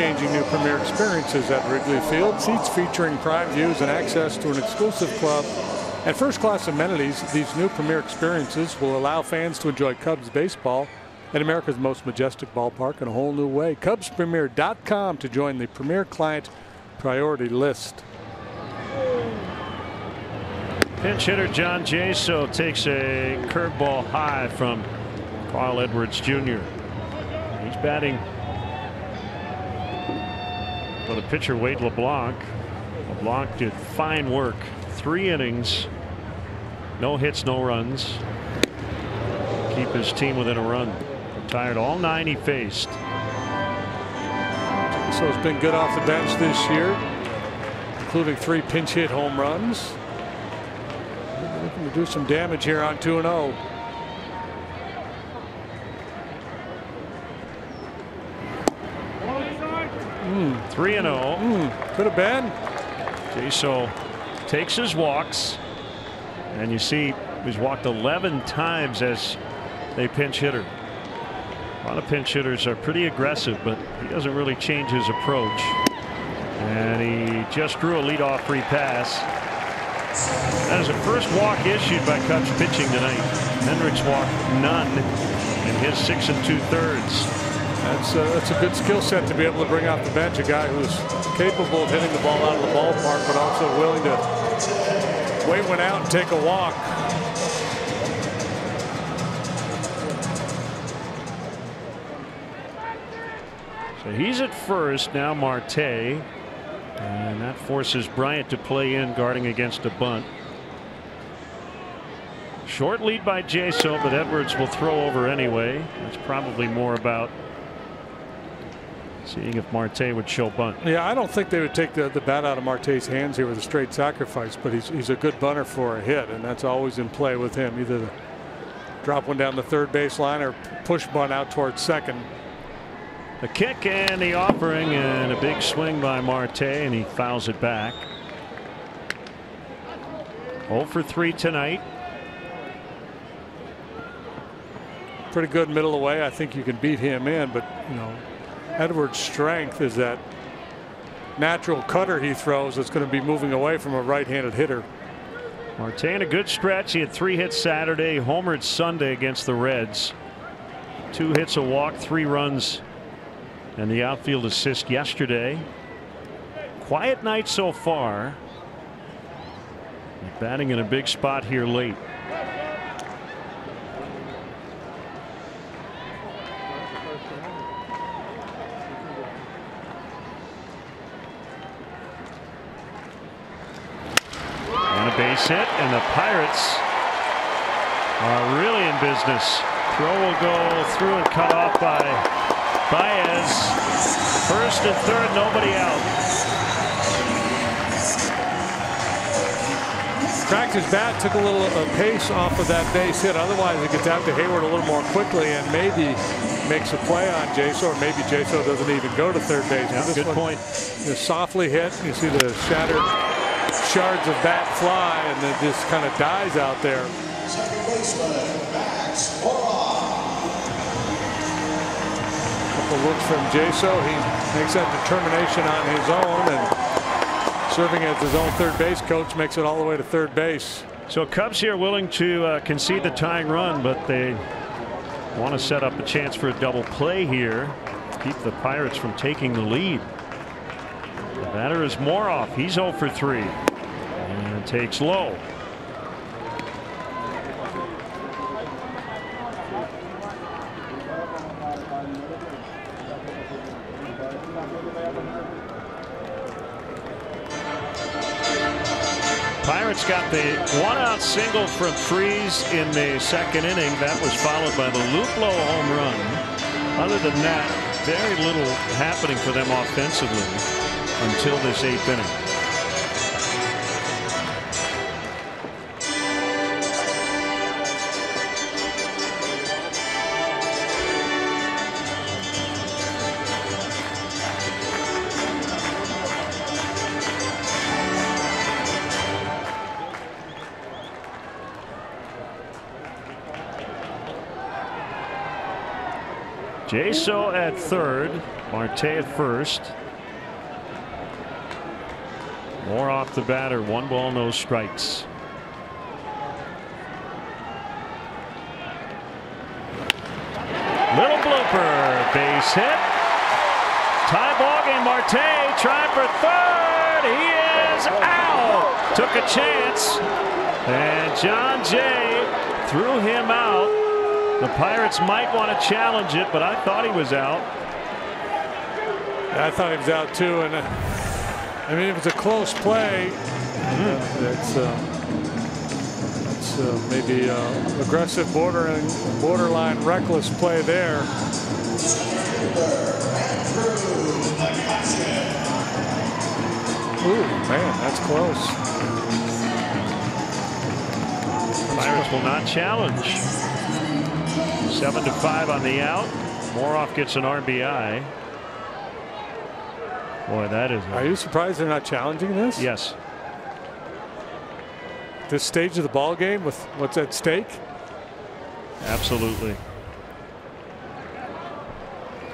Changing new premier experiences at Wrigley Field. Seats featuring prime views and access to an exclusive club and first-class amenities. These new premier experiences will allow fans to enjoy Cubs baseball at America's most majestic ballpark in a whole new way. CubsPremier.com to join the Premier Client Priority List. Pinch hitter John Jaso takes a curveball high from Carl Edwards Jr. He's batting for the pitcher Wade LeBlanc. LeBlanc did fine work. 3 innings, no hits, no runs. Keep his team within a run. Retired all 9 he faced. So it's been good off the bench this year, including 3 pinch hit home runs. Looking to do some damage here on 2-0. Mm. 3-0. Could have been. Jaso takes his walks, and you see he's walked 11 times as a pinch hitter. A lot of pinch hitters are pretty aggressive, but he doesn't really change his approach. And he just drew a leadoff free pass. That is the first walk issued by Cubs pitching tonight. Hendricks walked none in his 6 2/3. That's a good skill set to be able to bring off the bench a guy who's capable of hitting the ball out of the ballpark, but also willing to wait one out and take a walk. So he's at first now, Marte, and that forces Bryant to play in guarding against a bunt. Short lead by Jaso, but Edwards will throw over anyway. That's probably more about Seeing if Marte would show bunt. Yeah, I don't think they would take the bat out of Marte's hands here with a straight sacrifice, but he's a good bunter for a hit, and that's always in play with him. Either the drop one down the third baseline or push bunt out towards second. The kick and the offering, and a big swing by Marte, and he fouls it back. 0 for 3 tonight. Pretty good middle of the way. I think you can beat him in, but you know, Edwards' strength is that natural cutter he throws that's going to be moving away from a right-handed hitter. Marte in a good stretch. He had 3 hits Saturday, homered Sunday against the Reds. 2 hits, a walk, 3 runs, and the outfield assist yesterday. Quiet night so far. Batting in a big spot here late. And a base hit, and the Pirates are really in business. Throw will go through and cut off by Baez. First and third, nobody out. Cracked his bat, took a little pace off of that base hit. Otherwise, it gets out to Hayward a little more quickly and maybe makes a play on Jaso, or maybe Jaso doesn't even go to third base. Yeah, good point. Is softly hit. You see the shattered shards of bat fly, and it just kind of dies out there. Couple looks from Jaso. He makes that determination on his own, and serving as his own third base coach makes it all the way to third base. So Cubs here willing to concede the tying run, but they want to set up a chance for a double play here. Keep the Pirates from taking the lead. The batter is Moroff. He's 0 for 3 and takes low. Pirates got the 1-out single from Freese in the second inning. That was followed by the Luplow home run. Other than that, very little happening for them offensively until this 8th inning. Jaso at third, Marte at first. More off the batter, 1 ball, no strikes. Little blooper, base hit. Tie ball game. Marte trying for third. He is out. Took a chance, and John Jay threw him out. The Pirates might want to challenge it, but I thought he was out. I thought he was out too, and I mean, it was a close play. That's maybe aggressive, borderline reckless play there. Ooh, man, that's close. Pirates will not challenge. 7-5 on the out. Moroff gets an RBI. Boy, that is. Are you surprised they're not challenging this? Yes. This stage of the ball game with what's at stake? Absolutely.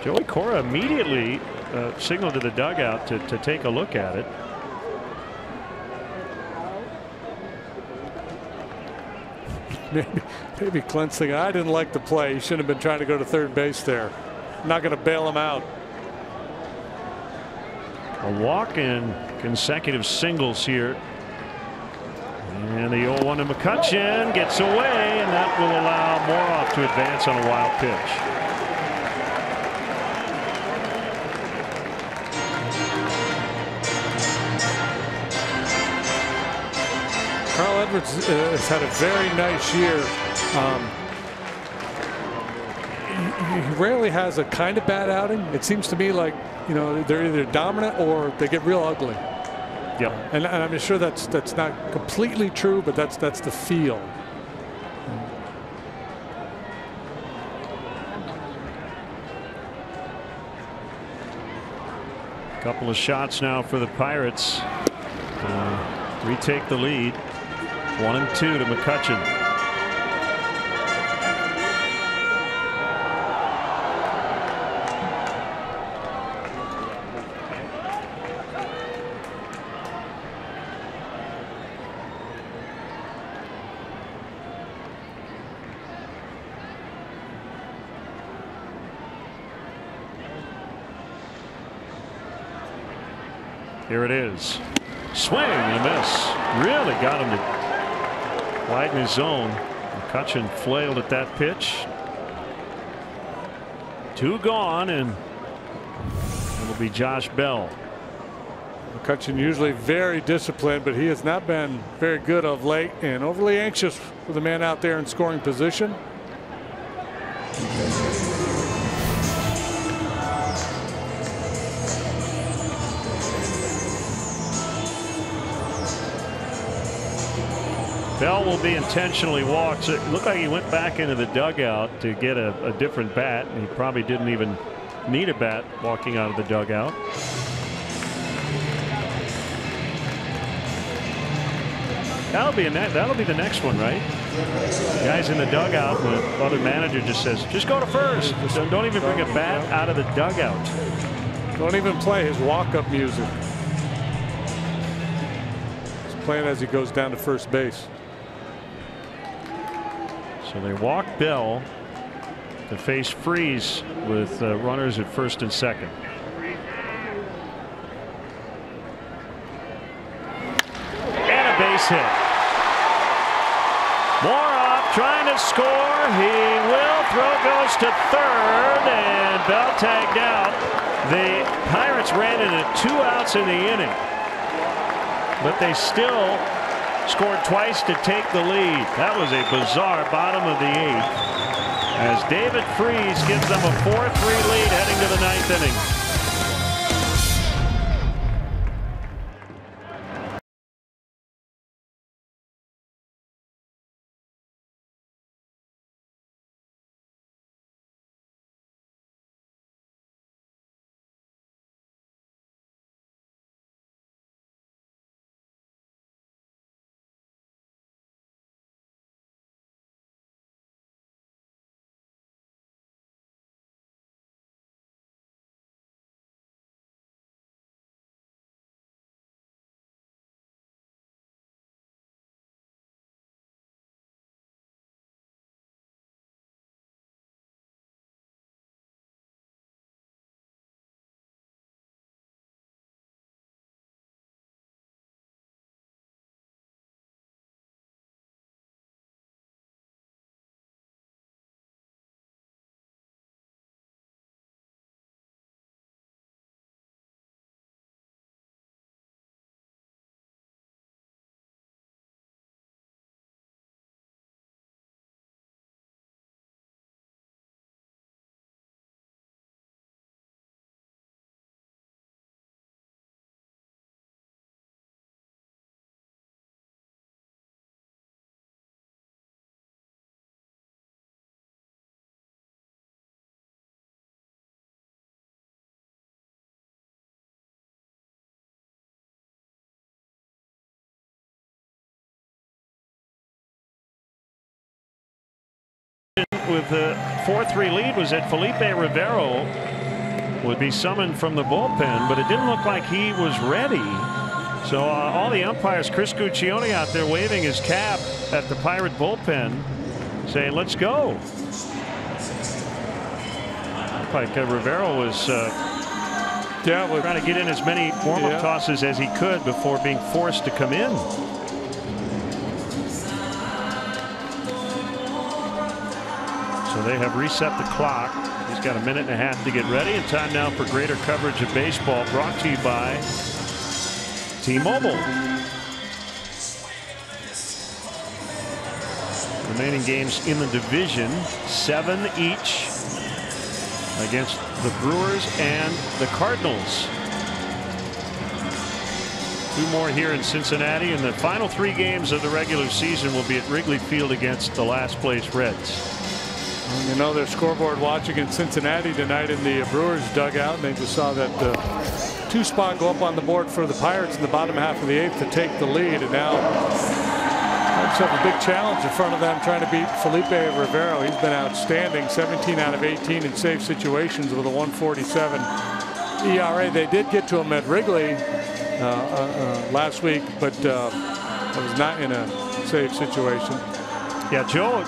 Joey Cora immediately signaled to the dugout to take a look at it. Maybe Clint's thinking, I didn't like the play. He shouldn't have been trying to go to third base there. I'm not going to bail him out. A walk and consecutive singles here. And the 0-1 to McCutchen gets away, and that will allow Moroff to advance on a wild pitch. Carl Edwards has had a very nice year. he rarely has a kind of bad outing. It seems to me like, you know, they're either dominant or they get real ugly. Yep. And I'm sure that's not completely true, but that's the feel. Couple of shots now for the Pirates. Retake the lead. 1-2 to McCutchen. Here it is. Swing and a miss. Really got him to widen his zone. McCutchen flailed at that pitch. 2 gone, and it'll be Josh Bell. McCutchen usually very disciplined, but he has not been very good of late and overly anxious with the man out there in scoring position. Bell will be intentionally walked. So it looked like he went back into the dugout to get a different bat, and he probably didn't even need a bat walking out of the dugout. That'll be the next one, right? The guy's in the dugout, and the other manager just says, "Just go to first. Don't even bring a bat out of the dugout. Don't even play his walk-up music." He's playing as he goes down to first base. So they walk Bell to face Freeze with runners at first and second. And a base hit. Moore up, trying to score. He will. Throw goes to third, and Bell tagged out. The Pirates ran into 2 outs in the inning, but they still scored twice to take the lead. That was a bizarre bottom of the 8th as David Freese gives them a 4-3 lead heading to the 9th inning. With the 4-3 lead was that Felipe Rivero would be summoned from the bullpen, but it didn't look like he was ready. So all the umpires, Chris Guccione out there waving his cap at the Pirate bullpen, saying, "Let's go." Like Rivero was trying to get in as many warm-up tosses as he could before being forced to come in. So they have reset the clock. He's got a minute and a half to get ready, and time now for greater coverage of baseball, brought to you by T-Mobile. Remaining games in the division, 7 each against the Brewers and the Cardinals. 2 more here in Cincinnati, and the final 3 games of the regular season will be at Wrigley Field against the last place Reds. You know, they're scoreboard watching in Cincinnati tonight in the Brewers dugout, and they just saw that 2 spot go up on the board for the Pirates in the bottom half of the 8th to take the lead, and now Pirates have a big challenge in front of them trying to beat Felipe Rivero. He's been outstanding, 17 out of 18 in safe situations with a 1.47 ERA. They did get to him at Wrigley last week, but it was not in a safe situation. Yeah, Joe,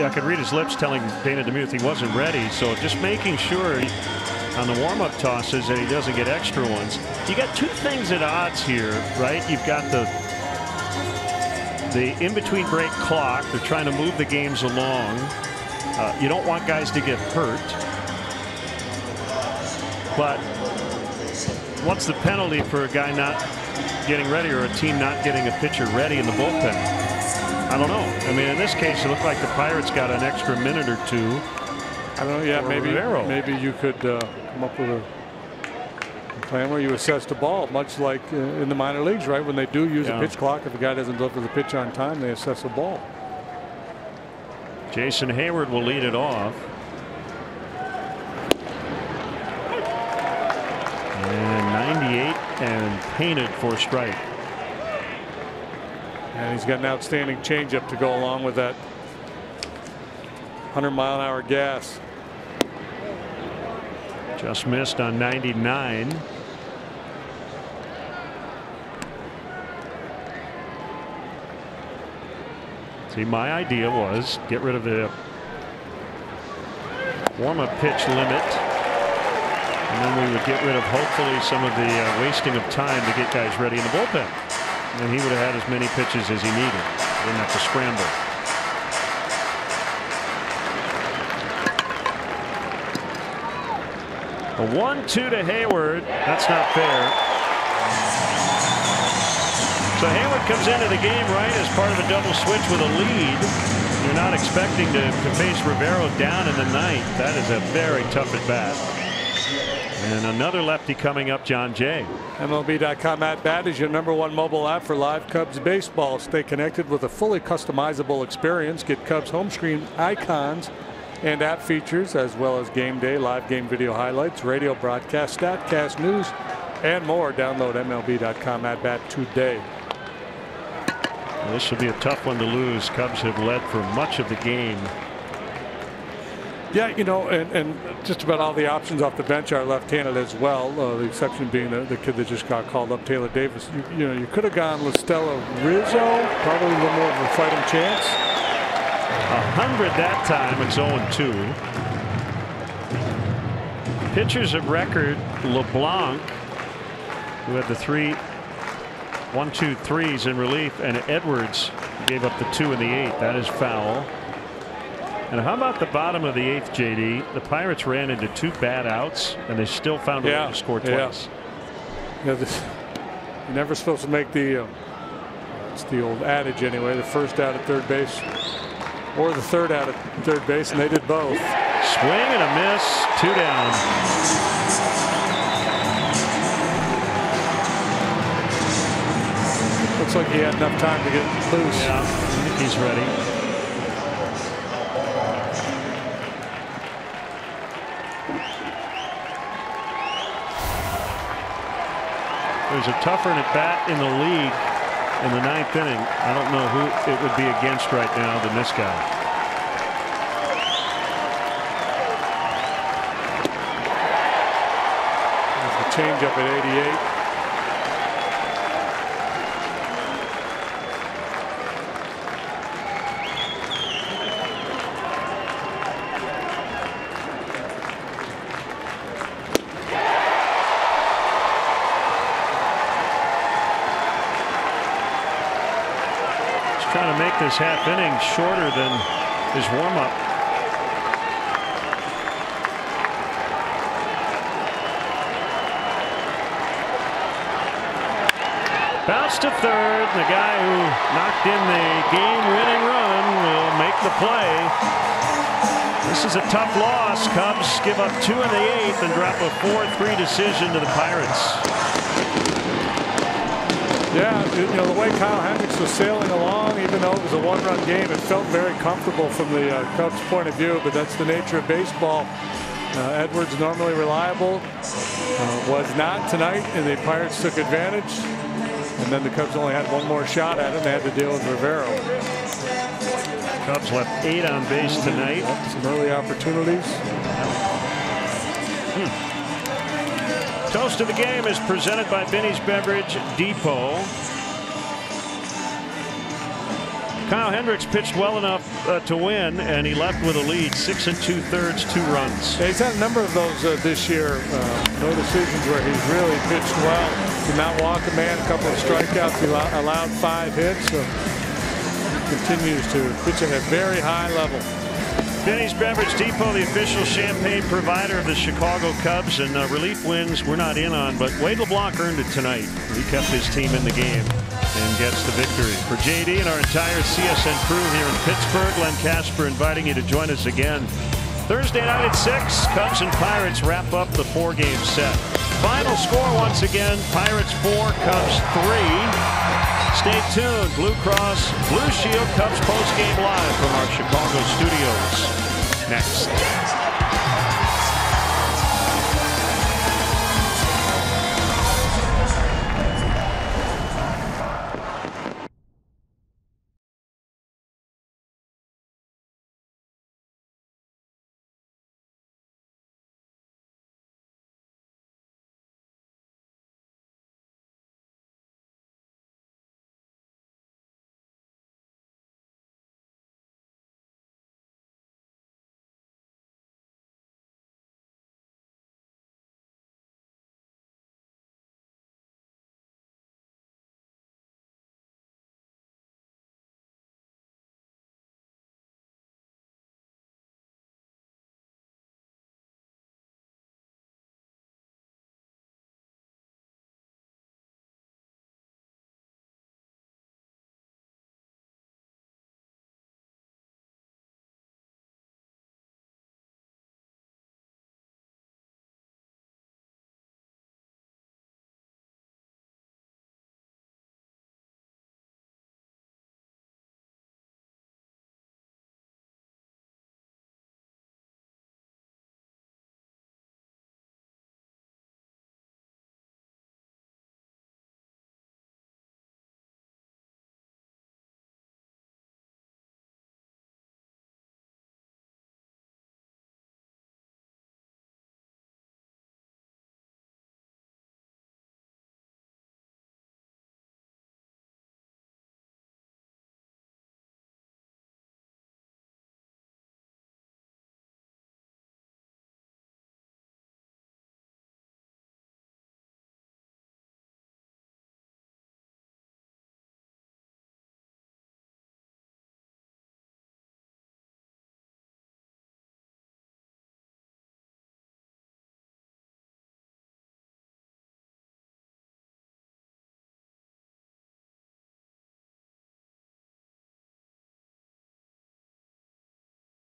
I could read his lips telling Dana DeMuth he wasn't ready, so just making sure on the warm-up tosses that he doesn't get extra ones. You got 2 things at odds here, right? You've got the in-between break clock. They're trying to move the games along. You don't want guys to get hurt. But what's the penalty for a guy not getting ready or a team not getting a pitcher ready in the bullpen? I don't know. I mean, in this case, it looked like the Pirates got an extra minute or 2. I don't know. Yeah, maybe you could come up with a plan where you assess the ball, much like in the minor leagues, right? When they do use a pitch clock, if a guy doesn't deliver the pitch on time, they assess the ball. Jason Hayward will lead it off. And 98 and painted for strike. And he's got an outstanding changeup to go along with that 100-mile-an-hour gas. Just missed on 99. See, my idea was get rid of the warm-up pitch limit, and then we would get rid of hopefully some of the wasting of time to get guys ready in the bullpen. And he would have had as many pitches as he needed. Didn't have to scramble. A 1-2 to Hayward. That's not fair. So Hayward comes into the game right as part of a double switch with a lead. You're not expecting to face Rivero down in the 9th. That is a very tough at bat. And another lefty coming up, John Jay. MLB.com at bat is your #1 mobile app for live Cubs baseball. Stay connected with a fully customizable experience. Get Cubs home screen icons and app features, as well as game day, live game video highlights, radio broadcast, statcast, news, and more. Download MLB.com at bat today. Well, this should be a tough one to lose. Cubs have led for much of the game. Yeah, you know, and just about all the options off the bench are left-handed as well. The exception being the kid that just got called up, Taylor Davis. You know, you could have gone Listella Rizzo, probably a little more of a fighting chance. 100 that time. It's 0-2. Pitchers of record: LeBlanc, who had the 1-2-3s in relief, and Edwards gave up the 2 in the 8th. That is foul. And how about the bottom of the 8th, JD? The Pirates ran into 2 bad outs, and they still found a way to score twice. Yeah, you're never supposed to make the it's the old adage anyway, the first out at third base or the third out at third base, and they did both. Swing and a miss, 2 down. Looks like he had enough time to get loose. Yeah, I think he's ready. There's a tougher at bat in the league in the 9th inning. I don't know who it would be against right now than this guy. There's the changeup at 88. Trying to make this half inning shorter than his warm-up. Bounce to third. The guy who knocked in the game-winning run will make the play. This is a tough loss. Cubs give up 2 in the 8th and drop a 4-3 decision to the Pirates. Yeah, you know, the way Kyle Hendricks was sailing along, even though it was a one-run game, it felt very comfortable from the Cubs' point of view, but that's the nature of baseball. Edwards, normally reliable, was not tonight, and the Pirates took advantage. And then the Cubs only had one more shot at him. They had to deal with Rivero. Cubs left 8 on base tonight. Some early opportunities. Toast of the game is presented by Binny's Beverage Depot. Kyle Hendricks pitched well enough to win, and he left with a lead, 6 2/3, 2 runs. Yeah, he's had a number of those this year. No decisions where he's really pitched well. Did not walk a man, a couple of strikeouts. He allowed 5 hits. So he continues to pitch at a very high level. Binny's Beverage Depot, the official champagne provider of the Chicago Cubs, and relief wins we're not in on, but Wade LeBlanc earned it tonight. He kept his team in the game and gets the victory. For JD and our entire CSN crew here in Pittsburgh, Glenn Casper inviting you to join us again Thursday night at 6. Cubs and Pirates wrap up the 4-game set. Final score once again, Pirates 4, Cubs 3. Stay tuned. Blue Cross Blue Shield Cubs postgame live from our Chicago studios. Next.